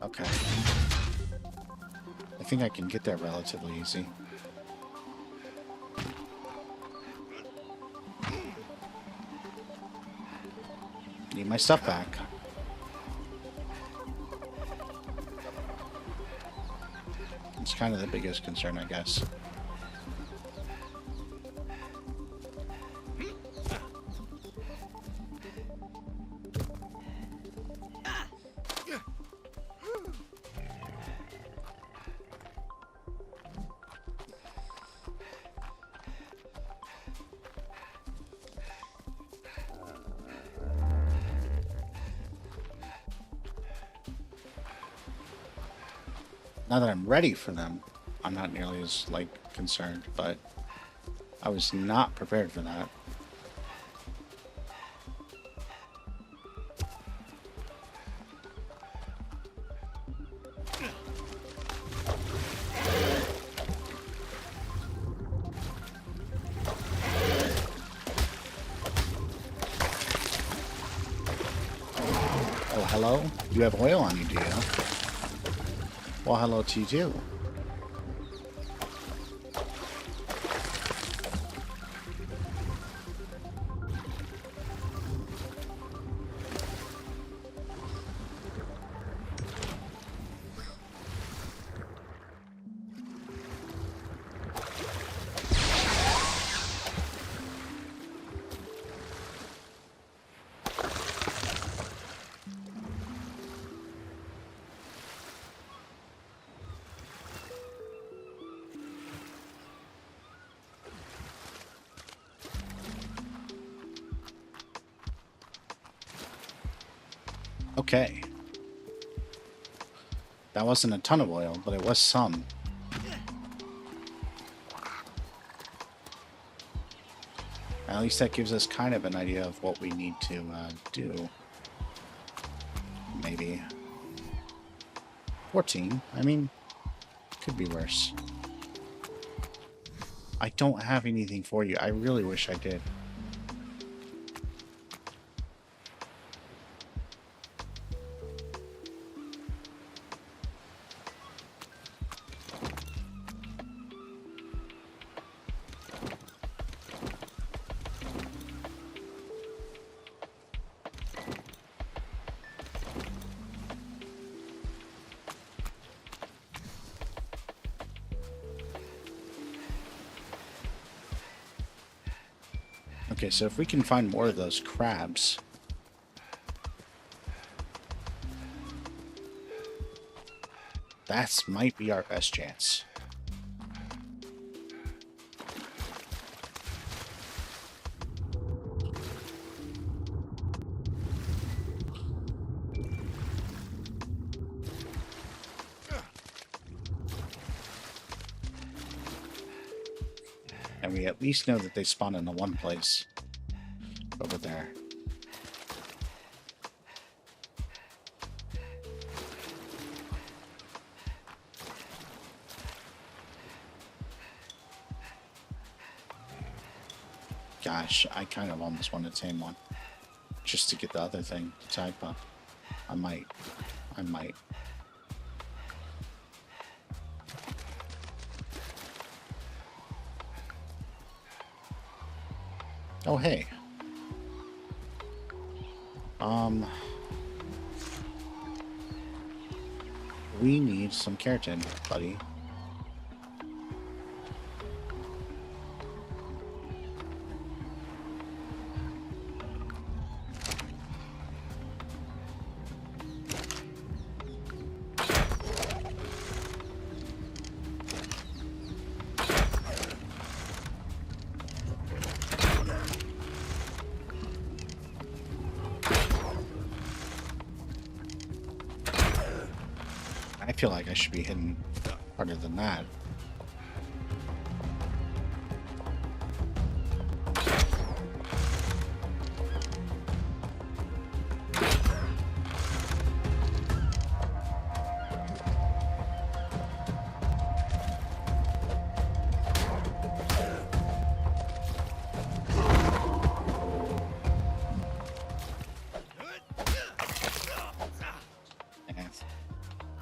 Okay. I think I can get there relatively easy. Need my stuff back. It's kind of the biggest concern, I guess. Now that I'm ready for them, I'm not nearly as, like, concerned, but I was not prepared for that. Oh, hello? You have oil on you, do you? Well, hello to you too. Okay. That wasn't a ton of oil, but it was some. At least that gives us kind of an idea of what we need to do. Maybe 14. I mean, could be worse. I don't have anything for you. I really wish I did. Okay, so if we can find more of those crabs. That might be our best chance. And we at least know that they spawn in the one place over there. Gosh, I kind of almost want to tame one. Just to get the other thing to type up. I might. Oh, hey. We need some keratin, buddy. I feel like I should be hitting harder than that.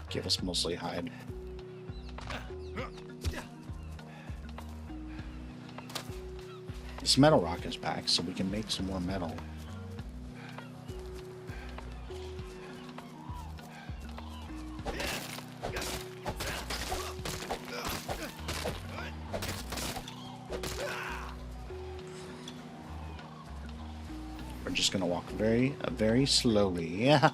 Give us mostly hide. This metal rock is back, so we can make some more metal. We're just gonna walk very, very slowly. Yeah.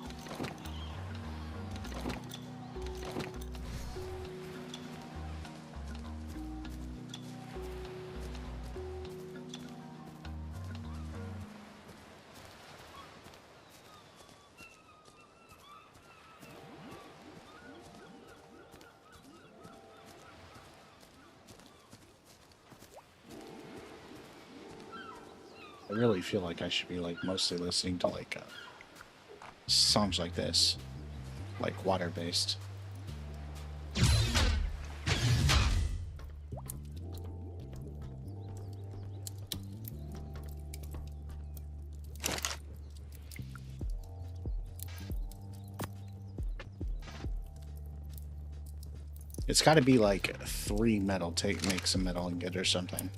I really feel like I should be like mostly listening to like songs like this, like water-based. It's got to be like 3 metal make some metal ingot or something.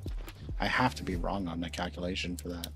I have to be wrong on the calculation for that.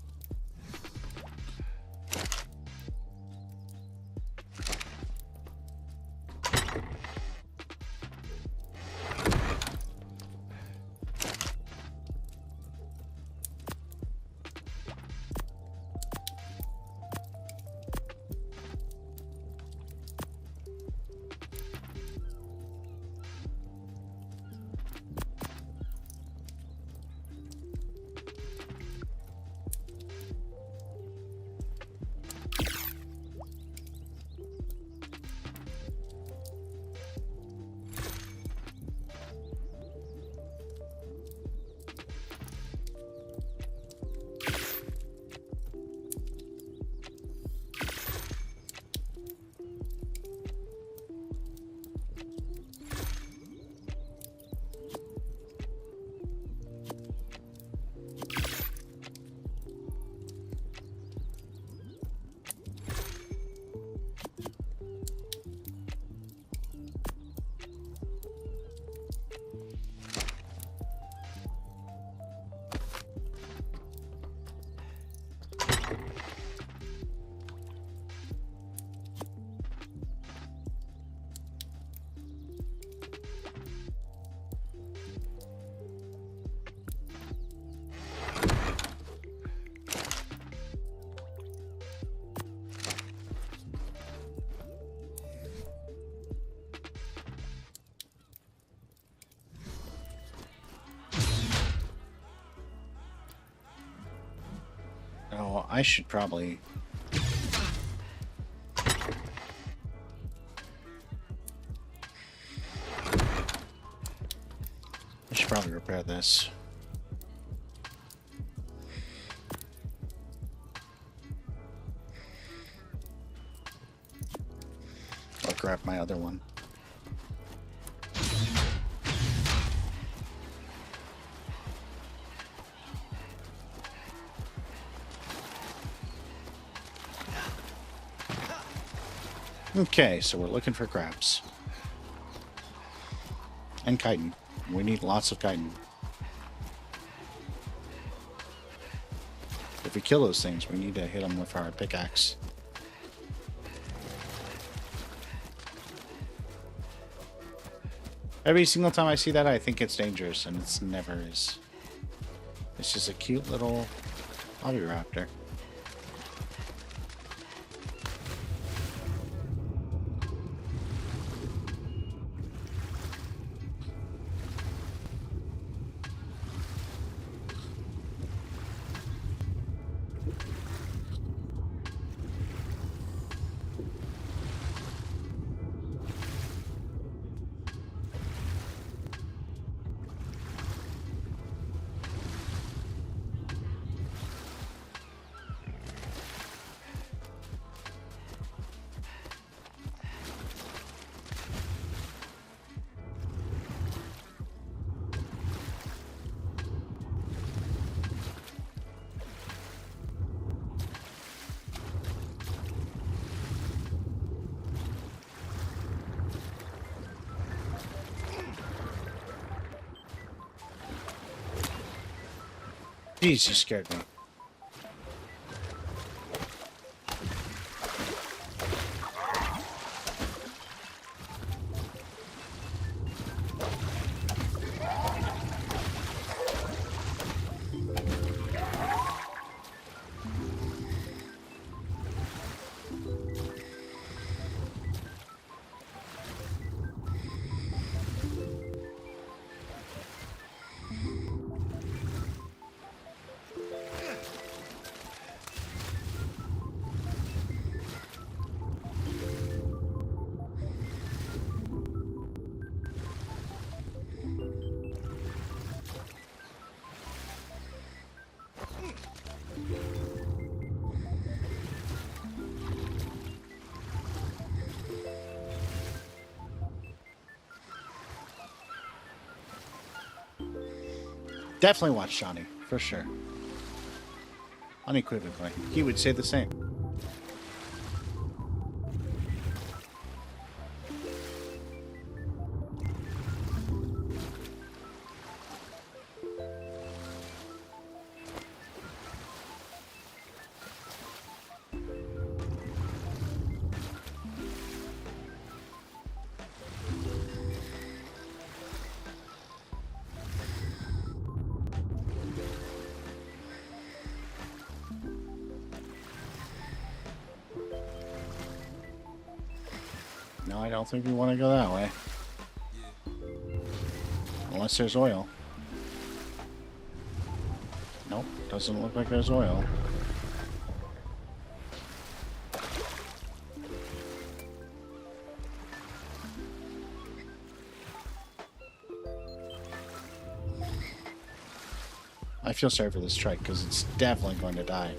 Oh, I should probably... I should probably repair this. I'll grab my other one. Okay, so we're looking for crabs. And chitin. We need lots of chitin. If we kill those things, we need to hit them with our pickaxe. Every single time I see that, I think it's dangerous, and it's never is. It's just a cute little hobby raptor. Jeez, you scared me. Definitely watch Johnny, for sure. Unequivocally. He would say the same. No, I don't think we want to go that way. Unless there's oil. Nope, doesn't look like there's oil. I feel sorry for this trike because it's definitely going to die.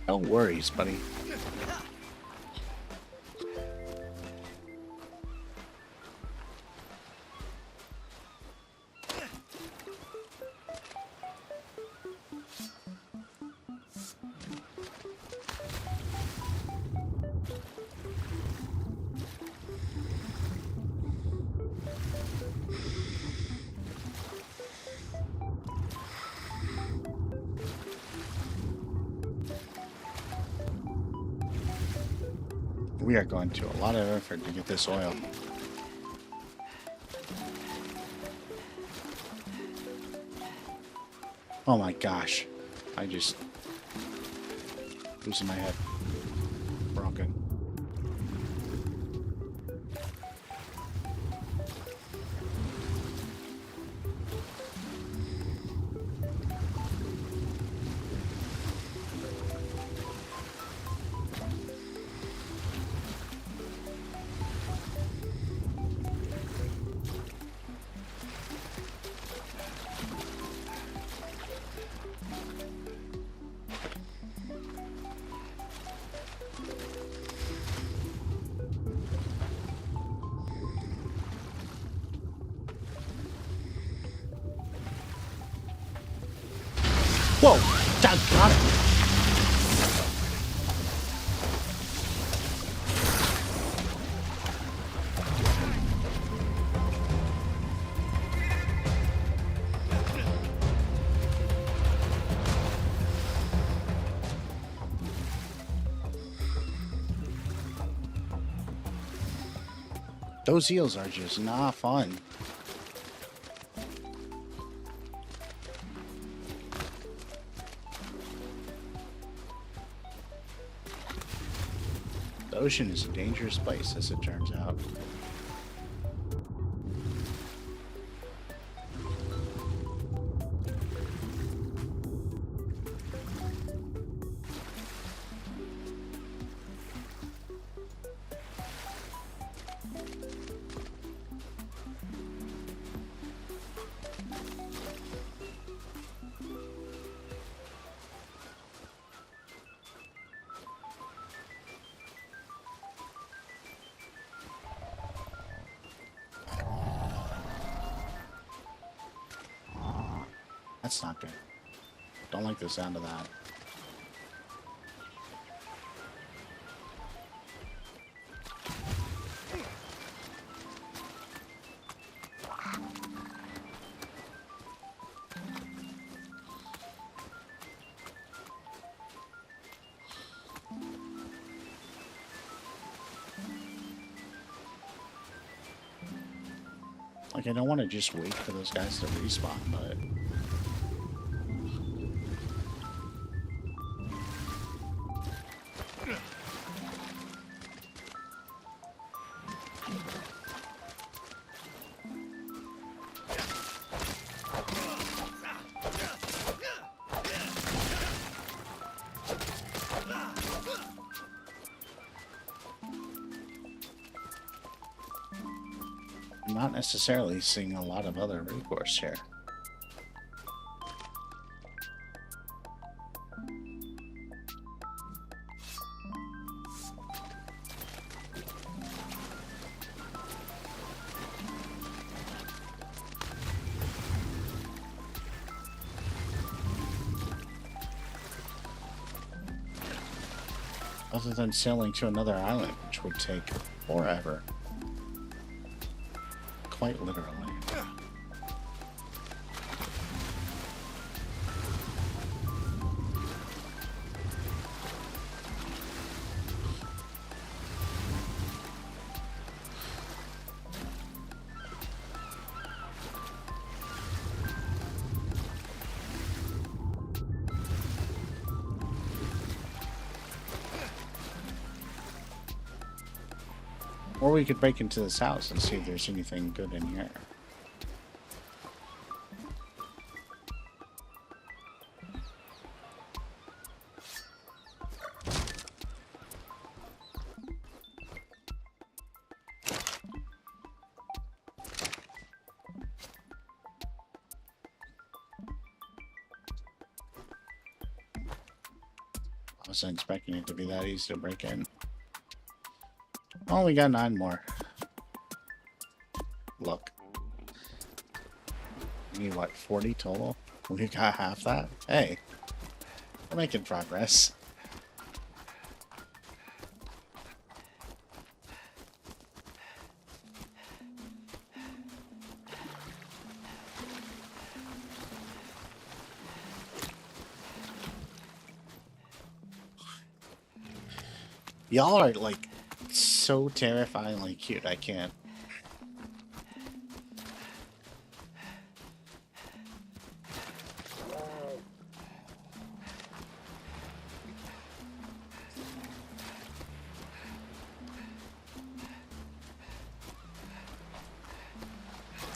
No worries, buddy. We are going to a lot of effort to get this oil. Oh my gosh. I just... losing my head. We're all good. Whoa! Got it! Those eels are just not fun. The ocean is a dangerous place, as it turns out. That's not good. Don't like the sound of that. Like, I don't want to just wait for those guys to respawn, but... I'm not necessarily seeing a lot of other recourse here. Other than sailing to another island, which would take forever. Quite literally. Or we could break into this house and see if there's anything good in here. I wasn't expecting it to be that easy to break in. Oh, we got 9 more. Look. We need, what, 40 total? We got half that? Hey. We're making progress. Y'all are, like, so terrifyingly cute, I can't.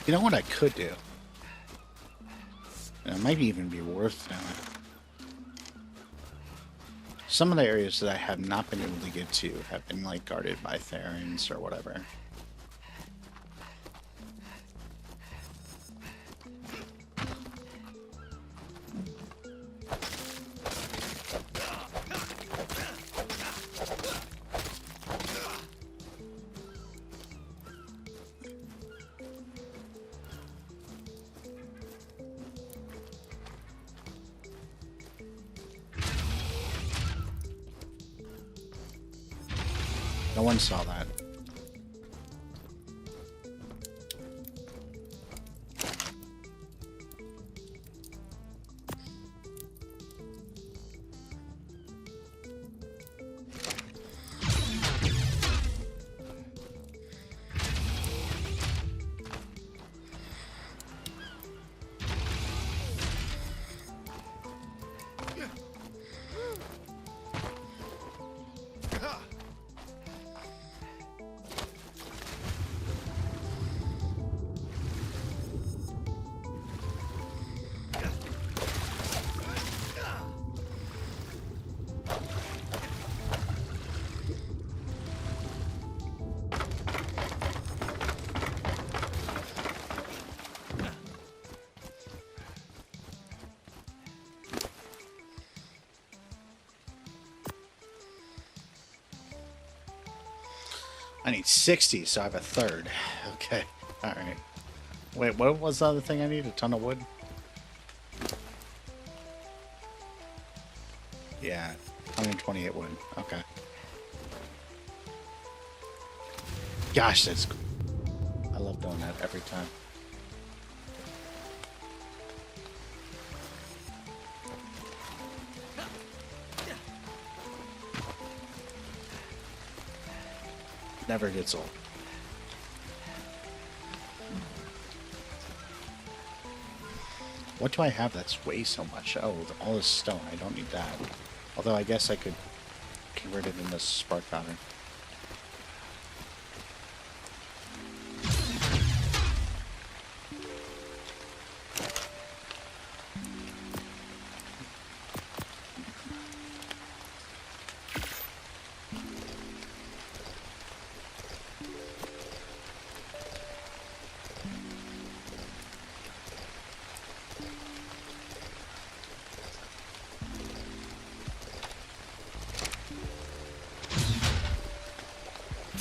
You know what I could do? And it might even be worth doing. Some of the areas that I have not been able to get to have been, like, guarded by Therans or whatever. No one saw that. I need 60, so I have a third. Okay. Alright. Wait, what was the other thing I need? A ton of wood? Yeah. 128 wood. Okay. Gosh, that's cool. I love doing that every time. Never gets old. What do I have that's weighs so much? Oh, all this stone. I don't need that. Although I guess I could convert it into spark powder.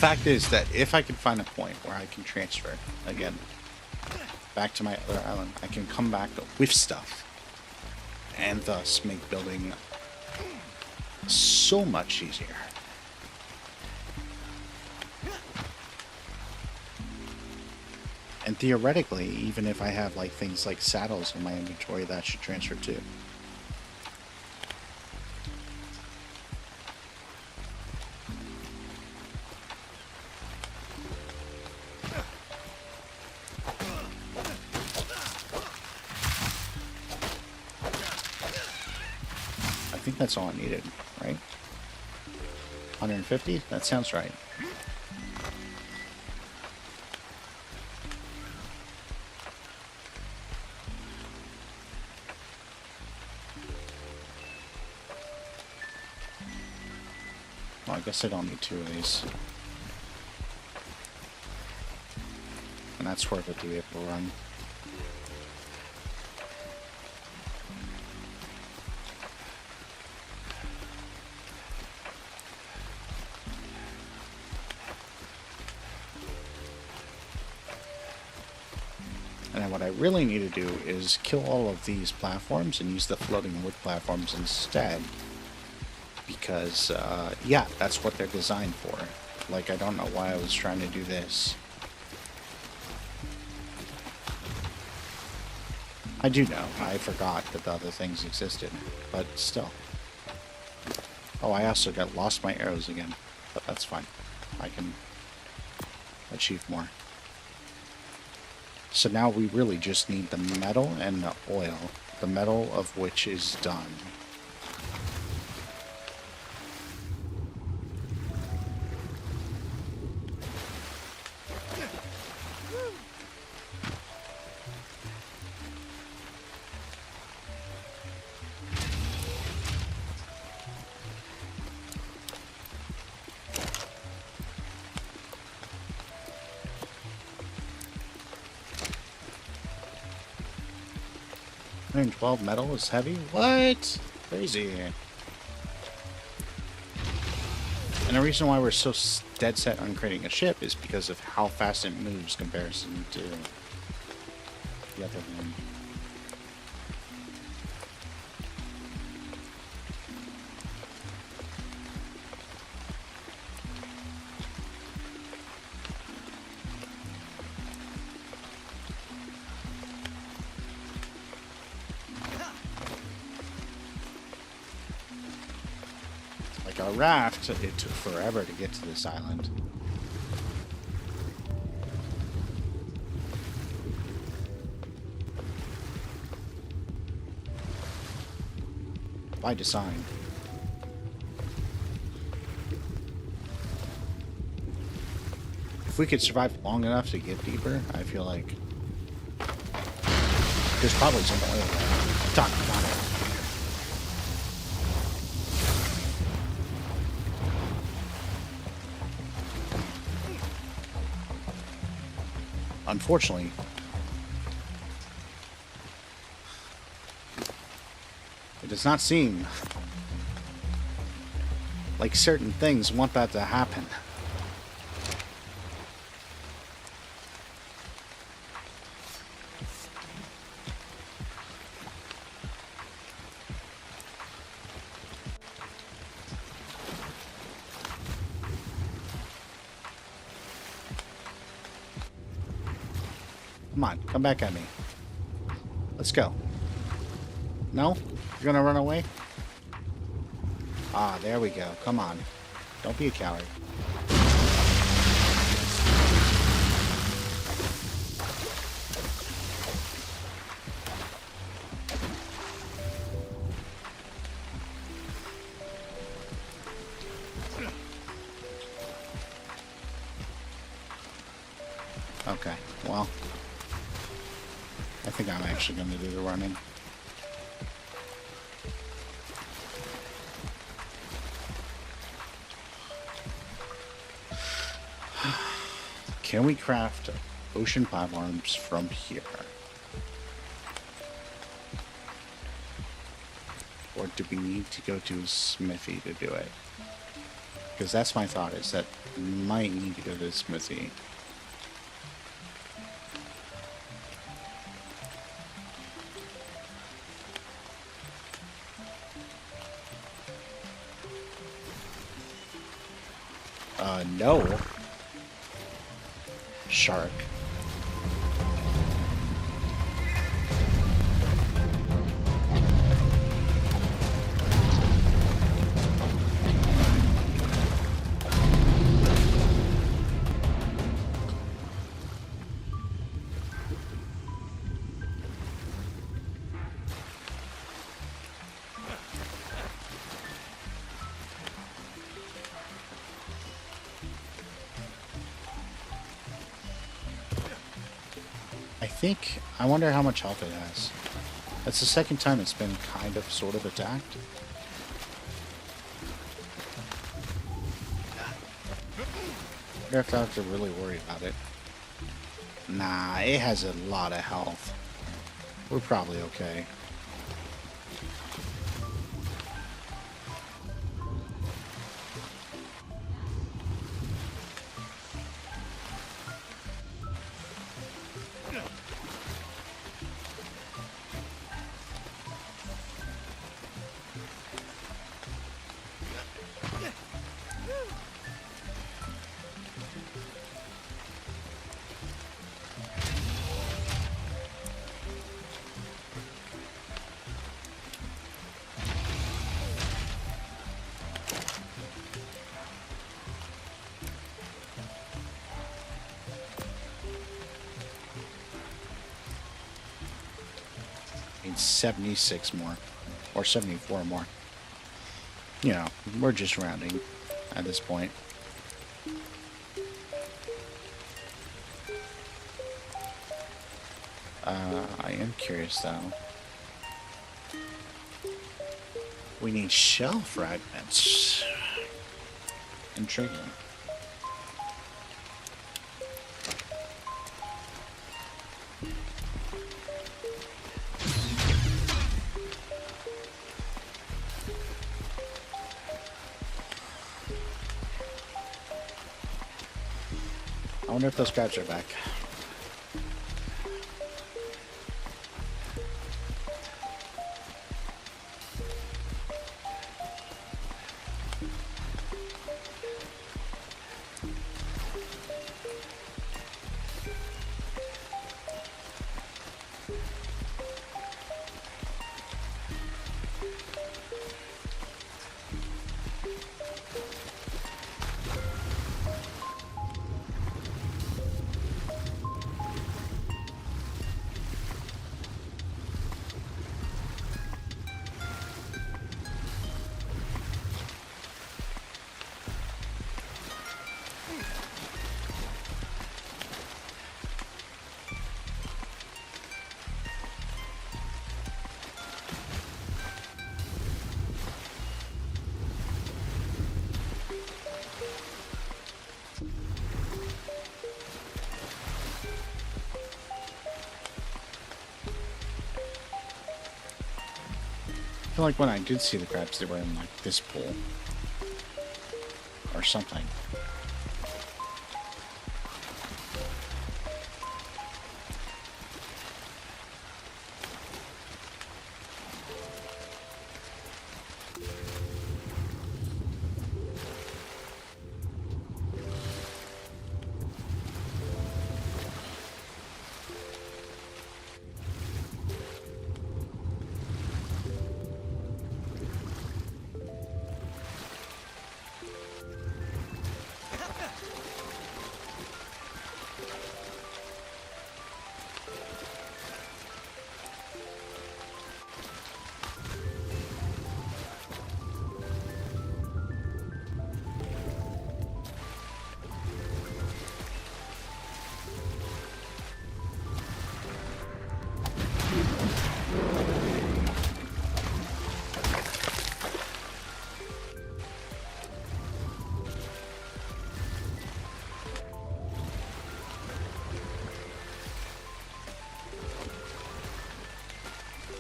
fact is that if I can find a point where I can transfer again back to my other island, I can come back with stuff and thus make building so much easier. And theoretically, even if I have like things like saddles in my inventory, that should transfer too. I think that's all I needed, right? 150? That sounds right. Well, I guess I don't need 2 of these. And that's worth it to be able to run. And then what I really need to do is kill all of these platforms and use the floating wood platforms instead. Because, yeah, that's what they're designed for. Like, I don't know why I was trying to do this. I do know. I forgot that the other things existed. But still. Oh, I also lost my arrows again. But that's fine. I can achieve more. So now we really just need the metal and the oil. The metal of which is done. $112 metal is heavy? What? Crazy. And the reason why we're so dead set on creating a ship is because of how fast it moves comparison to the other one. Like our raft, it took forever to get to this island. By design. If we could survive long enough to get deeper, I feel like there's probably some oil there. Talking about it. Unfortunately, it does not seem like certain things want that to happen. Come on, come back at me. Let's go. No? You're gonna run away? Ah, there we go. Come on. Don't be a coward. Okay, well, I think I'm actually going to do the running. Can we craft ocean platforms from here? Or do we need to go to a smithy to do it? Because that's my thought, is that we might need to go to the smithy. No. Shark. I wonder how much health it has. That's the second time it's been kind of, sort of attacked. I wonder if I have to really worry about it. Nah, it has a lot of health. We're probably okay. Need 76 more. Or 74 more. You know, we're just rounding at this point. I am curious though. We need shell fragments. Intriguing. I wonder if those crabs are back. I feel like when I did see the crabs, they were in like this pool. Or something.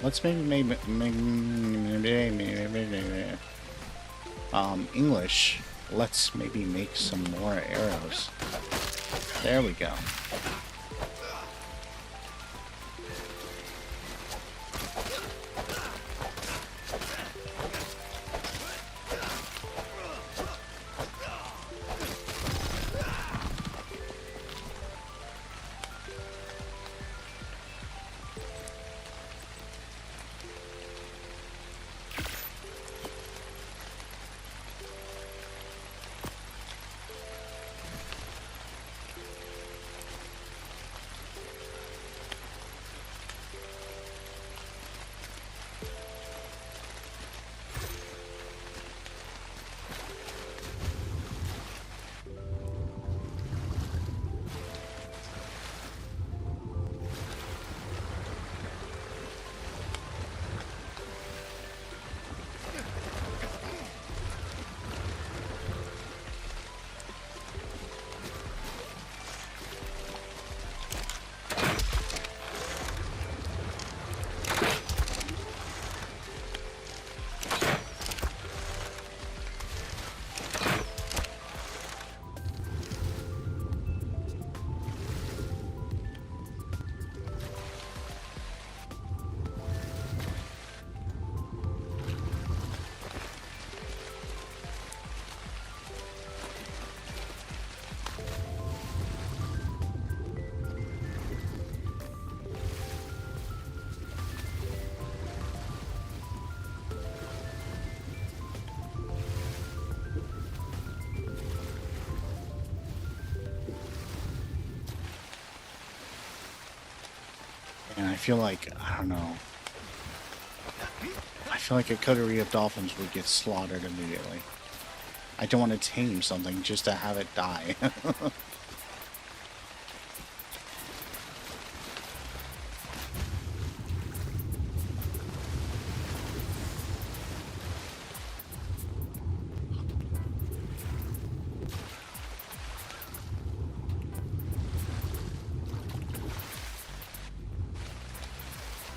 Let's maybe English Let's maybe make some more arrows. There we go. And I feel like, I don't know. I feel like a coterie of dolphins would get slaughtered immediately. I don't want to tame something just to have it die.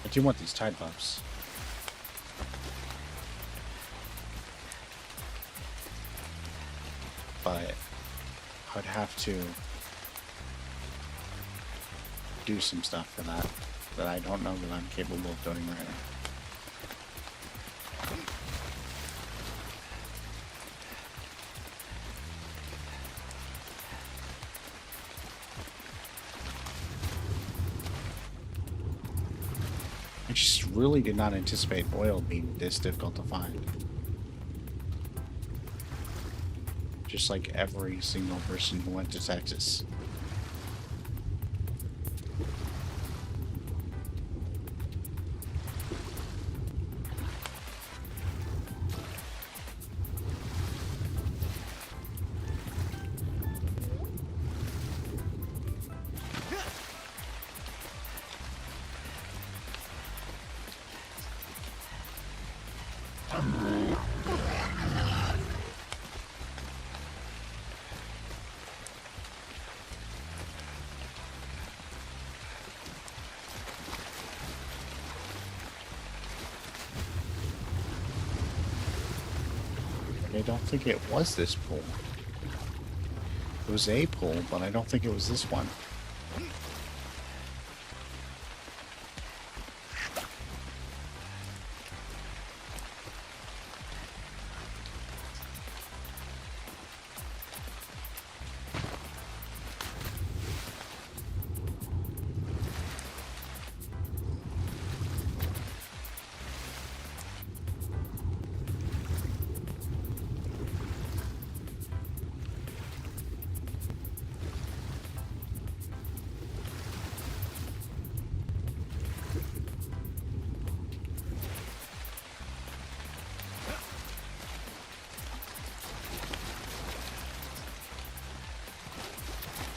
I do want these tide buffs. But I would have to do some stuff for that I don't know that I'm capable of doing right now. I just really did not anticipate oil being this difficult to find. Just like every single person who went to Texas. I don't think it was this pool. It was a pool, but I don't think it was this one.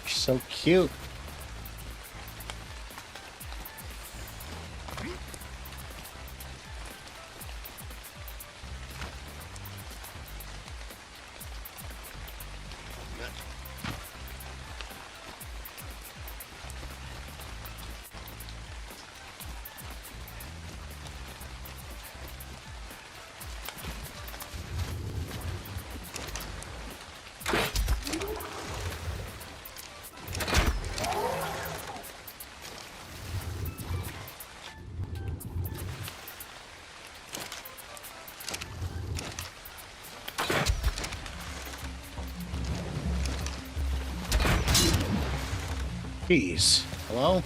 So cute. Jeez. Hello?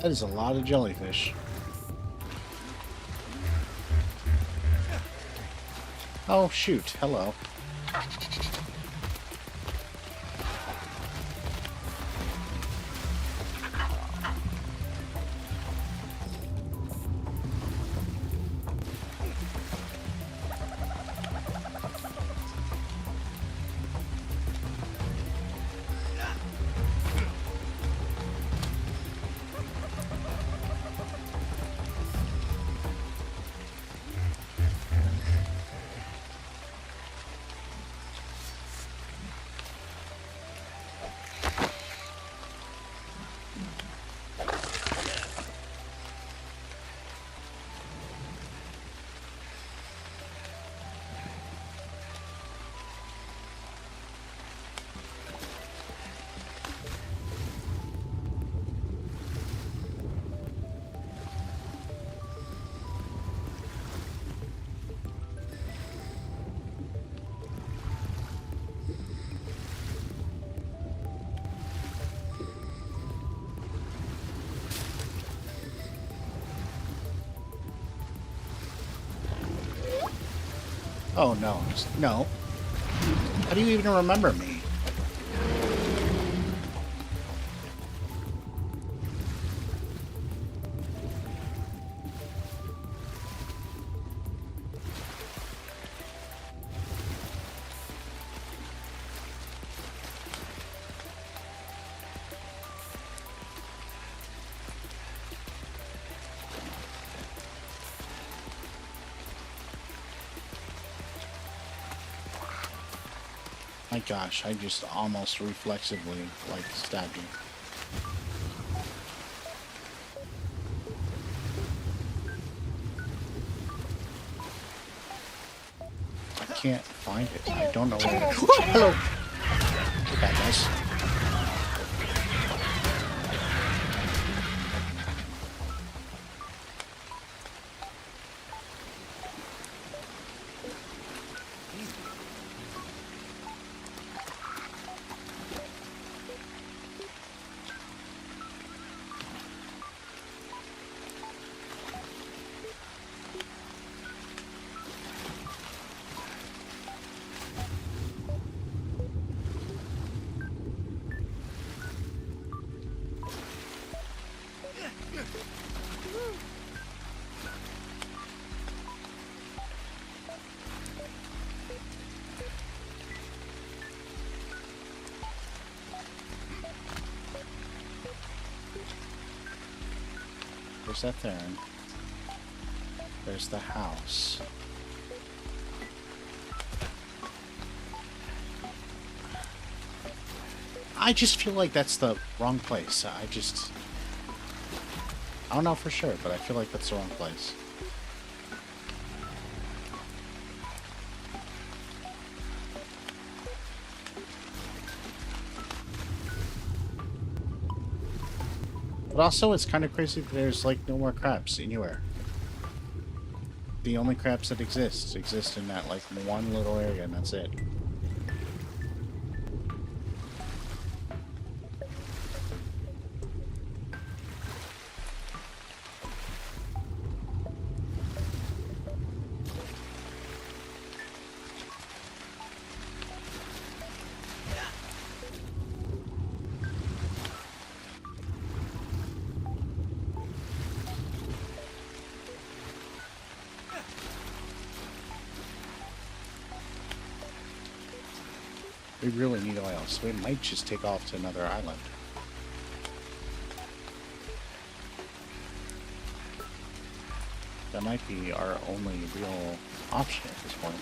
That is a lot of jellyfish. Oh, shoot. Hello. Oh, no. No. How do you even remember me? My gosh, I just almost reflexively, like, stabbed you. I can't find it. I don't know where it is. Hello! Hey, bad guys. There's that Theron. There's the house. I just feel like that's the wrong place. I don't know for sure, but I feel like that's the wrong place. But also, it's kind of crazy that there's, like, no more crabs anywhere. The only crabs that exist in that, like, one little area, and that's it. We really need oil, so we might just take off to another island. That might be our only real option at this point.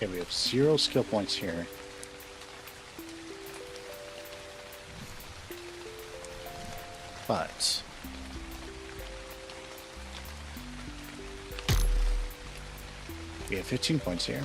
Okay, we have 0 skill points here. But we have 15 points here.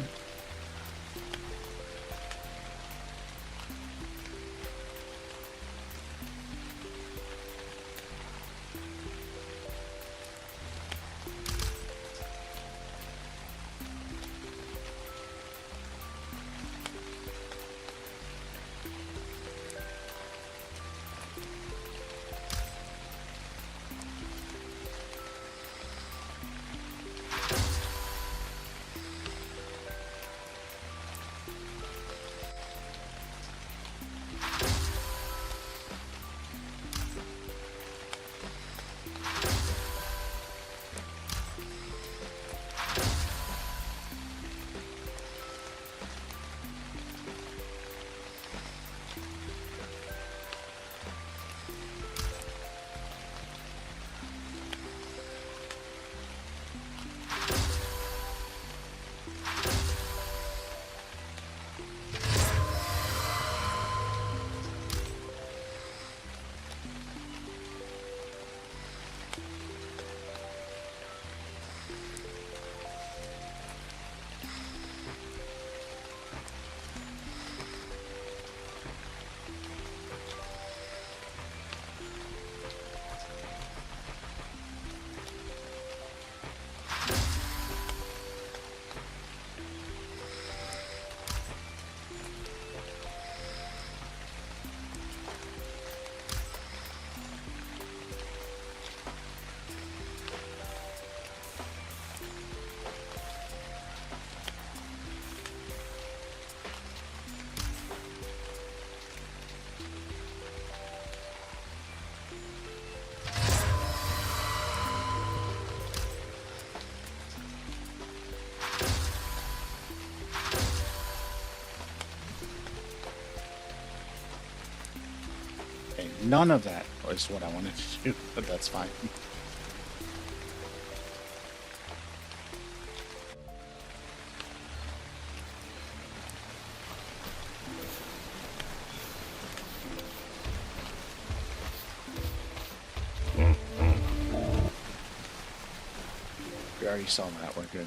None of that was what I wanted to do, but that's fine. We already saw that, we're good.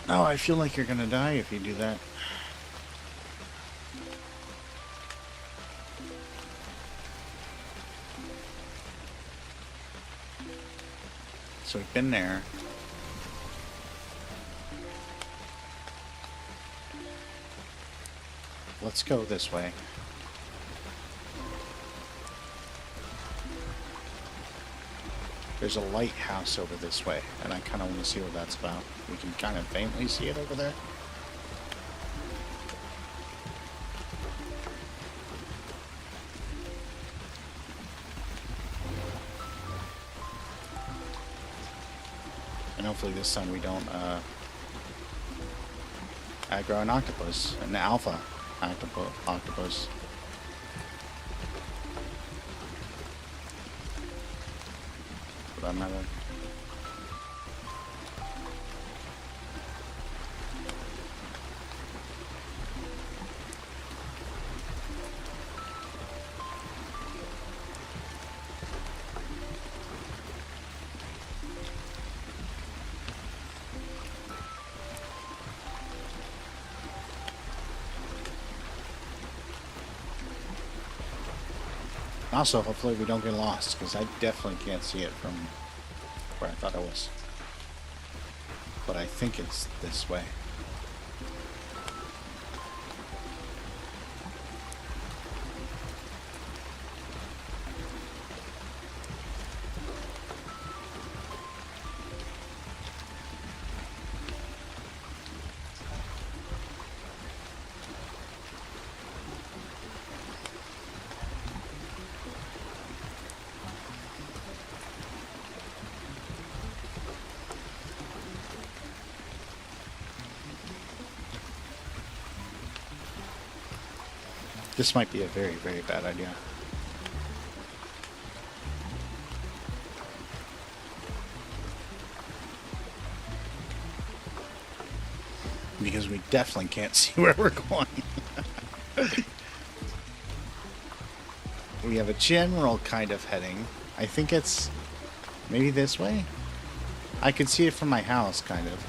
Oh, I feel like you're gonna die if you do that. So we've been there. Let's go this way. There's a lighthouse over this way, and I kind of want to see what that's about. We can kind of faintly see it over there. And hopefully this time we don't aggro an octopus, an alpha octopus. For that matter. Also, hopefully we don't get lost, because I definitely can't see it from where I thought I was. But I think it's this way. This might be a very, very bad idea. Because we definitely can't see where we're going. We have a general kind of heading. I think it's maybe this way? I can see it from my house, kind of.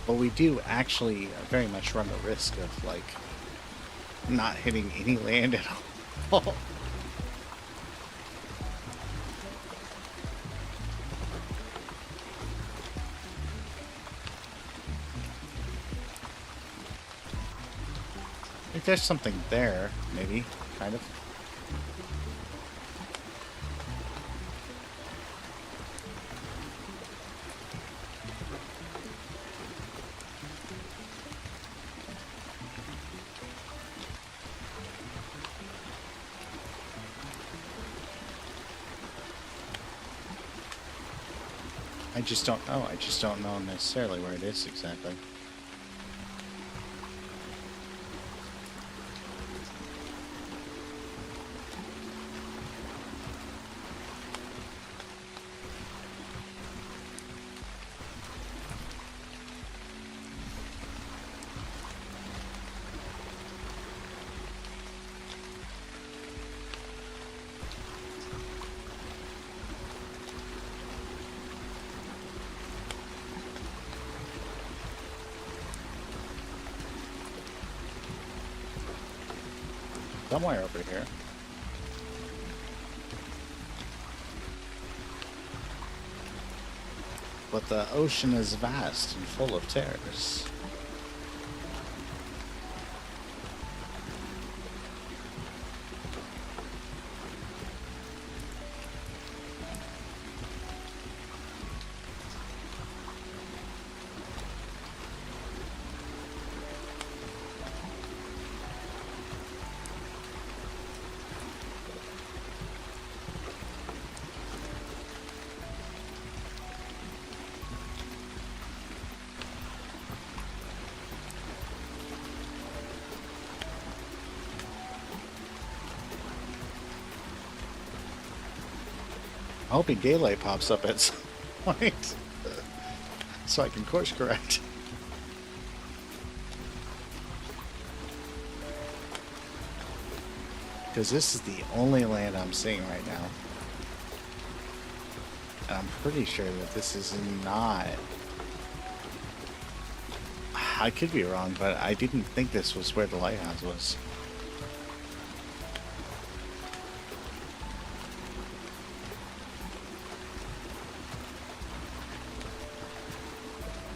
But we do actually very much run the risk of, like, not hitting any land at all. If there's something there, maybe, kind of. I just don't know. I just don't know necessarily where it is exactly. Somewhere over here. but the ocean is vast and full of terrors. I'm hoping daylight pops up at some point so I can course correct. Because this is the only land I'm seeing right now. And I'm pretty sure that this is not... I could be wrong, but I didn't think this was where the lighthouse was.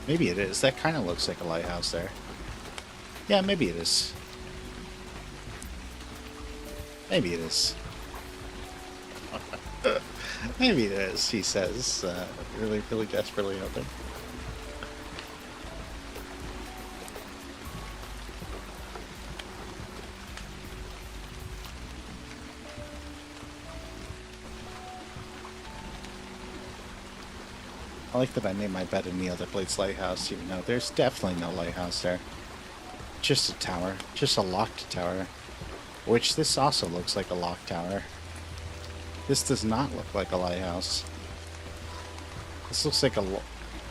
Maybe it is. That kind of looks like a lighthouse there. Yeah, maybe it is. Maybe it is. Maybe it is, he says, really, really desperately hoping. I like that I named my bed in the other plate's lighthouse, even though there's definitely no lighthouse there. Just a tower. Just a locked tower. Which this also looks like a locked tower. This does not look like a lighthouse. This looks like a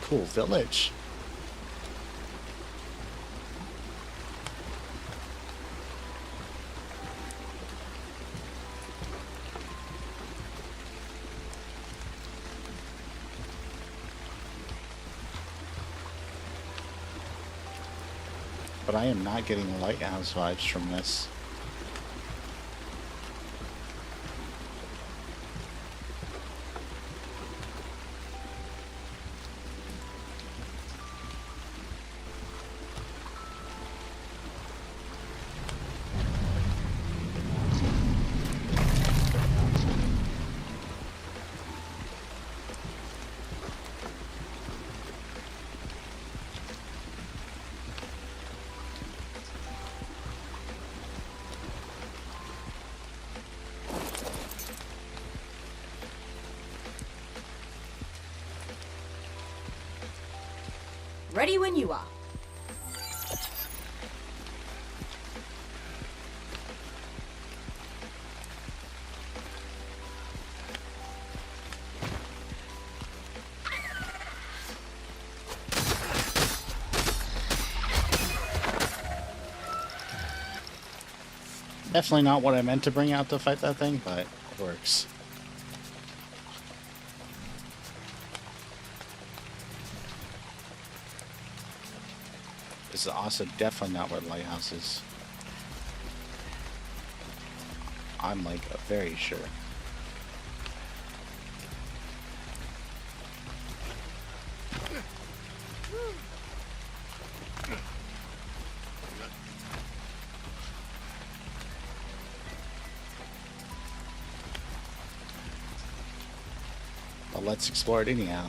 cool village. But I am not getting lighthouse vibes from this. Ready when you are. Definitely not what I meant to bring out to fight that thing, but it works. This is also definitely not where the lighthouse is. I'm like very sure. Well, let's explore it anyhow.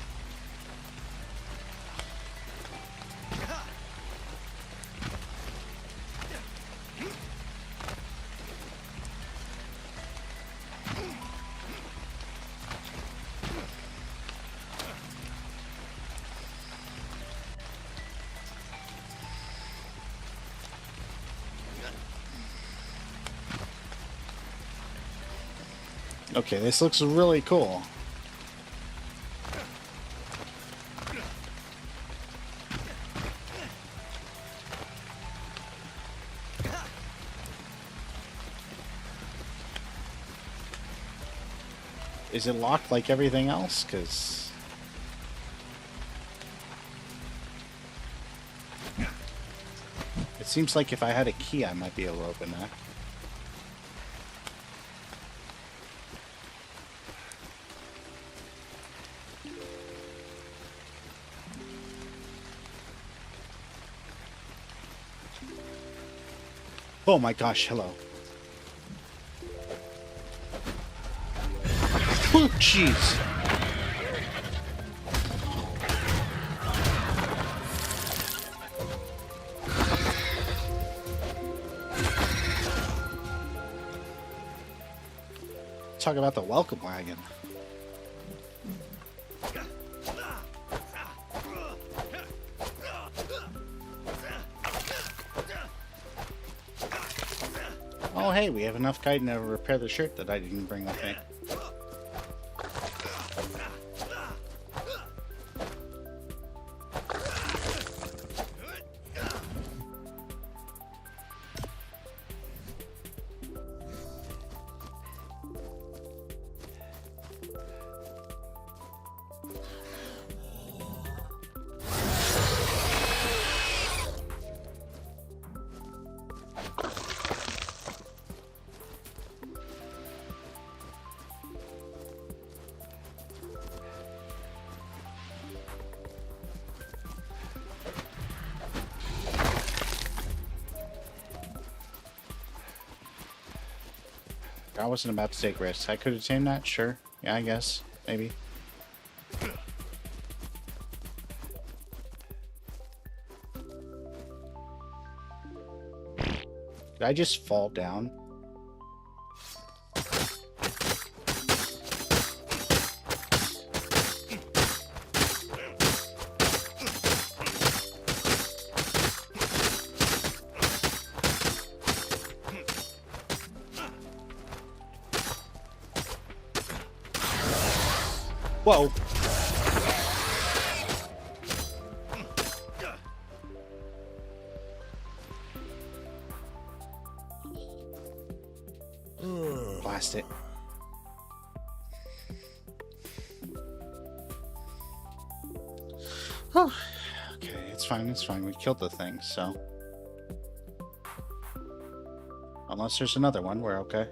Okay, this looks really cool. Is it locked like everything else? Because it seems like if I had a key, I might be able to open that. Oh my gosh, hello. Oh, jeez. Talk about the welcome wagon. Oh, hey, we have enough chitin to repair the shirt that I didn't bring with me. I wasn't about to take risks. I could have tamed that, sure. Yeah, I guess. Maybe. Did I just fall down? Whoa. Blast it. Oh, okay, it's fine, it's fine. We killed the thing, so. Unless there's another one, we're okay.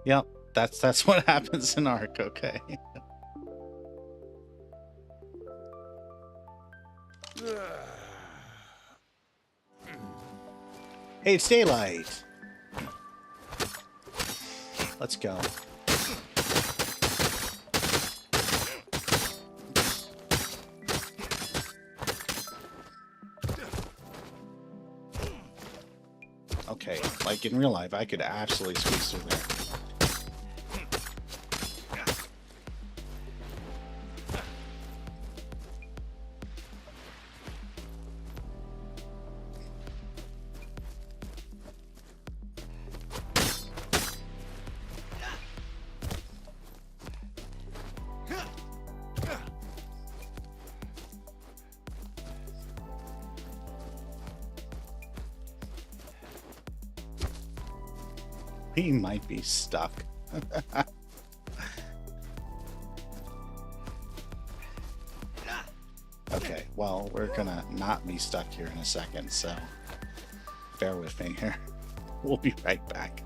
Yep, that's what happens in Ark, okay. Hey, it's daylight. Let's go. Okay, like in real life, I could absolutely squeeze through there. He might be stuck. Okay, well, we're gonna not be stuck here in a second, so bear with me here. We'll be right back.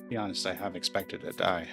To be honest, I have expected to die.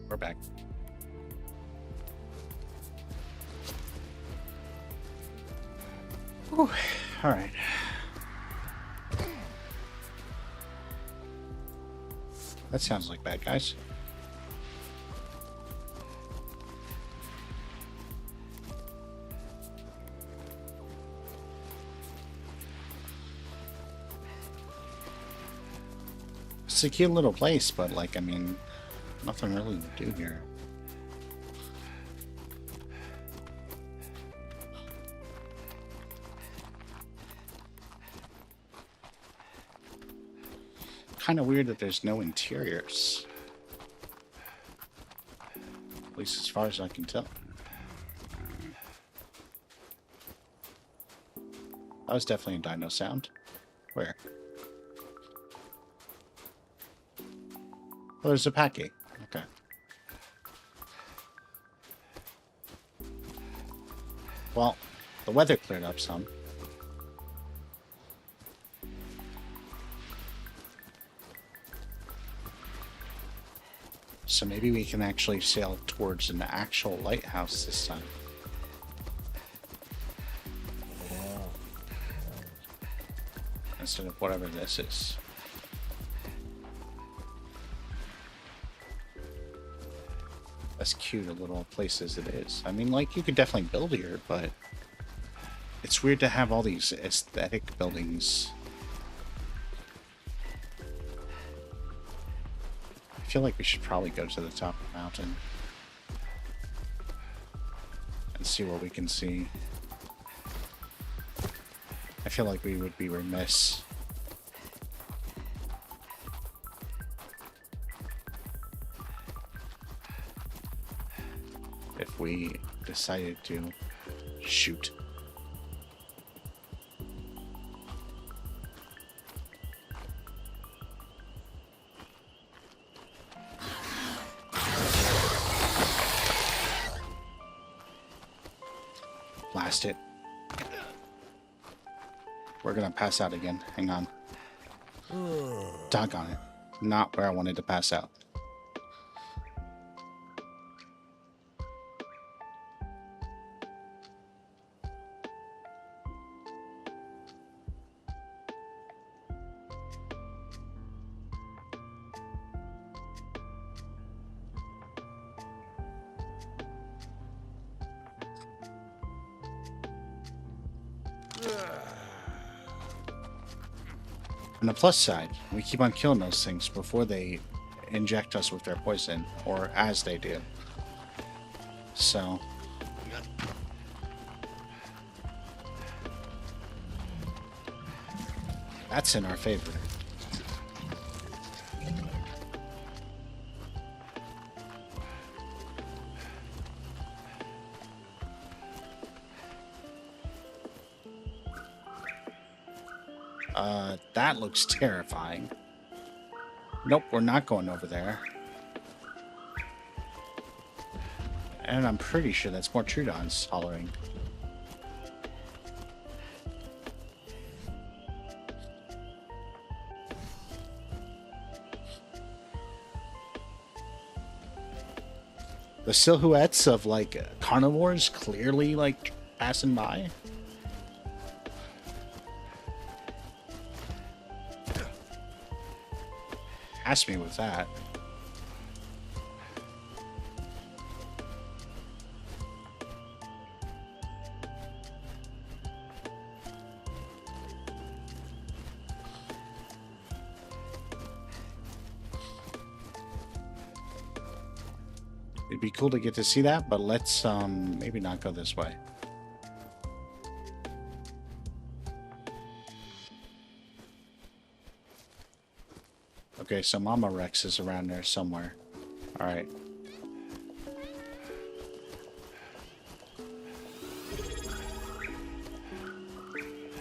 We're back. Whew. All right. That sounds like bad guys. It's a cute little place, but like, I mean, nothing really to do here. Kind of weird that there's no interiors. At least as far as I can tell. That was definitely a dino sound. Where? Oh, there's a packy. Okay. Well, the weather cleared up some. So maybe we can actually sail towards an actual lighthouse this time. Instead of whatever this is. As cute a little place as it is. I mean, like, you could definitely build here, but it's weird to have all these aesthetic buildings. I feel like we should probably go to the top of the mountain and see what we can see. I feel like we would be remiss if we decided to shoot. Blast it. We're gonna pass out again. Hang on. Doggone it. Not where I wanted to pass out. On the plus side, we keep on killing those things before they inject us with their poison, or as they do. So, that's in our favor. That looks terrifying. Nope, we're not going over there. And I'm pretty sure that's more Trudons hollering. The silhouettes of, like, carnivores clearly, like, passing by. Ask me with that. It'd be cool to get to see that, but let's maybe not go this way. Okay, so Mama Rex is around there somewhere. Alright.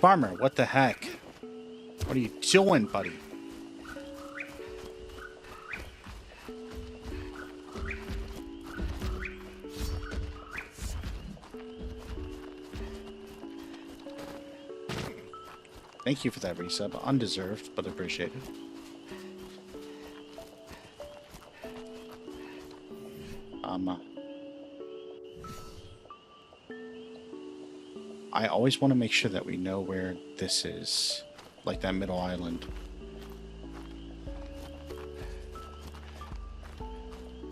Farmer, what the heck? What are you doing, buddy? Thank you for that resub. Undeserved, but appreciated. I always want to make sure that we know where this is. Like that middle island.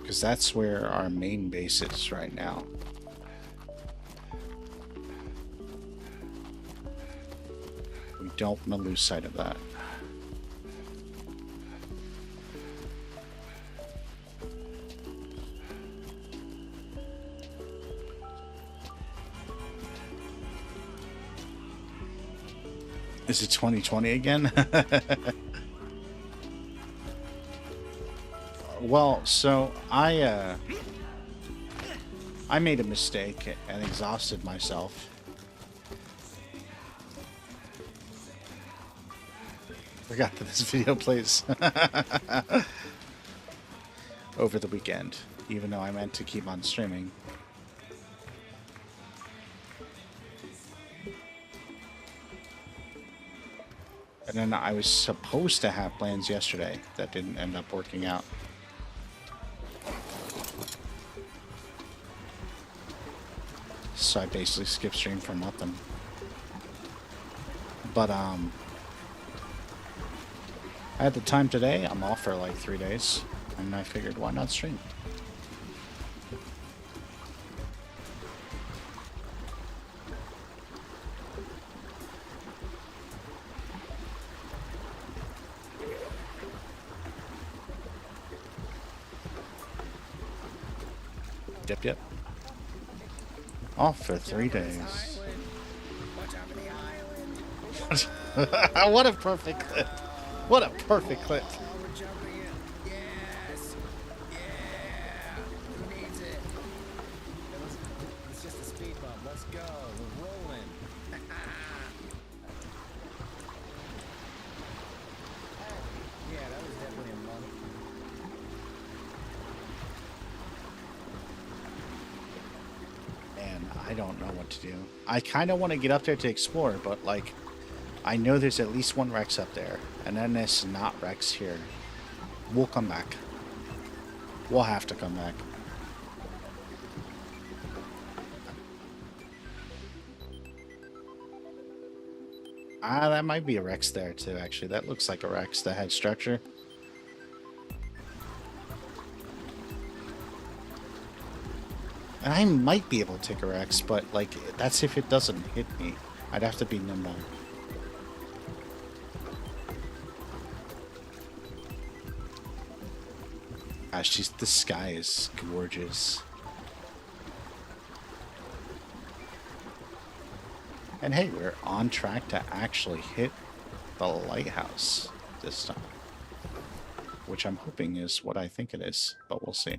Because that's where our main base is right now. We don't want to lose sight of that. Is it 2020 again? Well, so I made a mistake and exhausted myself. Forgot that this video plays over the weekend, even though I meant to keep on streaming. And then I was supposed to have plans yesterday that didn't end up working out. So I basically skipped stream for nothing. But I had the time today. I'm off for like 3 days, and I figured, why not stream? Yep. Off for 3 days. What a perfect clip. What a perfect clip. It's just a speed bump. Let's go. We're rolling. Yeah, that was definitely a month. Man, I don't know what to do. I kind of want to get up there to explore, but like, I know there's at least one Rex up there, and then there's not Rex here. We'll come back. We'll have to come back. Ah, that might be a Rex there too, actually. That looks like a Rex that had structure. And I might be able to take a Rex, but like, that's if it doesn't hit me. I'd have to be nimble. Gosh, the sky is gorgeous. And hey, we're on track to actually hit the lighthouse this time. Which I'm hoping is what I think it is, but we'll see.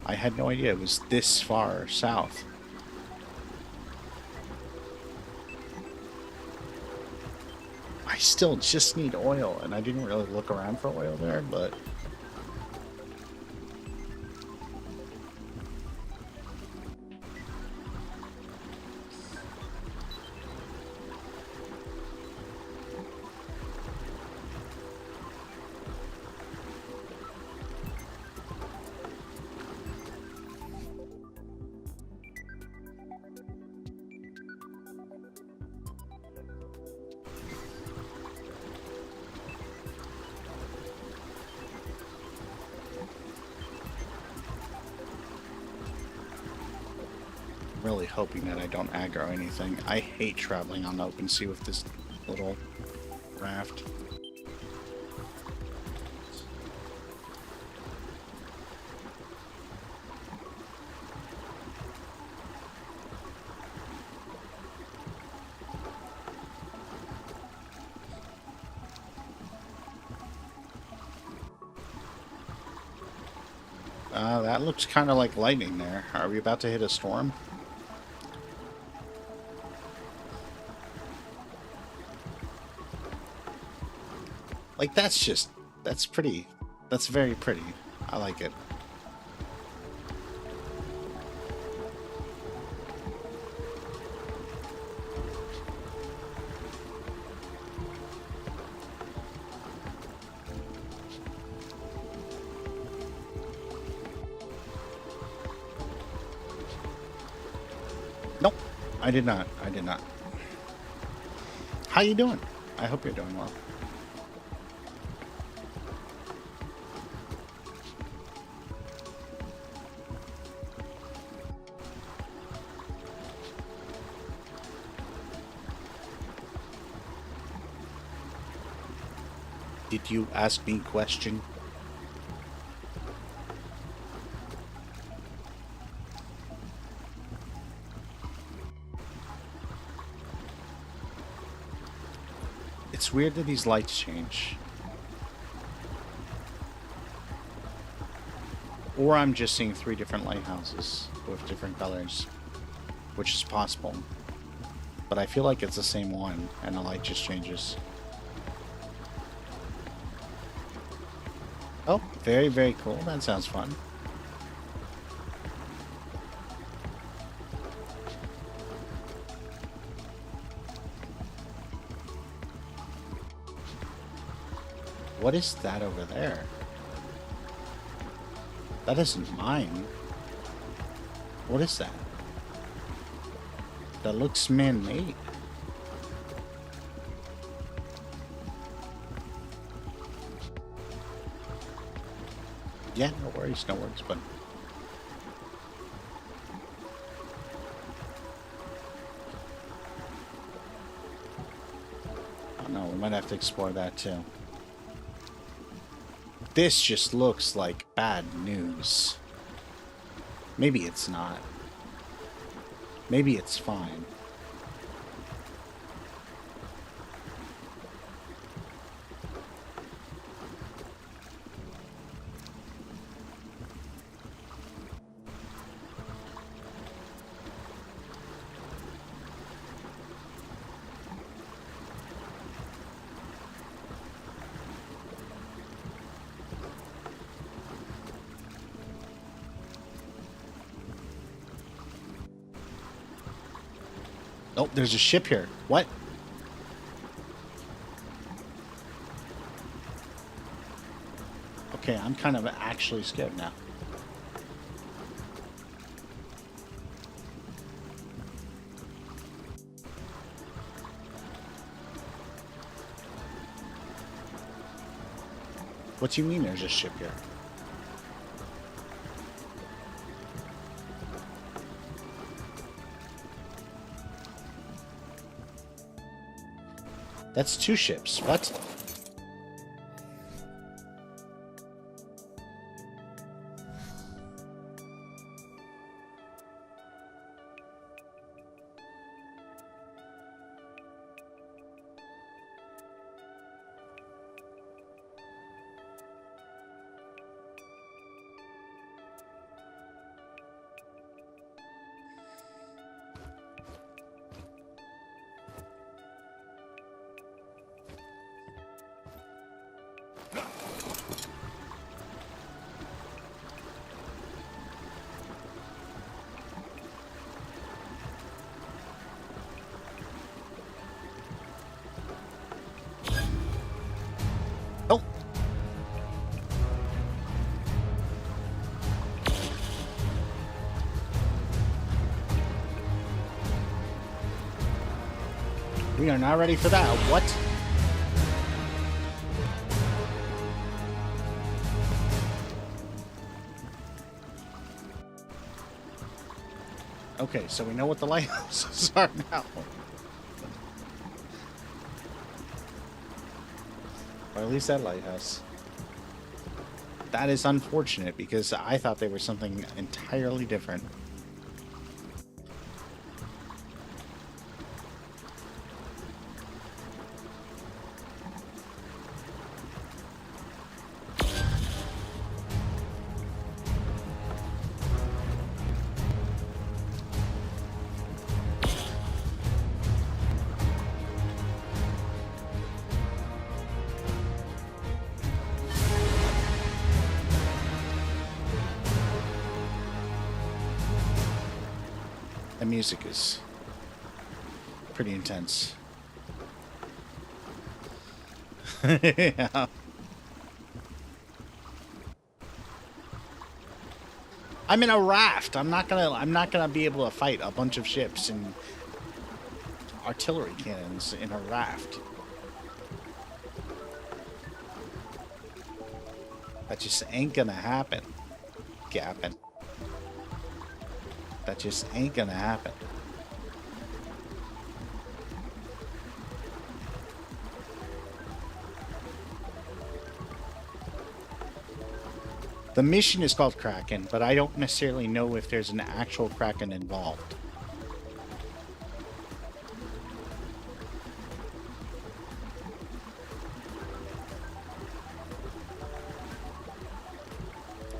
I had no idea it was this far south. I still just need oil, and I didn't really look around for oil there, but... really hoping that I don't aggro anything. I hate traveling on the open sea with this little raft. That looks kind of like lightning there. Are we about to hit a storm? Like, that's pretty. That's very pretty. I like it. Nope, I did not. I did not. How you doing? I hope you're doing well. Did you ask me question? It's weird that these lights change. Or I'm just seeing 3 different lighthouses with different colors, which is possible. But I feel like it's the same one, and the light just changes. Oh, very, very cool. That sounds fun. What is that over there? That isn't mine. What is that? That looks man-made. Yeah, no worries, but... Oh no, we might have to explore that too. This just looks like bad news. Maybe it's not. Maybe it's fine. Oh, there's a ship here. What? Okay, I'm kind of actually scared now. What do you mean there's a ship here? That's 2 ships. What? Oh. We are not ready for that. What? Okay, so we know what the lighthouses are now. Or at least that lighthouse. That is unfortunate because I thought they were something entirely different. The music is pretty intense. Yeah. I'm in a raft. I'm not gonna be able to fight a bunch of ships and artillery cannons in a raft. That just ain't gonna happen. Gapping. That just ain't gonna happen. The mission is called Kraken, but I don't necessarily know if there's an actual Kraken involved.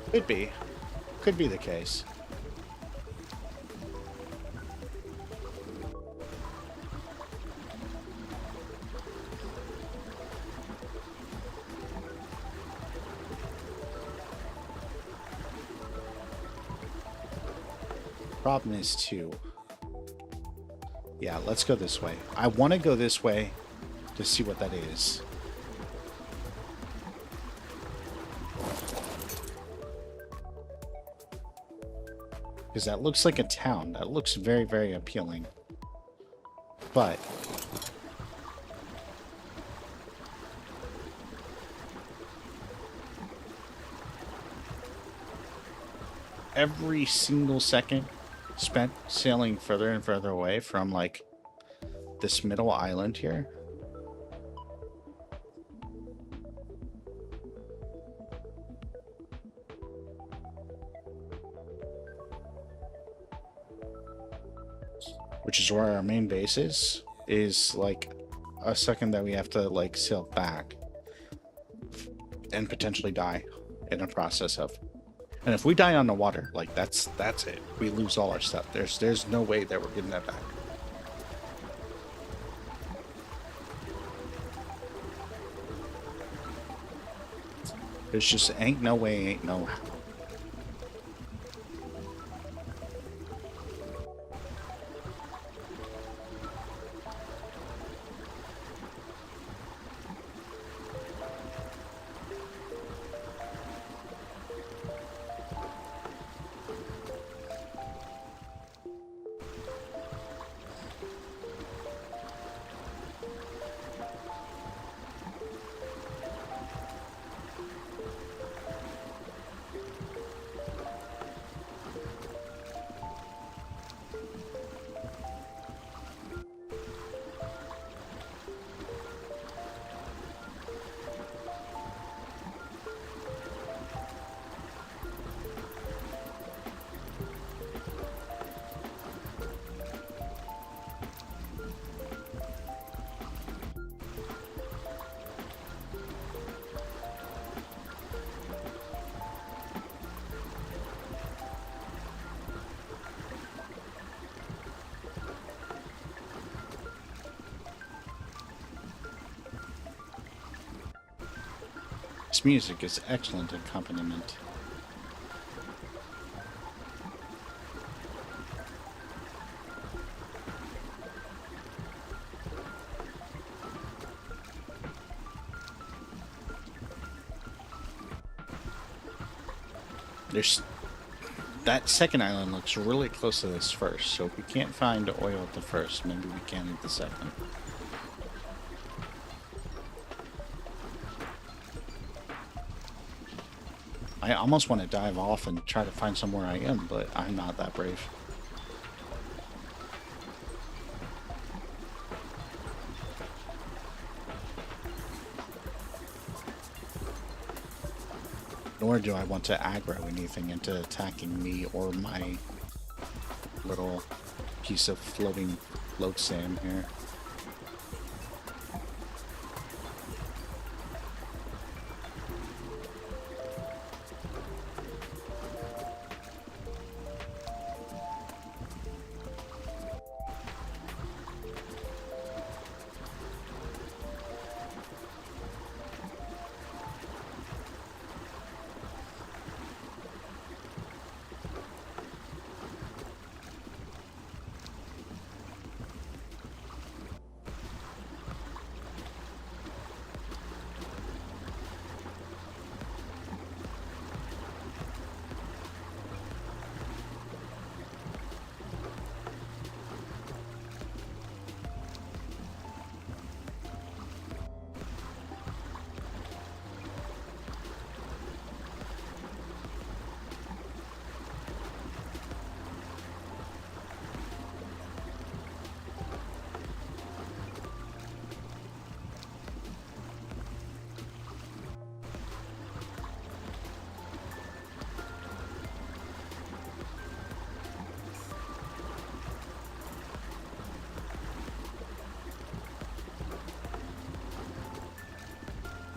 Could be. Could be the case. Problem is too. Yeah, let's go this way. I want to go this way to see what that is. Because that looks like a town. That looks very, very appealing. But every single second spent sailing further and further away from like this middle island here, which is where our main base is like a second that we have to like sail back and potentially die in the process of. And if we die on the water, like that's it. We lose all our stuff. There's no way that we're getting that back. There's just ain't no way, ain't no how. This music is excellent accompaniment. That second island looks really close to this first, so if we can't find oil at the first, maybe we can at the second. I almost want to dive off and try to find somewhere I am, but I'm not that brave. Nor do I want to aggro anything into attacking me or my little piece of floating float sand here.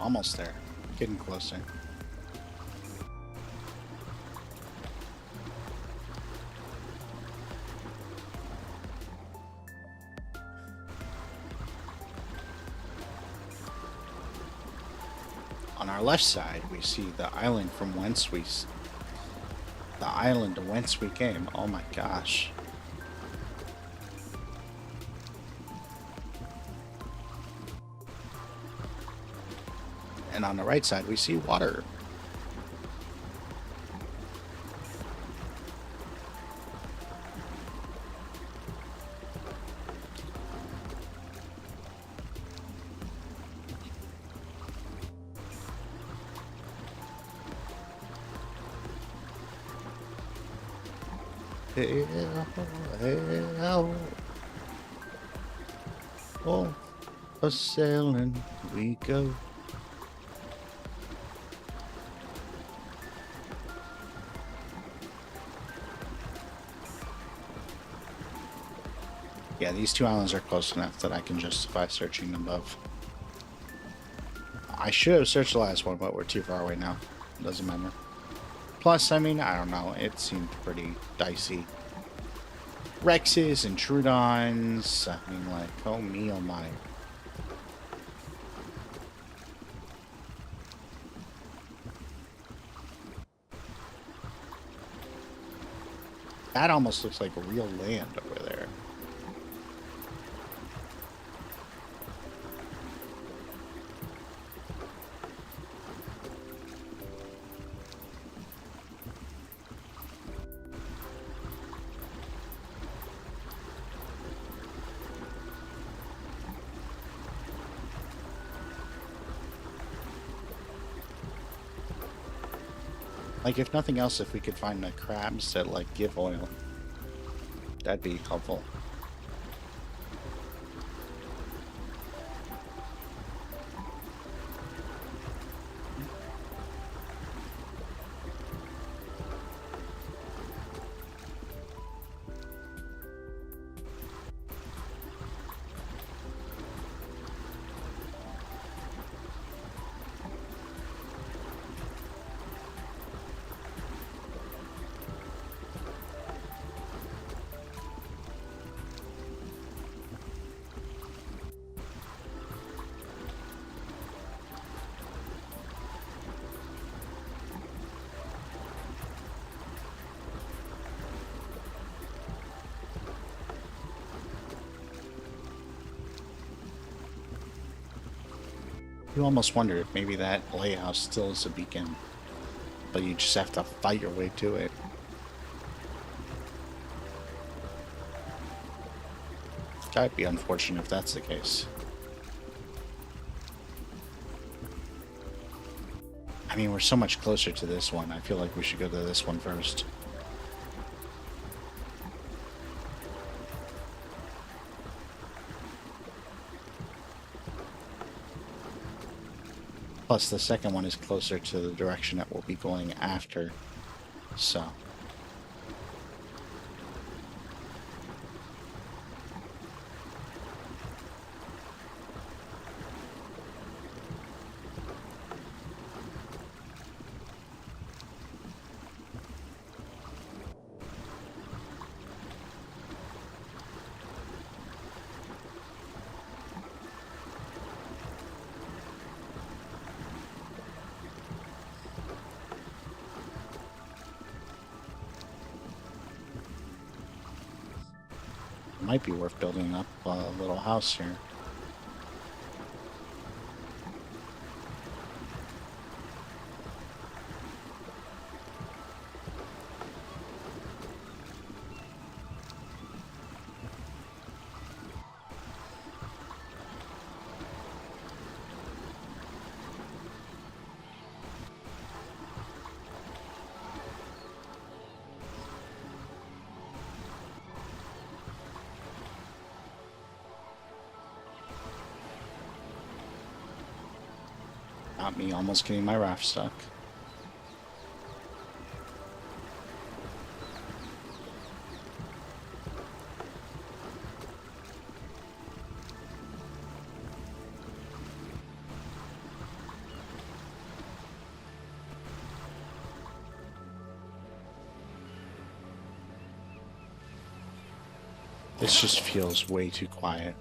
Almost there. Getting closer. On our left side, we see the island from whence the island whence we came. Oh my gosh. And on the right side, we see water. Hell, oh, a sailing we go. Yeah, these two islands are close enough that I can justify searching them both. I should have searched the last one, but we're too far away now. Doesn't matter. Plus, I mean, I don't know. It seemed pretty dicey. Rexes and Trudons. I mean, like, oh me, oh my. That almost looks like real land over there. Like, if nothing else, if we could find the crabs that, like, give oil, that'd be helpful. You almost wonder if maybe that lighthouse still is a beacon, but you just have to fight your way to it. That'd be unfortunate if that's the case. I mean, we're so much closer to this one. I feel like we should go to this one first. Plus, the second one is closer to the direction that we'll be going after, so... Might be worth building up a little house here. Not me almost getting my raft stuck. This just feels way too quiet.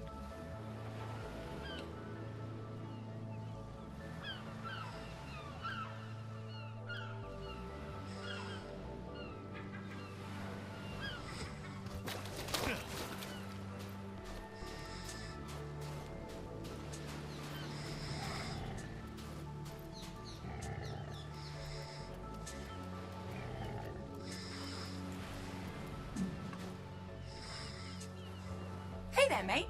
Hey there, mate.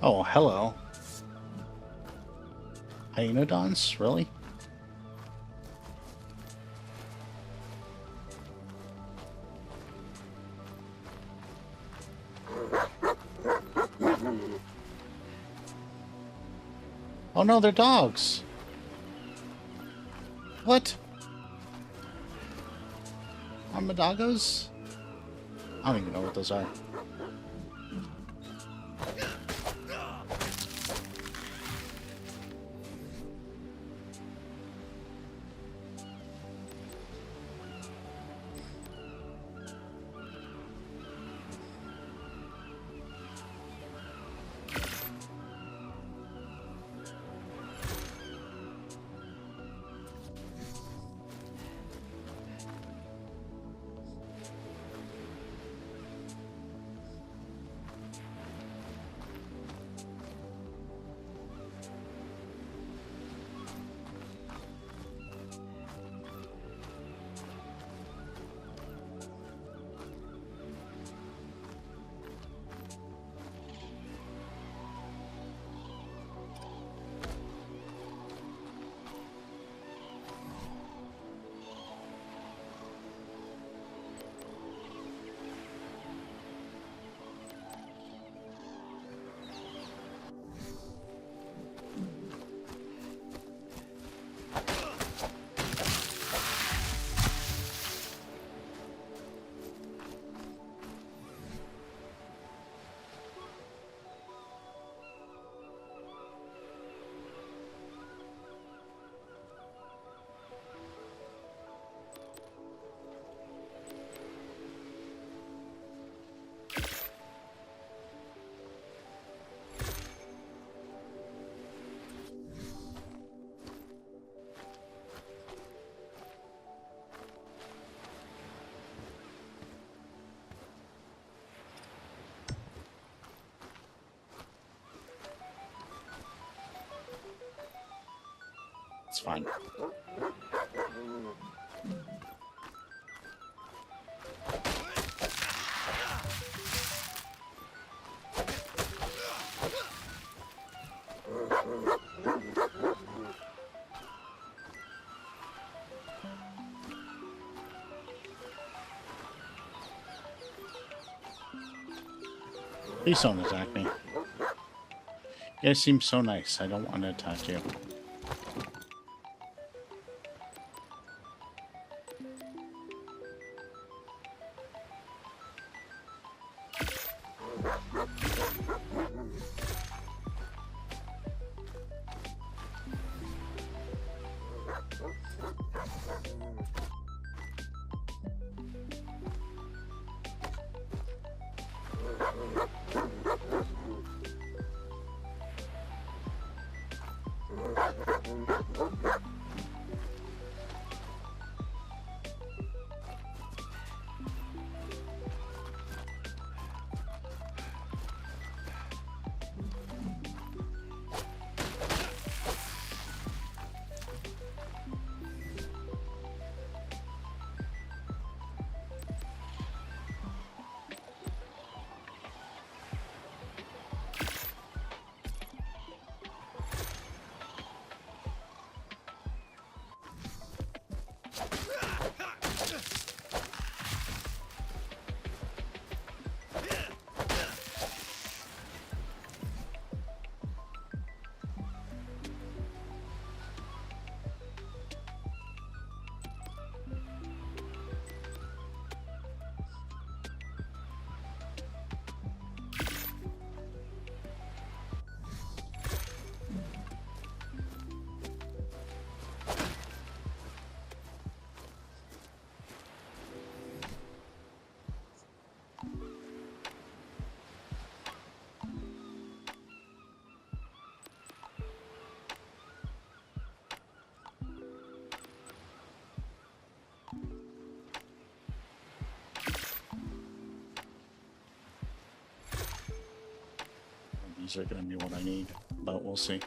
Oh, hello. Hyenodons? Really? Oh no, they're dogs. What? Armadagos? I don't even know what those are. It's fine. Please don't attack me. You guys seem so nice. I don't want to attack you. pieces are going to be what I need, but we'll see.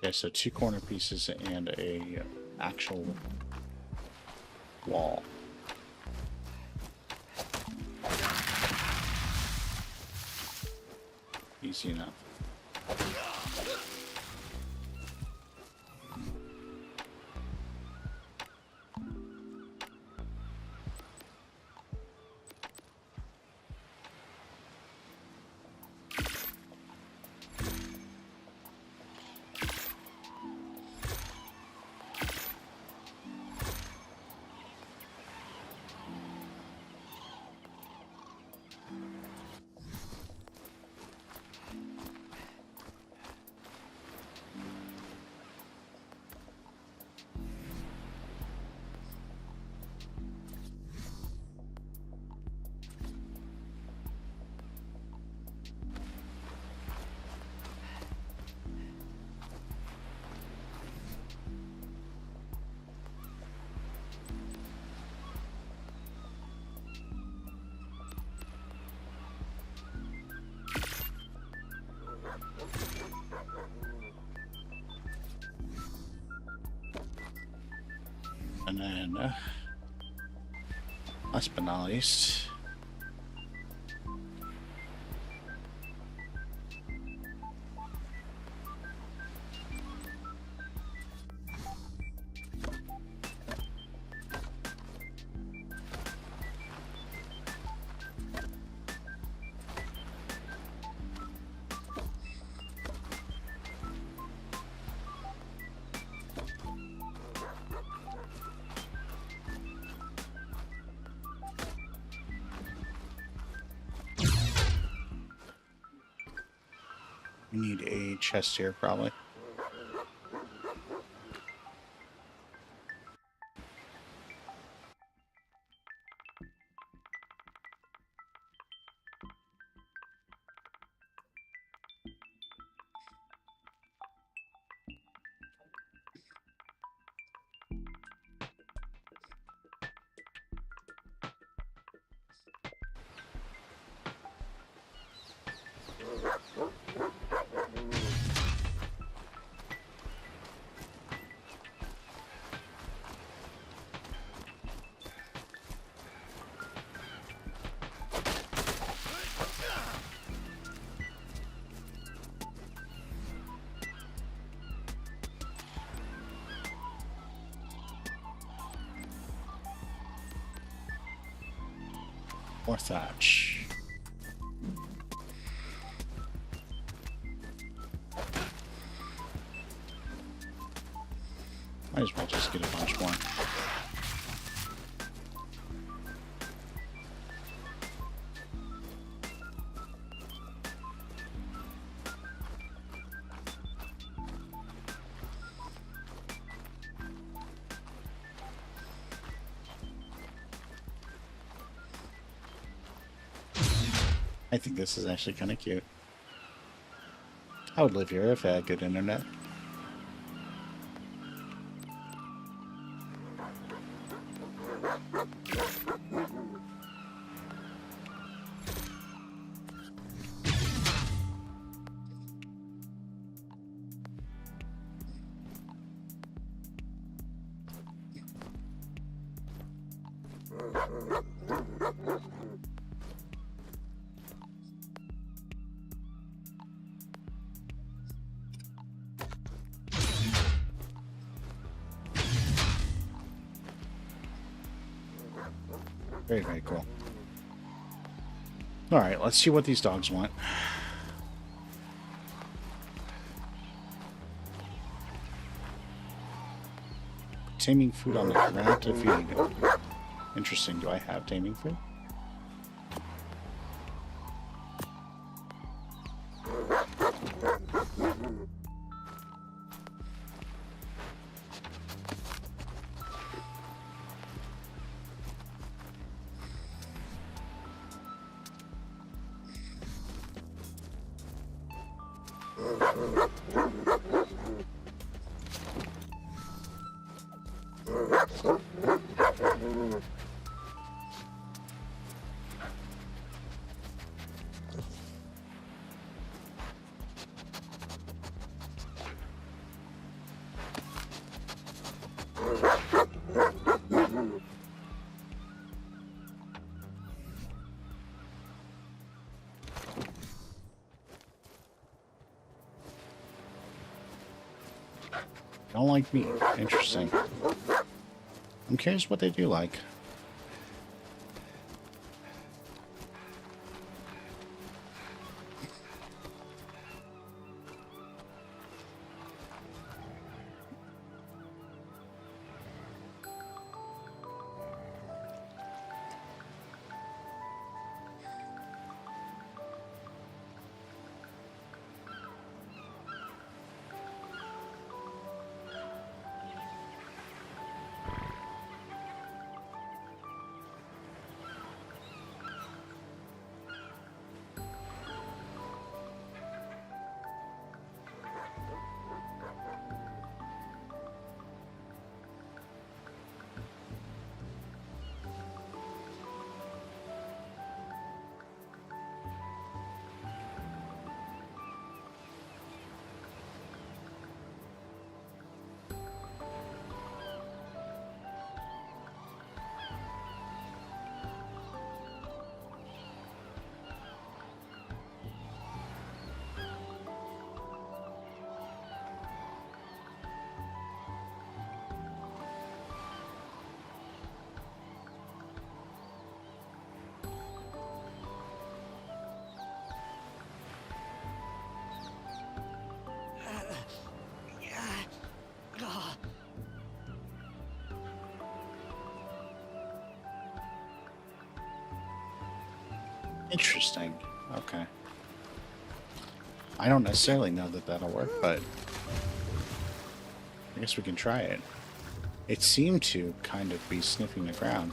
Okay, so 2 corner pieces and a actual wall. Easy enough. And then, last but not least, we need a chest here, probably. More thatch. Might as well just get a bunch more. I think this is actually kind of cute. I would live here if I had good internet. Very, very cool. Alright, let's see what these dogs want. Taming food on the ground to feeding it. Interesting. Do I have taming food? Don't like meat. Interesting. I'm curious what they do like. Interesting. Okay. I don't necessarily know that that'll work, but I guess we can try it. It seemed to kind of be sniffing the ground.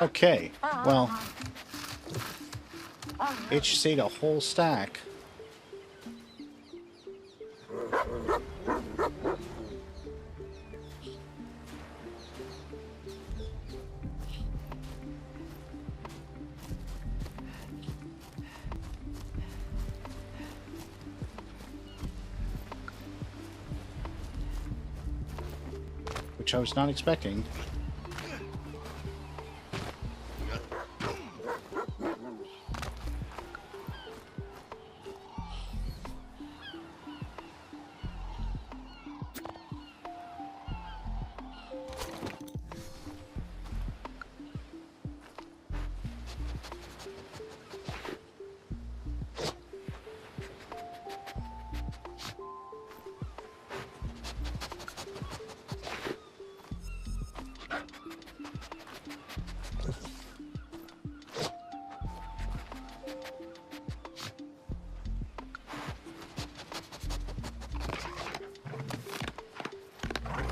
Okay, well, it just ate a whole stack. which I was not expecting.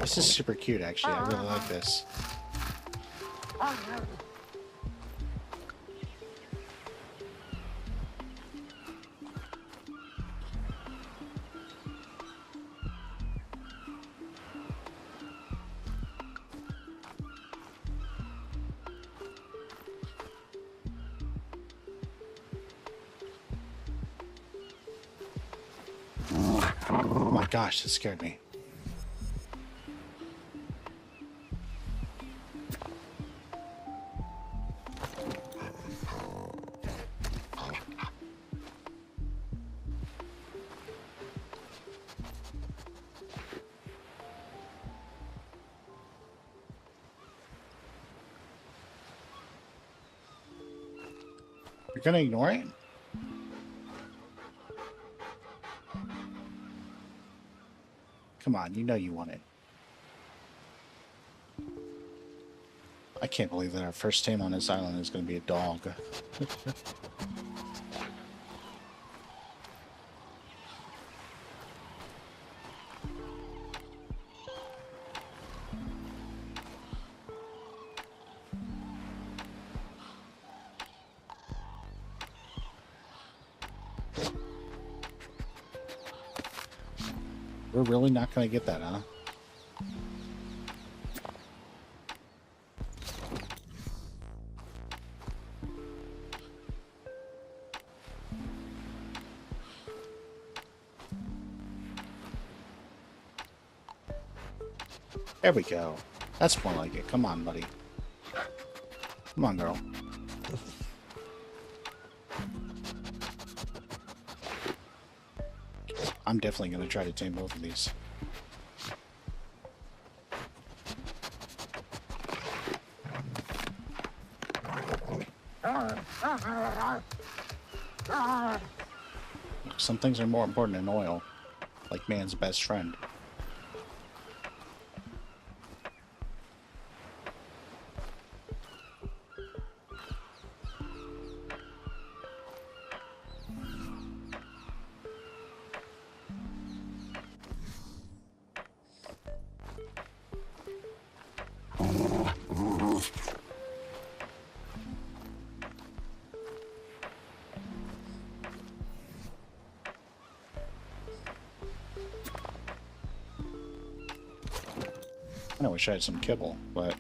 This is super cute, actually. I really like this. Oh my gosh, that scared me. You're gonna ignore it? Come on, you know you want it. I can't believe that our first team on this island is gonna be a dog. We're really not gonna get that, huh? There we go. That's more like it. Come on, buddy. Come on, girl. I'm definitely going to try to tame both of these. Some things are more important than oil, like man's best friend. I wish I had some kibble, but...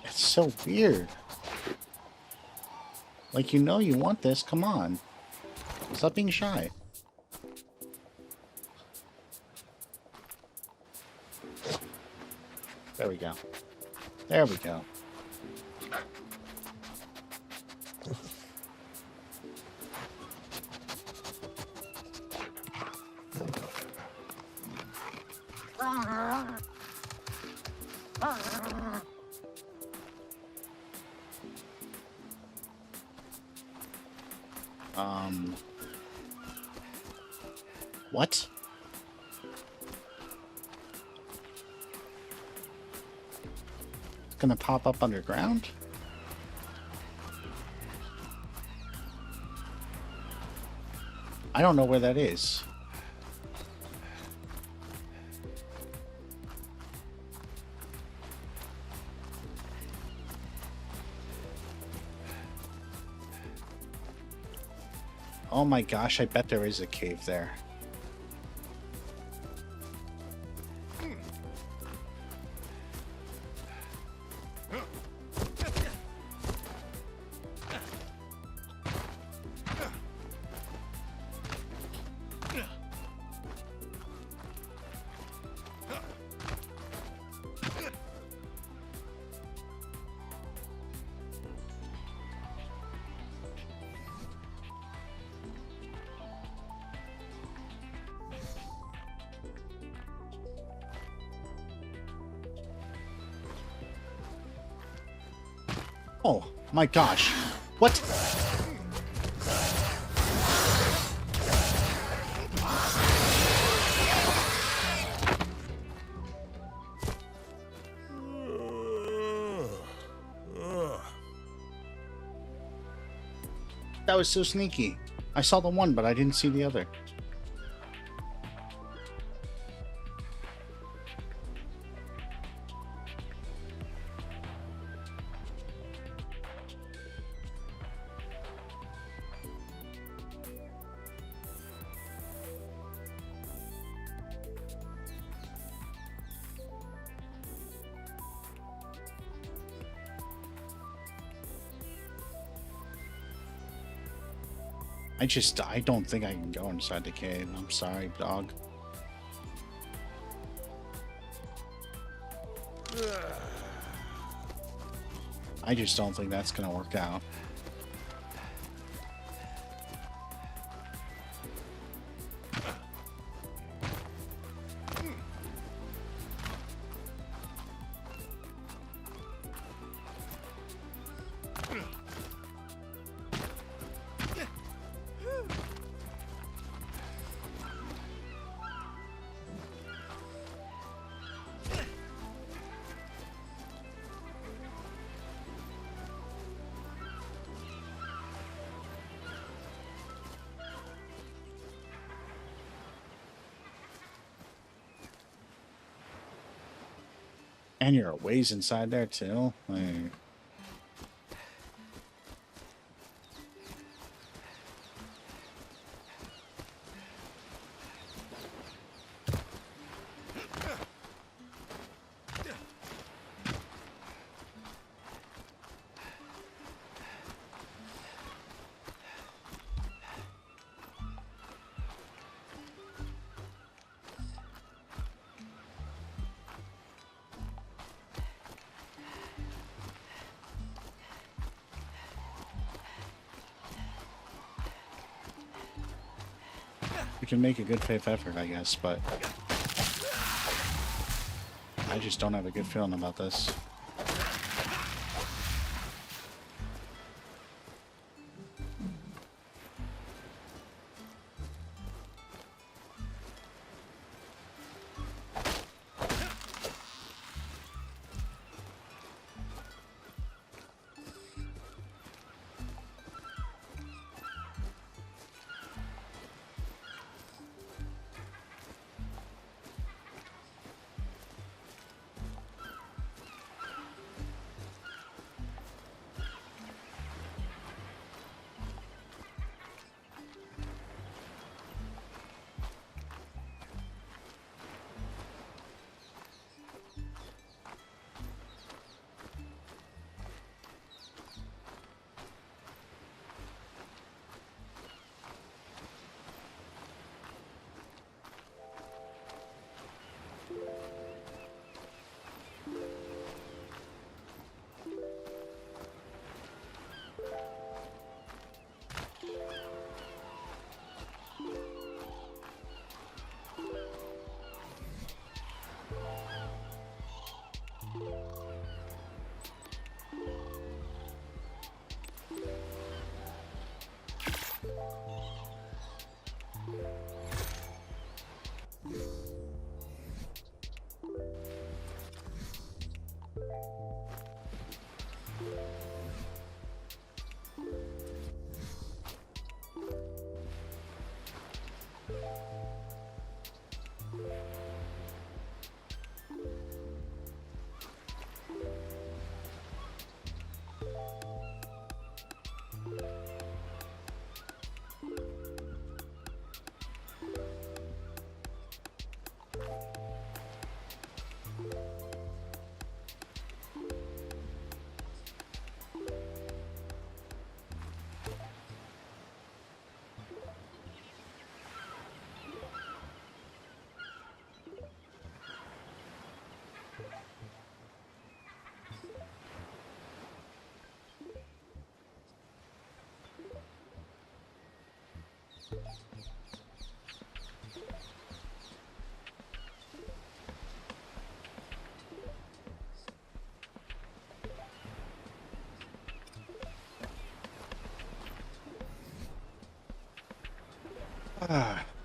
It's so weird. Like, you know you want this. Come on. Stop being shy. There we go. There we go. What? It's gonna pop up underground? I don't know where that is. Oh my gosh, I bet there is a cave there. Oh my gosh. What? That was so sneaky. I saw the one, but I didn't see the other. I don't think I can go inside the cave. I'm sorry, dog. I just don't think that's gonna work out. And you're a ways inside there too. Like, we can make a good faith effort, I guess, but I just don't have a good feeling about this.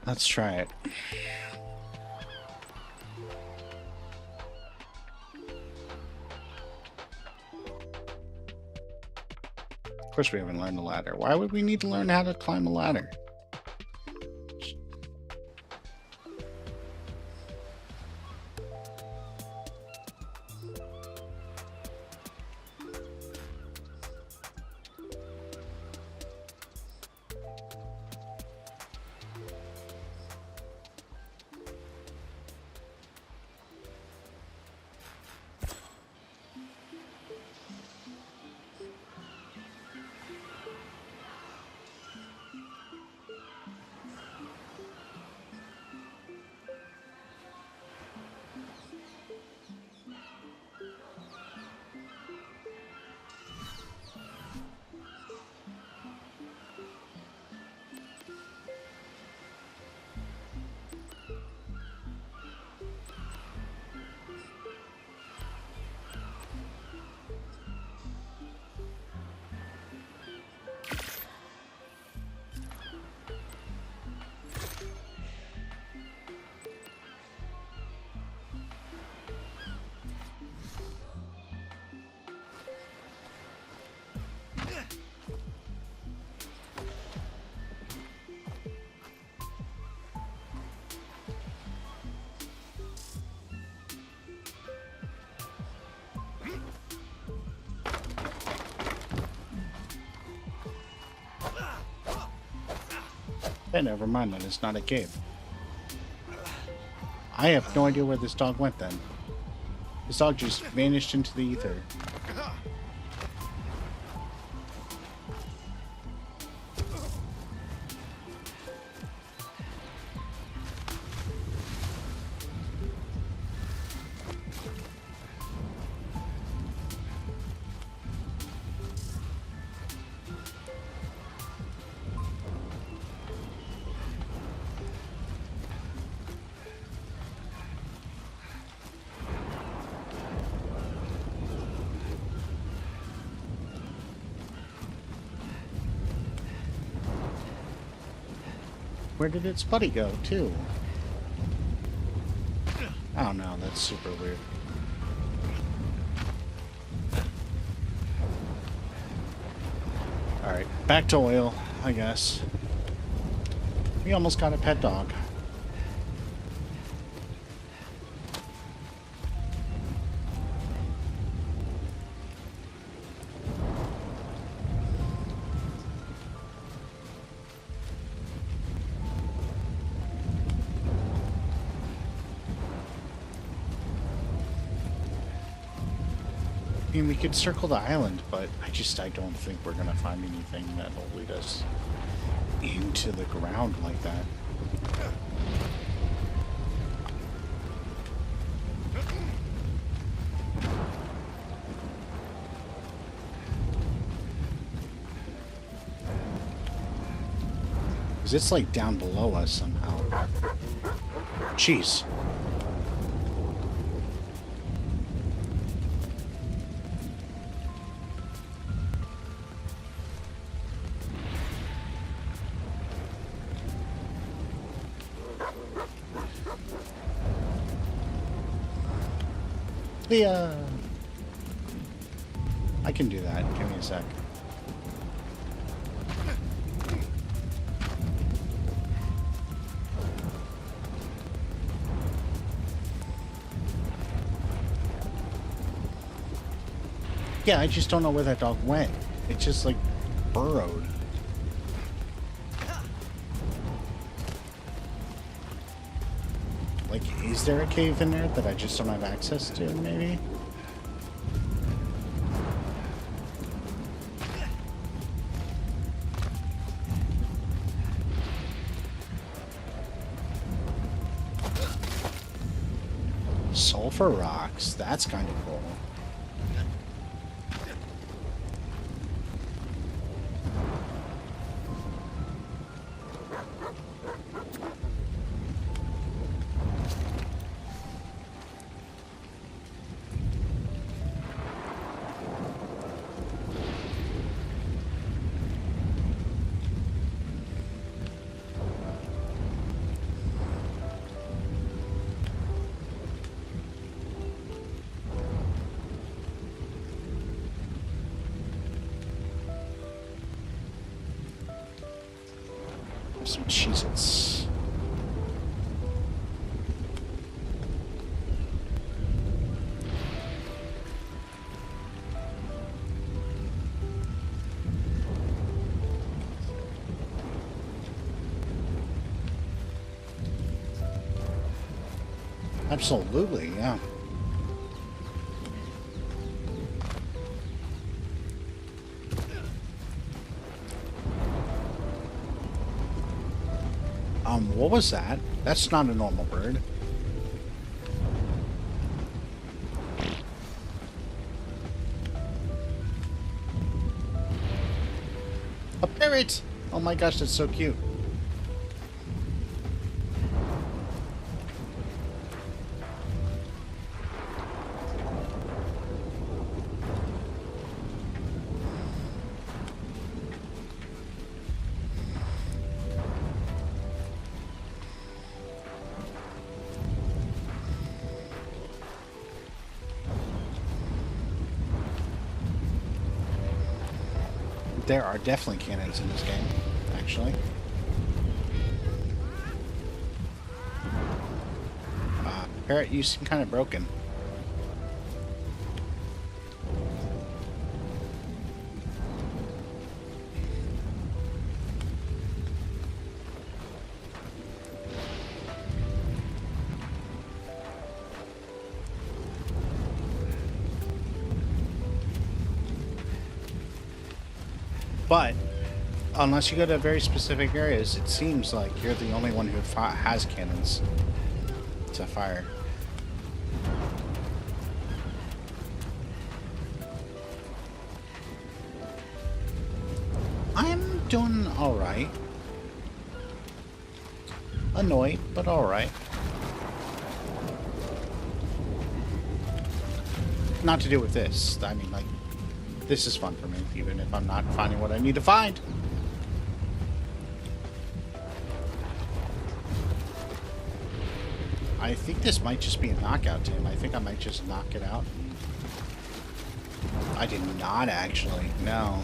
Let's try it. Of course we haven't learned the ladder. Why would we need to learn how to climb a ladder? Hey, never mind then, it's not a cave. I have no idea where this dog went then. This dog just vanished into the ether. Where did its buddy go, too? Oh no, that's super weird. Alright, back to oil, I guess. We almost got a pet dog. I mean, we could circle the island, but I don't think we're gonna find anything that'll lead us into the ground like that. Because it's like down below us somehow. Jeez. I can do that. Give me a sec. Yeah, I just don't know where that dog went. It just, like, burrowed. Like, is there a cave in there that I just don't have access to, maybe? Sulfur rocks. That's kind of cool. Some Cheez-Its. Absolutely, yeah. What was that? That's not a normal bird. A parrot! Oh my gosh, that's so cute. There are definitely cannons in this game, actually. Parrot, you seem kind of broken. But unless you go to very specific areas, it seems like you're the only one who has cannons to fire. I'm doing alright. Annoyed, but alright. Not to do with this. I mean, like, this is fun for me, even if I'm not finding what I need to find. I think this might just be a knockout, Tim. I think I might just knock it out. I did not actually, no.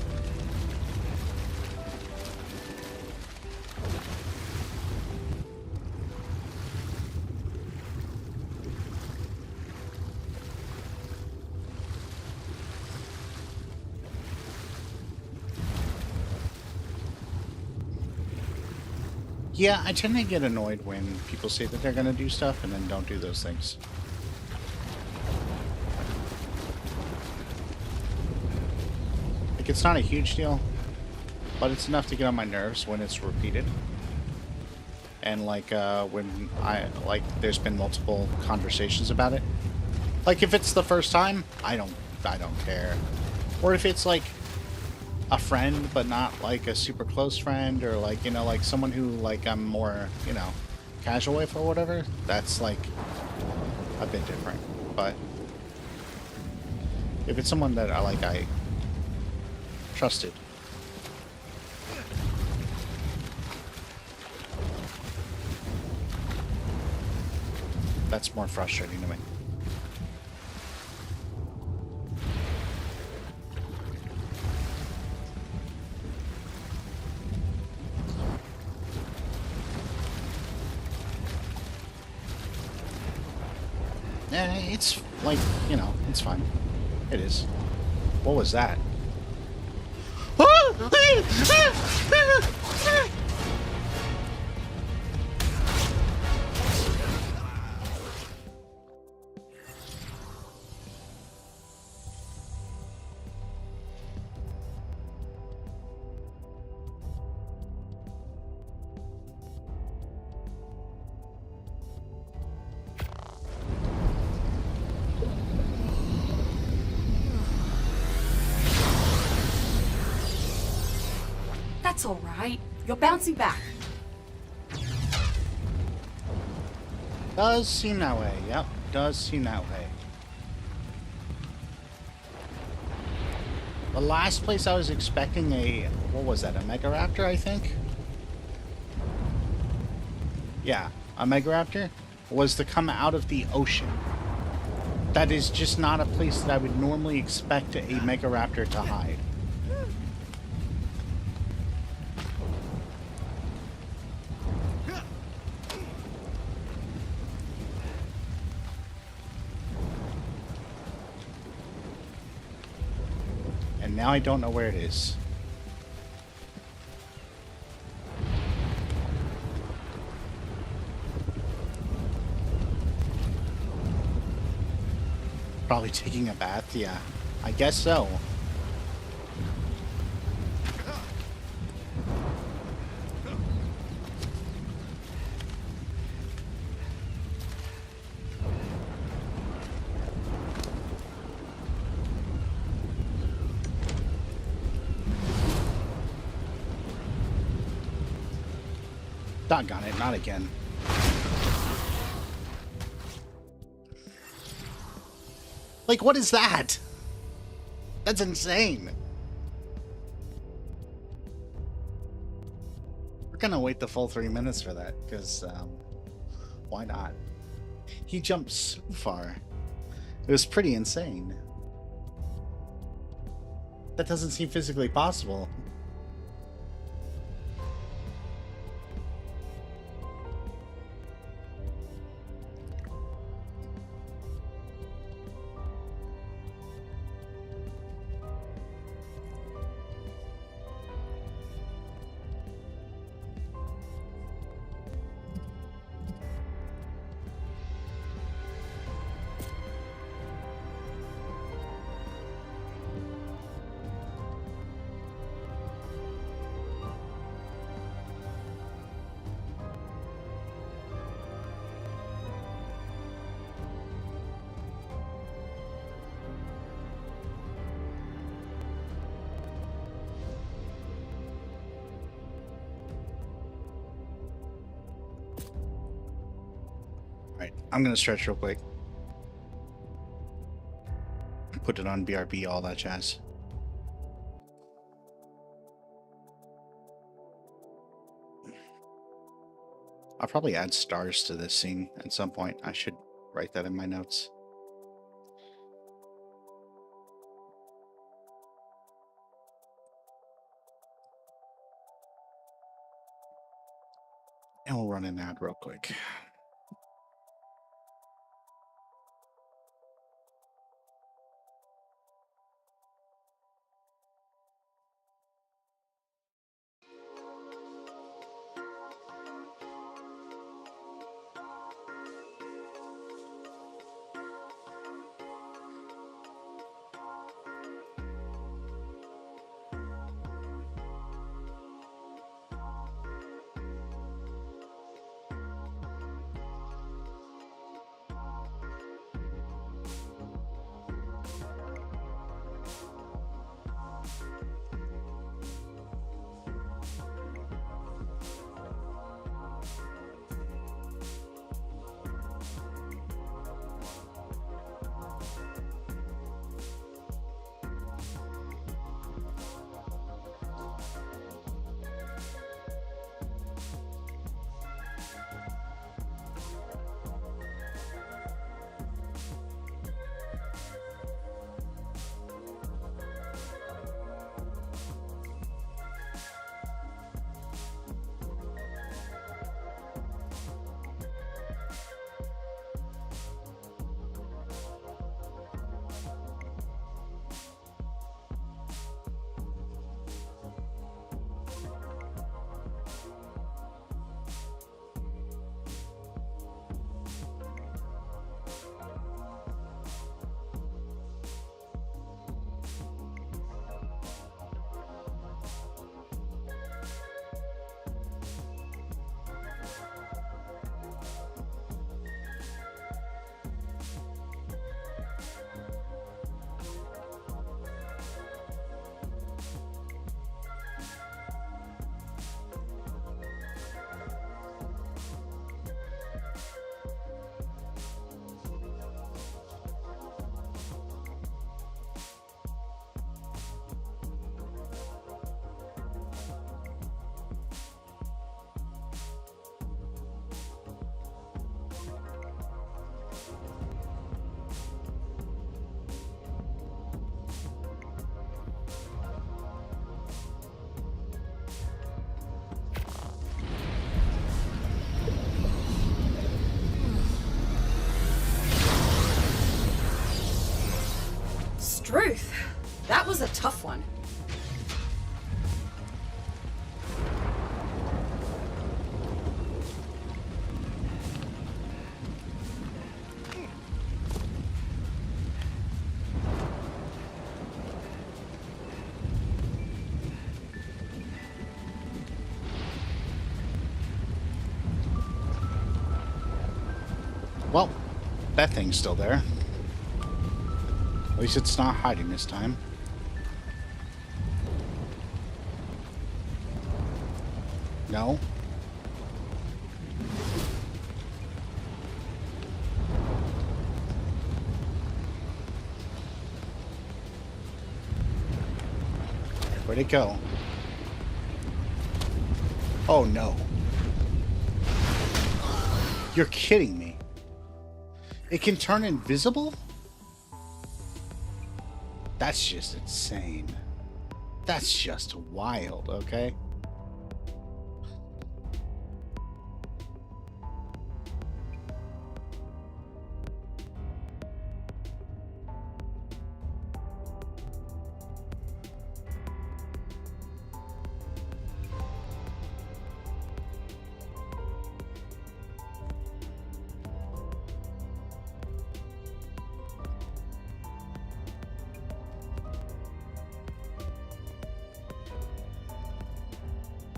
Yeah, I tend to get annoyed when people say that they're going to do stuff and then don't do those things. Like, it's not a huge deal, but it's enough to get on my nerves when it's repeated. And, like, when there's been multiple conversations about it. Like, if it's the first time, I don't care. Or if it's, like, a friend, but not like a super close friend, or like, you know, like someone who like I'm more, you know, casual with or whatever, that's like a bit different. But if it's someone that I trusted, that's more frustrating to me. It's like, you know, it's fine. It is. What was that? That's all right. You're bouncing back. Does seem that way. Yep, does seem that way. The last place I was expecting what was that, a Megaraptor, I think? Yeah, a Megaraptor was to come out of the ocean. That is just not a place that I would normally expect a Megaraptor to hide. now I don't know where it is. Probably taking a bath, yeah. I guess so. Doggone it, not again. Like, what is that? That's insane. We're gonna wait the full 3 minutes for that, because, why not? He jumped so far. It was pretty insane. That doesn't seem physically possible. Alright, I'm gonna stretch real quick. Put it on BRB, all that jazz. I'll probably add stars to this scene at some point. I should write that in my notes. And we'll run an ad real quick. Struth, that was a tough one. Well, that thing's still there. At least it's not hiding this time. No? Where'd it go? Oh no. You're kidding me. It can turn invisible? That's just insane. That's just wild, okay?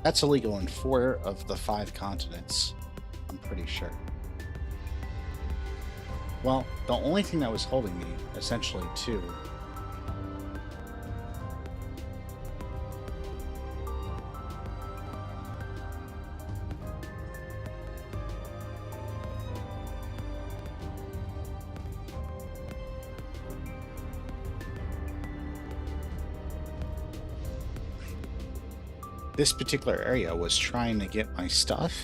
That's illegal in 4 of the 5 continents, I'm pretty sure. Well, the only thing that was holding me, essentially, too, this particular area was trying to get my stuff.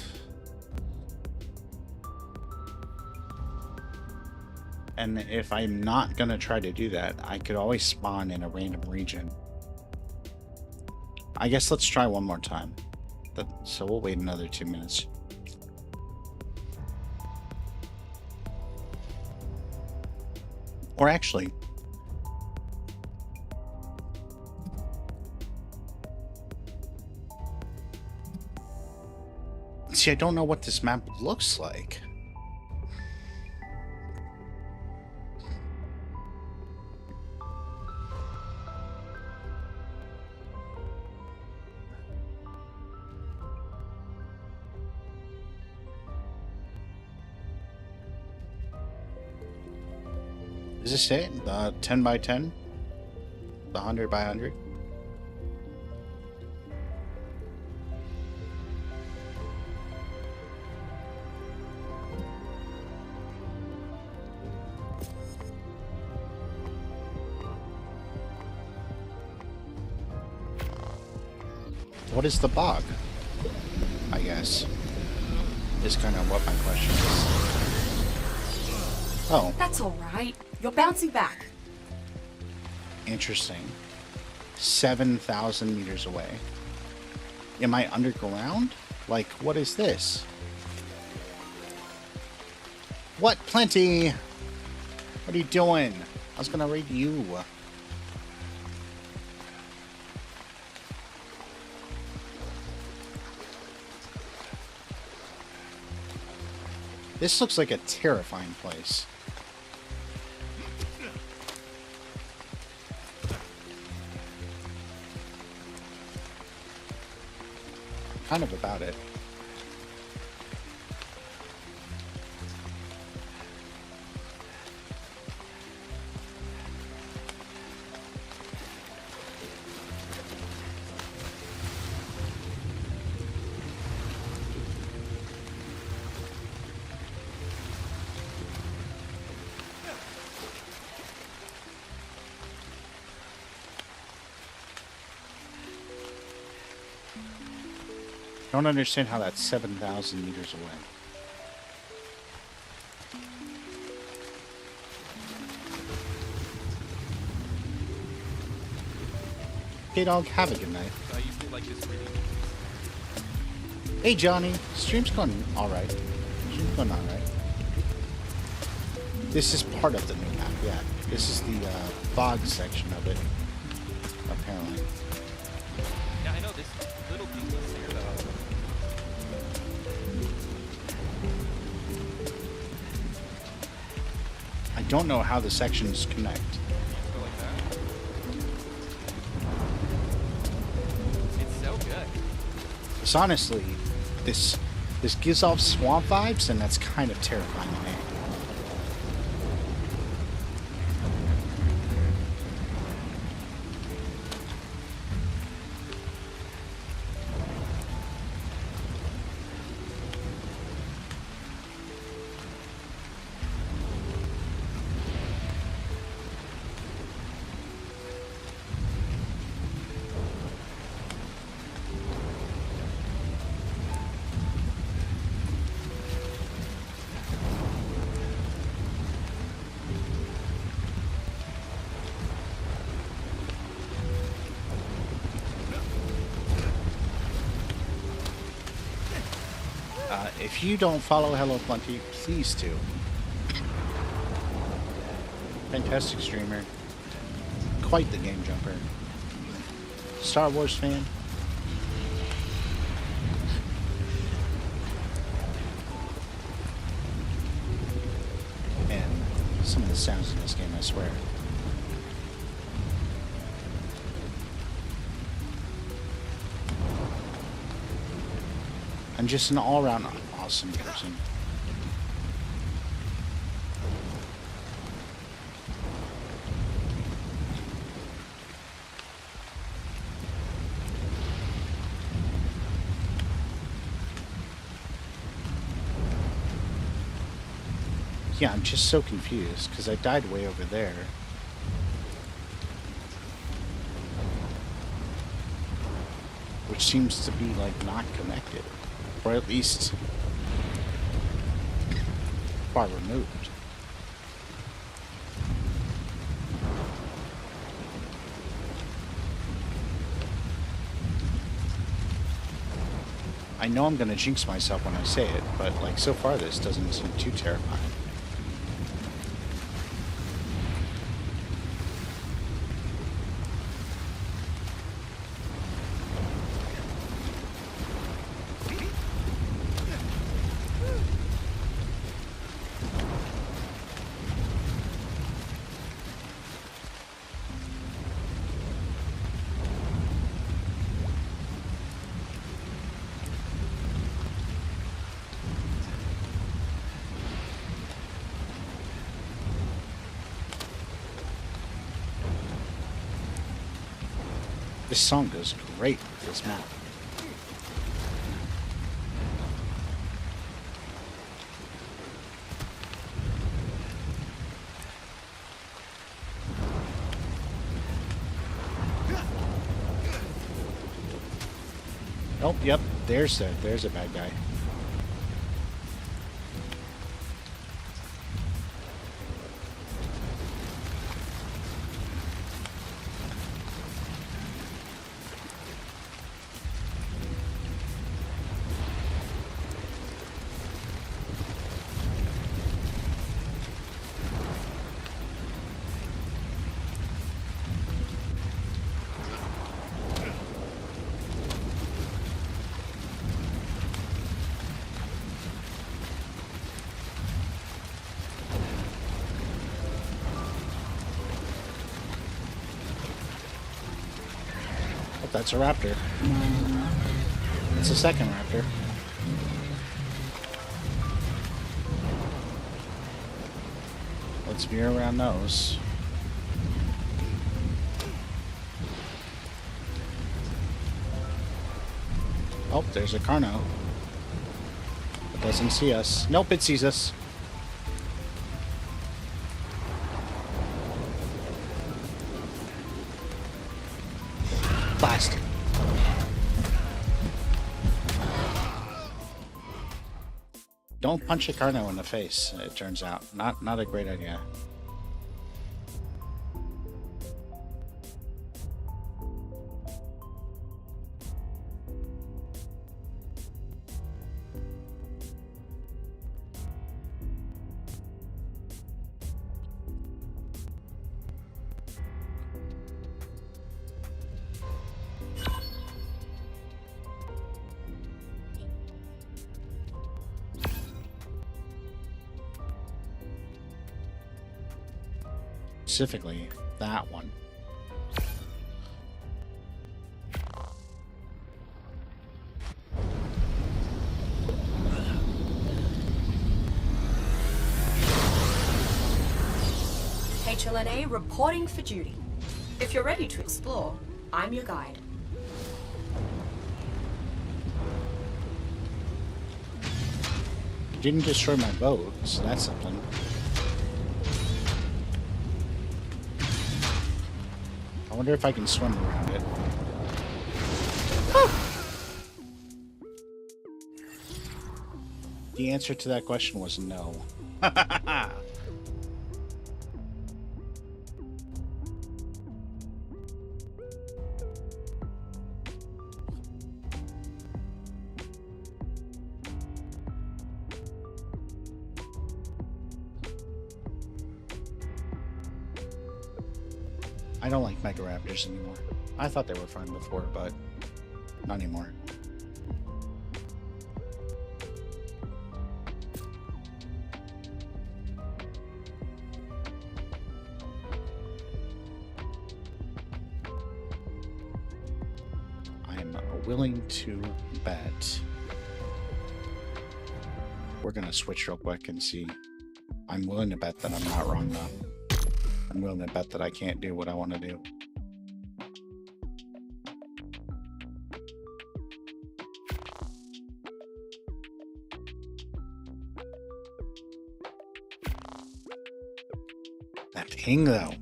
And if I'm not going to try to do that, I could always spawn in a random region. I guess let's try one more time. So we'll wait another 2 minutes. Or actually, see, I don't know what this map looks like. Is this it? The 10 by 10? The 100 by 100? What is the bog? I guess. Is kind of what my question is. Oh. That's all right. You're bouncing back. Interesting. 7,000 meters away. Am I underground? Like, what is this? What, Plenty? What are you doing? I was gonna raid you. This looks like a terrifying place. Kind of about it. I don't understand how that's 7,000 meters away. Hey dog, have a good night. I used to like this really. Hey Johnny, stream's going alright. Stream's going alright. This is part of the new map, yeah. This is the fog section of it, apparently. Yeah, I know this little piece was here though. I don't know how the sections connect. Go like that. It's so good. Because honestly, this gives off swamp vibes, and that's kind of terrifying to me. If you don't follow Hello Plenty, please do. Fantastic streamer. Quite the game jumper. Star Wars fan. And some of the sounds in this game, I swear. I'm just an all-around awesome person. Yeah, I'm just so confused because I died way over there. Which seems to be like not connected. Or at least far removed. I know I'm gonna jinx myself when I say it, but like so far this doesn't seem too terrifying. This song goes great with this map. Oh, yep, there's a bad guy. Oh, that's a raptor. It's a second raptor. Let's veer around those. Oh, there's a Carno. It doesn't see us. Nope, it sees us. Blast. Don't punch a Carno in the face, it turns out. Not a great idea. Specifically, that one. HLNA reporting for duty. If you're ready to explore, I'm your guide. You didn't destroy my boat, so that's something. I wonder if I can swim around it. The answer to that question was no. I don't like Mega Raptors anymore. I thought they were fun before, but not anymore. I'm willing to bet. We're going to switch real quick and see. I'm willing to bet that I'm not wrong, though. I'm willing to bet that I can't do what I want to do. That ping, though.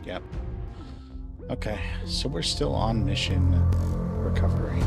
Yep. Okay, so we're still on mission recovery.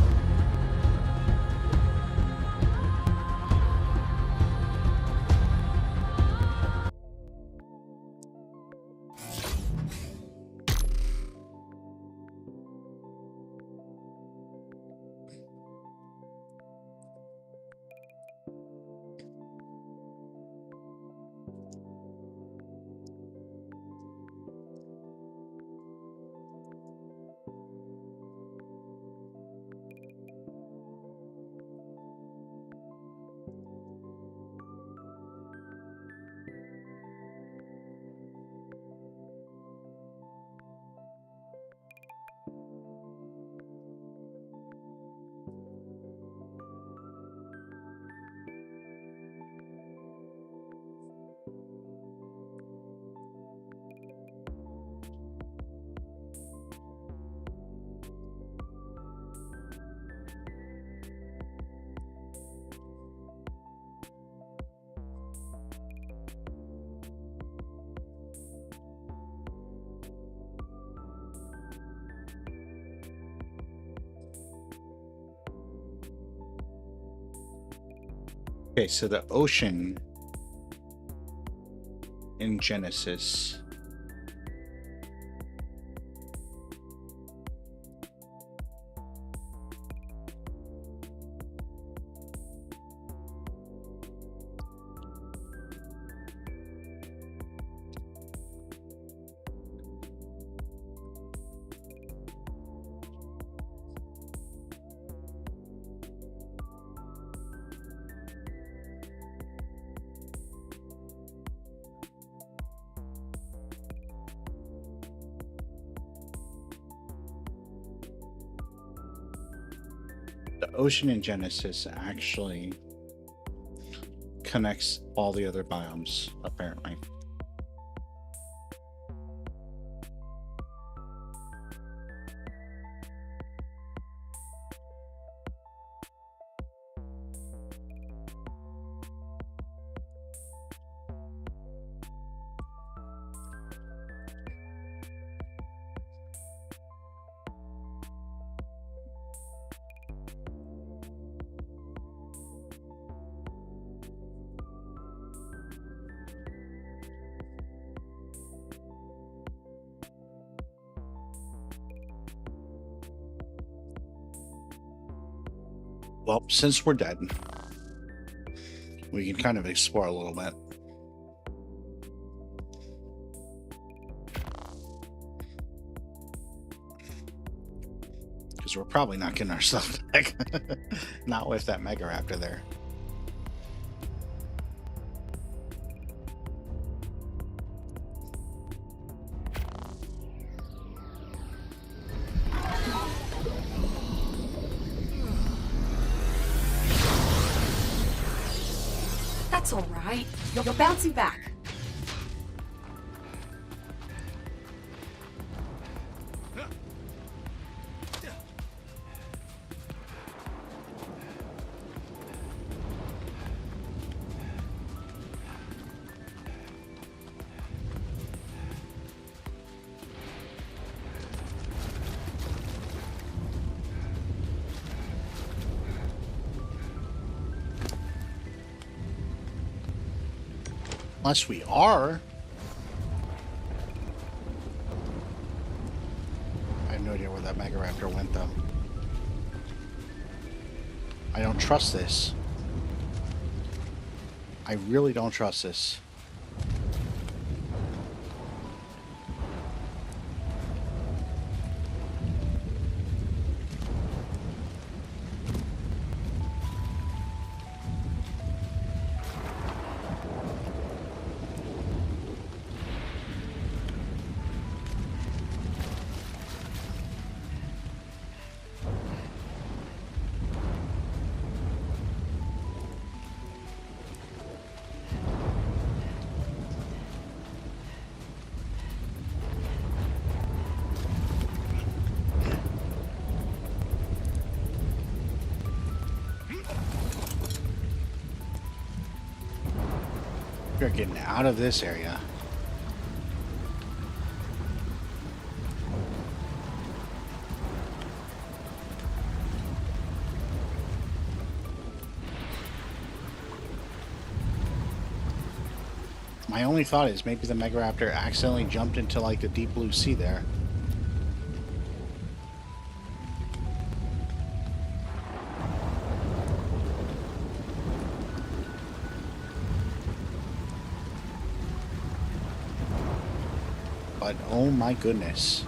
Okay, so the ocean in Genesis. The ocean in Genesis actually connects all the other biomes, apparently. Well, since we're dead, we can kind of explore a little bit. Because we're probably not getting our stuff back. Not with that Mega Raptor there. That's all right. You're bouncing back. Unless we are. I have no idea where that Megaraptor went, though. I don't trust this. I really don't trust this. We're getting out of this area. My only thought is maybe the Megaraptor accidentally jumped into like the deep blue sea there. But oh my goodness.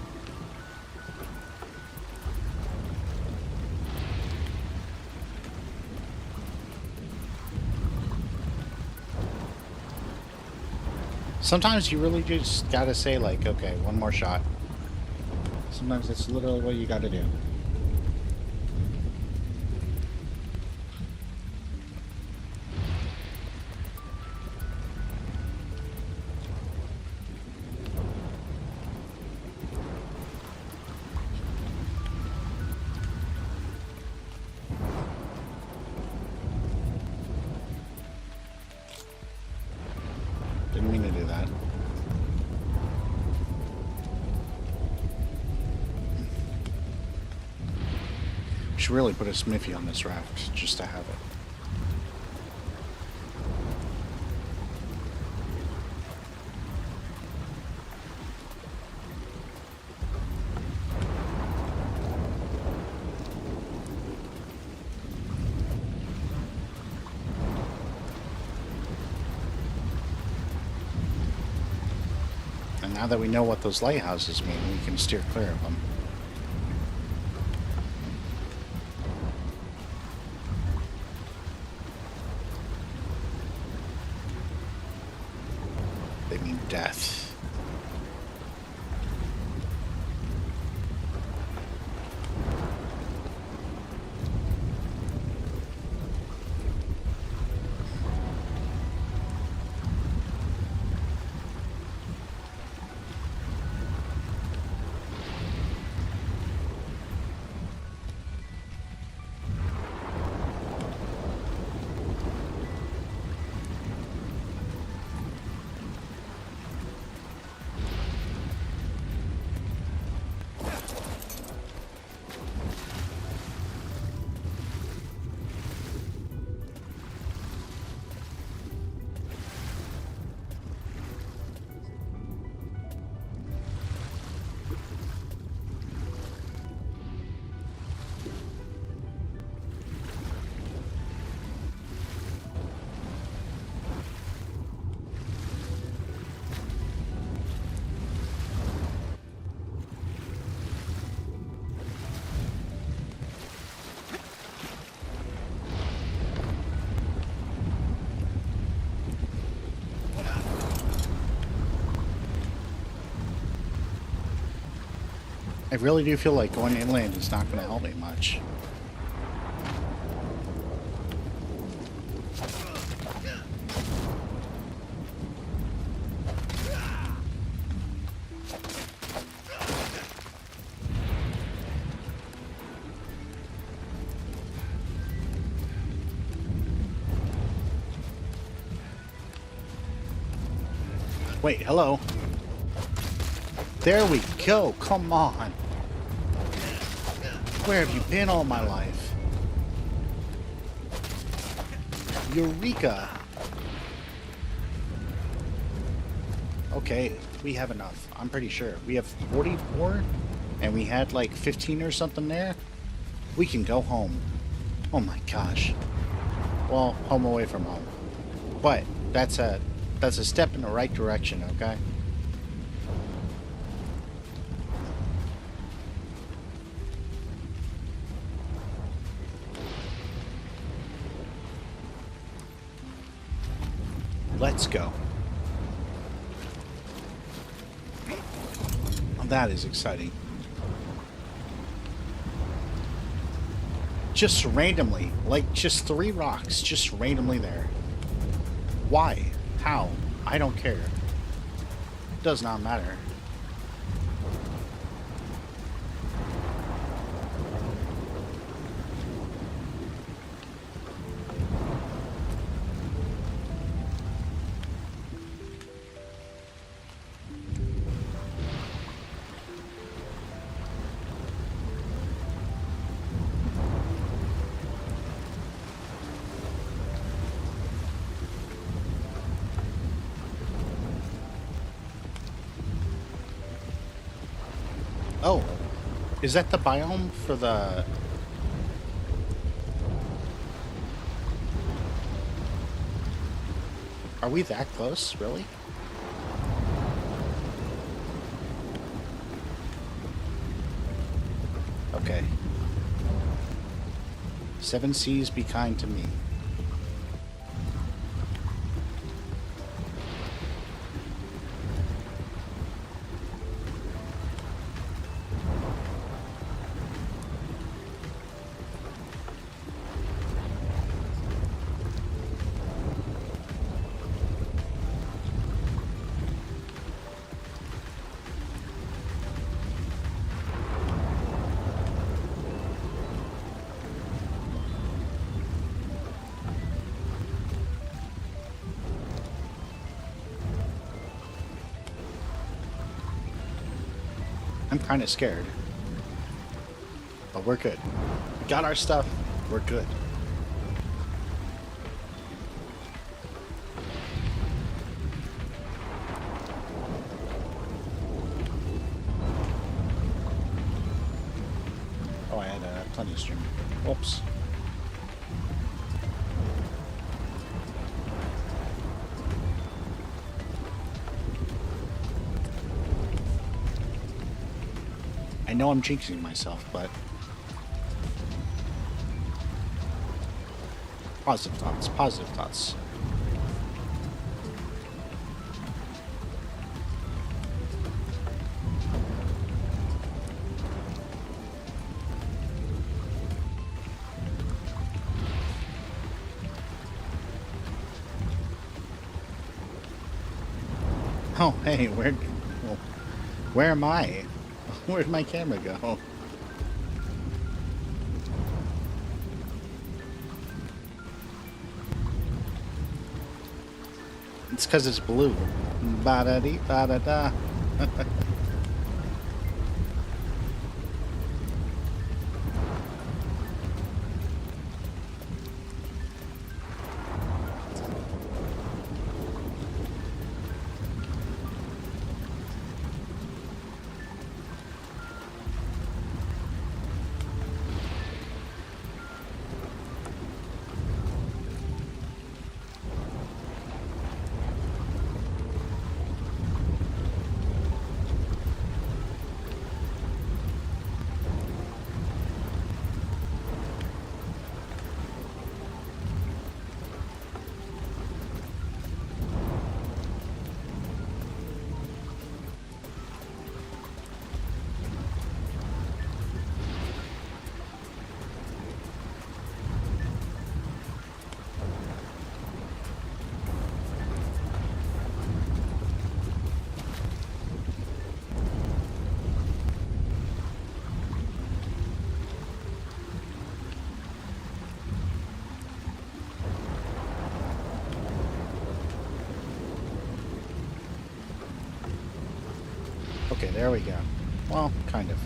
Sometimes you really just gotta say like, okay, one more shot. Sometimes that's literally what you gotta do. Didn't mean to do that. Should really put a smithy on this raft just to have it. And now that we know what those lighthouses mean, we can steer clear of them. They mean death. I really do feel like going inland is not going to help me much. Wait, hello. There we go. Come on. Where have you been all my life? Eureka! Okay, we have enough. I'm pretty sure. We have 44 and we had like 15 or something there, we can go home. Oh my gosh. Well, home away from home. But that's a step in the right direction, okay? Let's go. That is exciting. Just randomly, like just 3 rocks, just randomly there. Why? How? I don't care. Does not matter. Oh, is that the biome for the... Are we that close, really? Okay. 7 seas be kind to me. I'm kind of scared. But we're good. We got our stuff. We're good. Oh, I had plenty of stream. Whoops. I know I'm jinxing myself, but positive thoughts, positive thoughts. Oh, hey, where am I? Where'd my camera go? It's because it's blue. Ba-da-dee, ba-da-da. Okay, there we go. Well, kind of.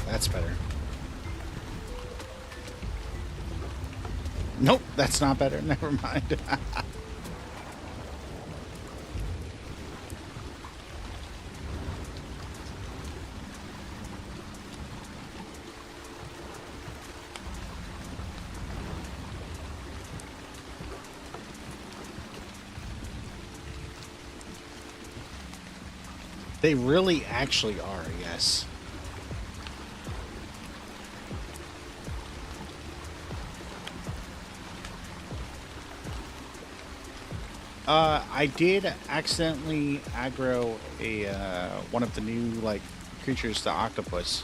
That's better. Nope, that's not better. Never mind. They really actually are, yes. I did accidentally aggro a one of the new like creatures, the octopus.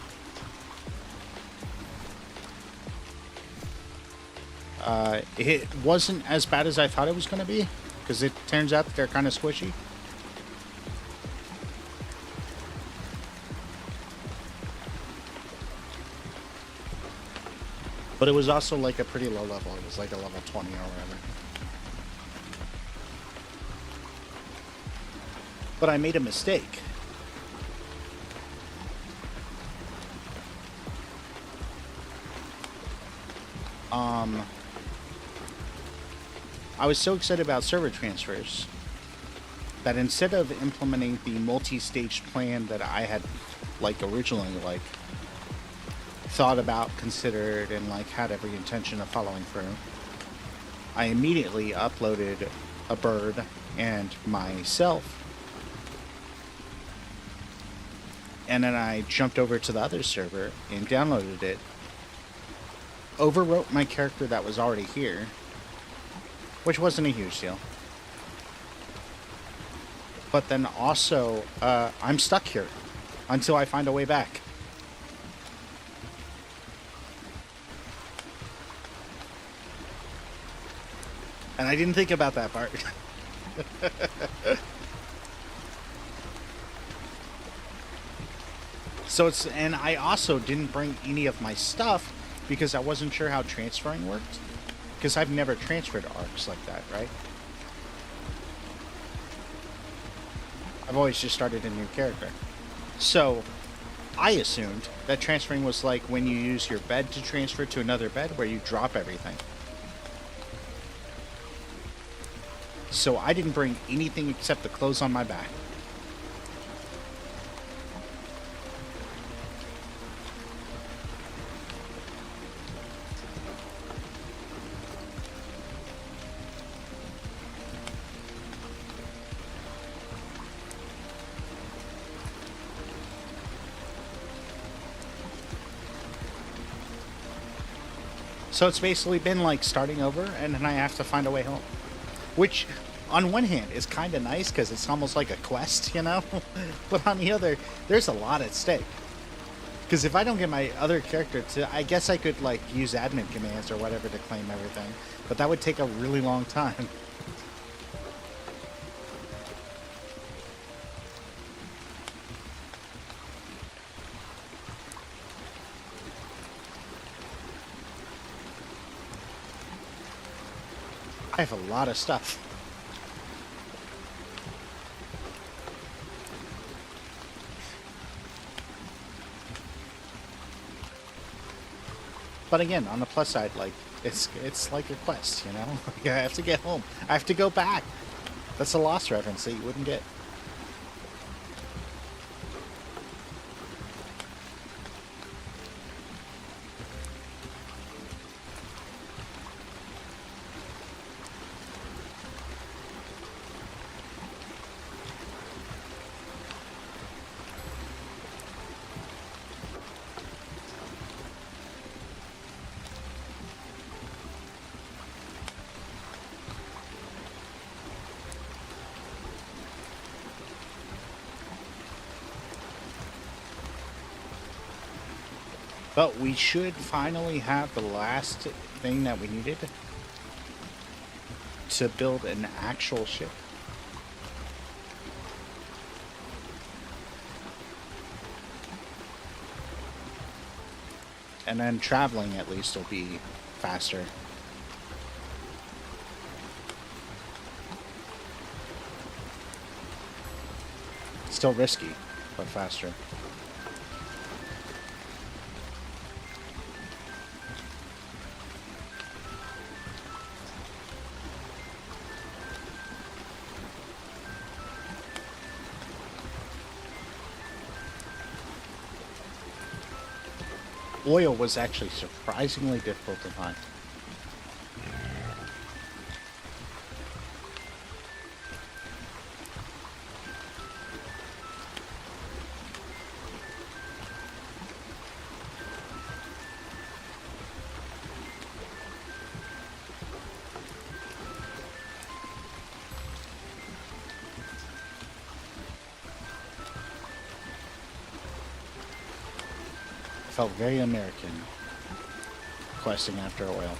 It wasn't as bad as I thought it was going to be, because it turns out that they're kind of squishy. But it was also like a pretty low level. It was like a level 20 or whatever. But I made a mistake. I was so excited about server transfers that instead of implementing the multi-stage plan that I had like originally like thought about, considered, and like had every intention of following through, I immediately uploaded a bird and myself, and then I jumped over to the other server and downloaded it, overwrote my character that was already here, which wasn't a huge deal. But then also, I'm stuck here until I find a way back. And I didn't think about that part. So it's, and I also didn't bring any of my stuff because I wasn't sure how transferring worked. Because I've never transferred arcs like that, right? I've always just started a new character. So I assumed that transferring was like when you use your bed to transfer to another bed where you drop everything. So I didn't bring anything except the clothes on my back. So it's basically been like starting over, and then I have to find a way home. Which, on one hand, is kind of nice because it's almost like a quest, you know? But on the other, there's a lot at stake. Because if I don't get my other character to... I guess I could, like, use admin commands or whatever to claim everything. But that would take a really long time. I have a lot of stuff. But again, on the plus side, like, it's like a quest, you know? Like, I have to get home. I have to go back. That's a Lost reference that you wouldn't get. But we should finally have the last thing that we needed to build an actual ship. And then traveling at least will be faster. Still risky, but faster. Oil was actually surprisingly difficult to find. Felt very American, questing after oil.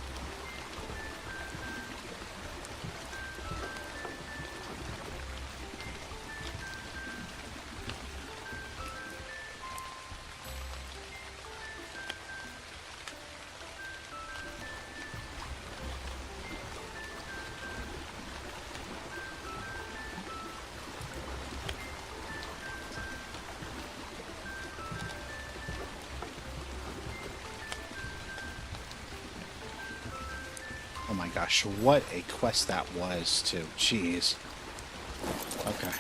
Oh my gosh, what a quest that was, too. Jeez. Okay.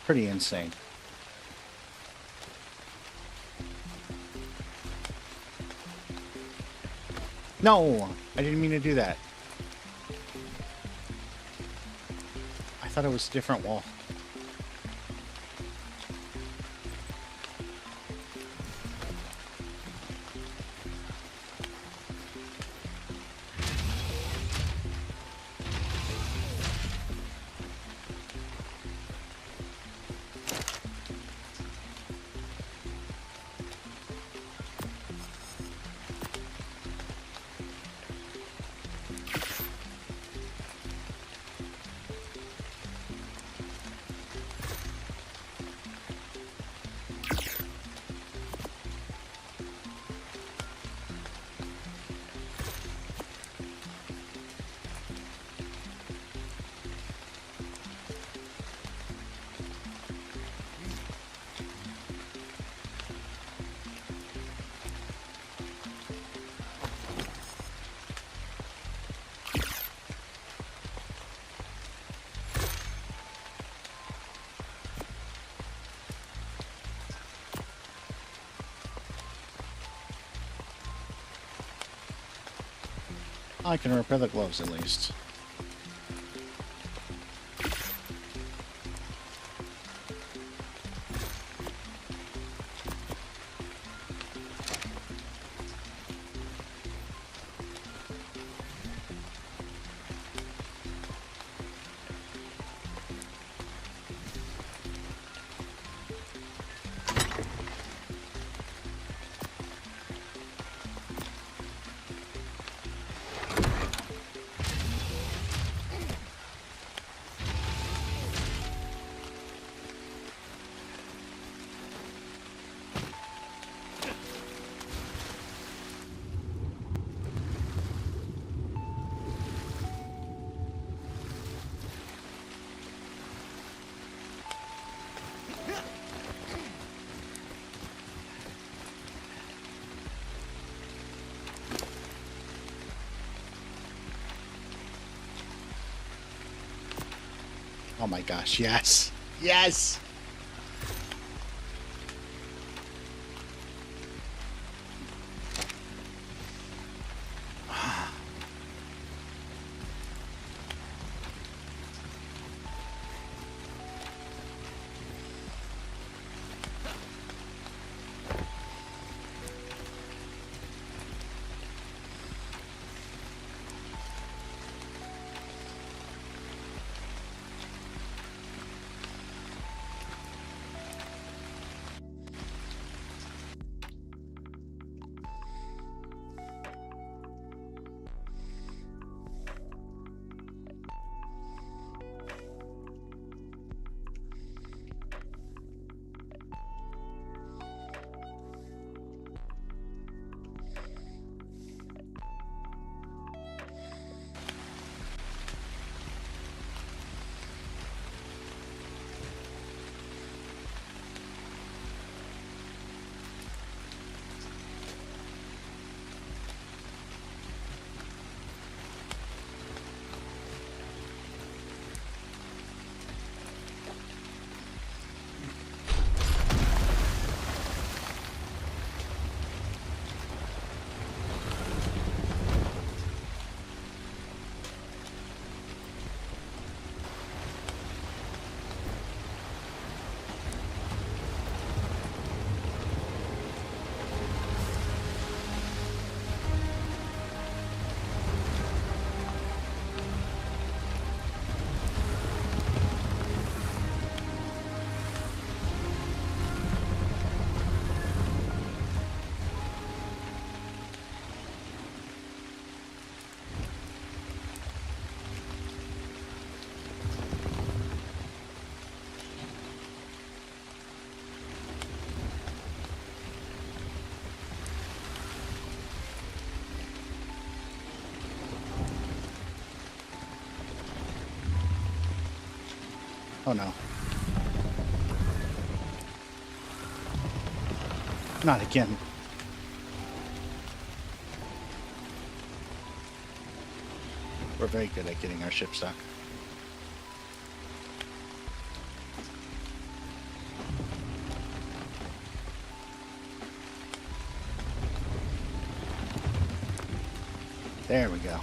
Pretty insane. No! I didn't mean to do that. I thought it was a different wall. I can repair the gloves at least. Oh my gosh, yes! Yes! Oh no. Not again. We're very good at getting our ship stuck. There we go.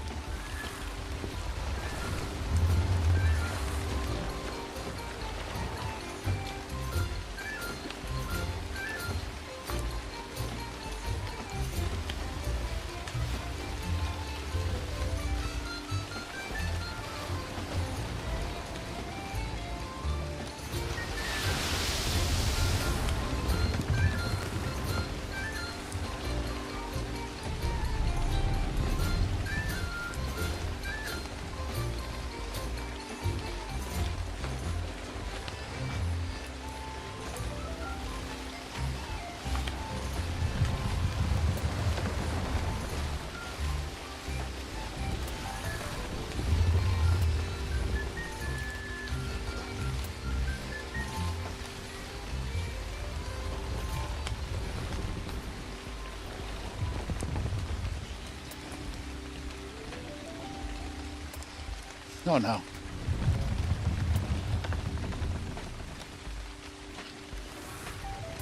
Oh no.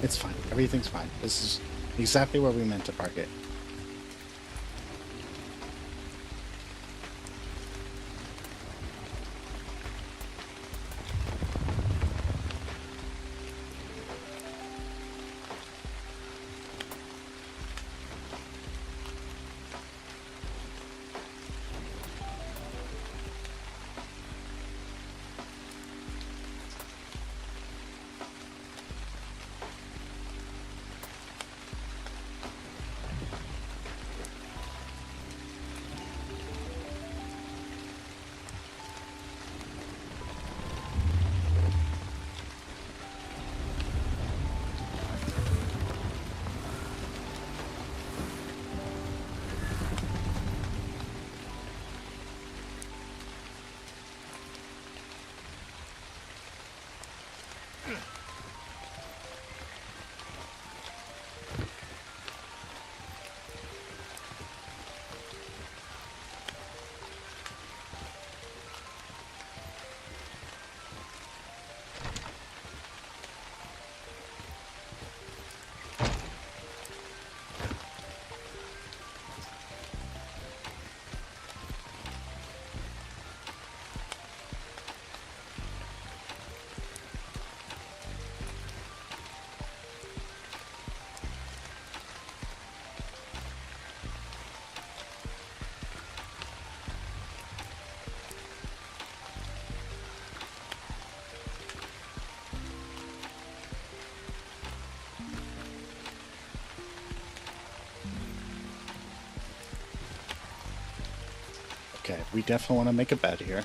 It's fine. Everything's fine. This is exactly where we meant to park it. Okay, we definitely want to make a bet here.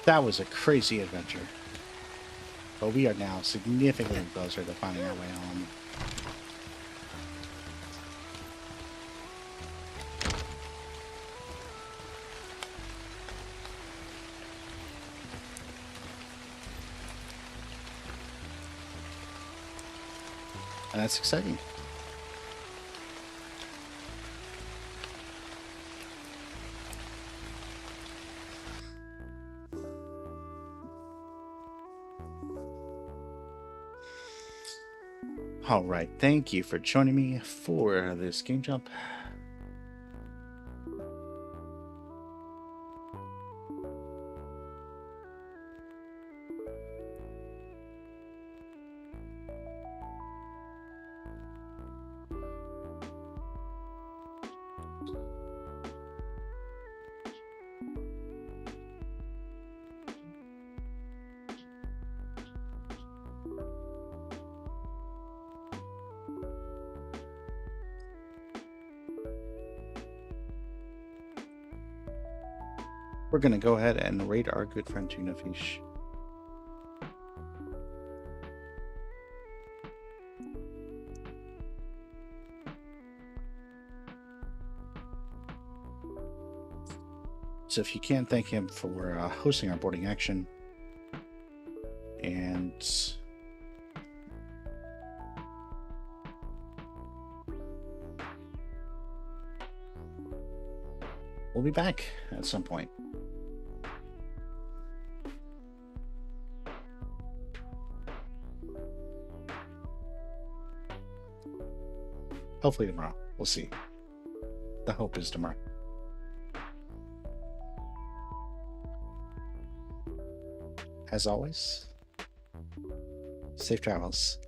That was a crazy adventure. But we are now significantly closer to finding our way home. And that's exciting. All right, thank you for joining me for this game jump. We're going to go ahead and raid our good friend Tuna Fish. So if you can, thank him for hosting our boarding action. And we'll be back at some point. Hopefully tomorrow. We'll see. The hope is tomorrow. As always, safe travels.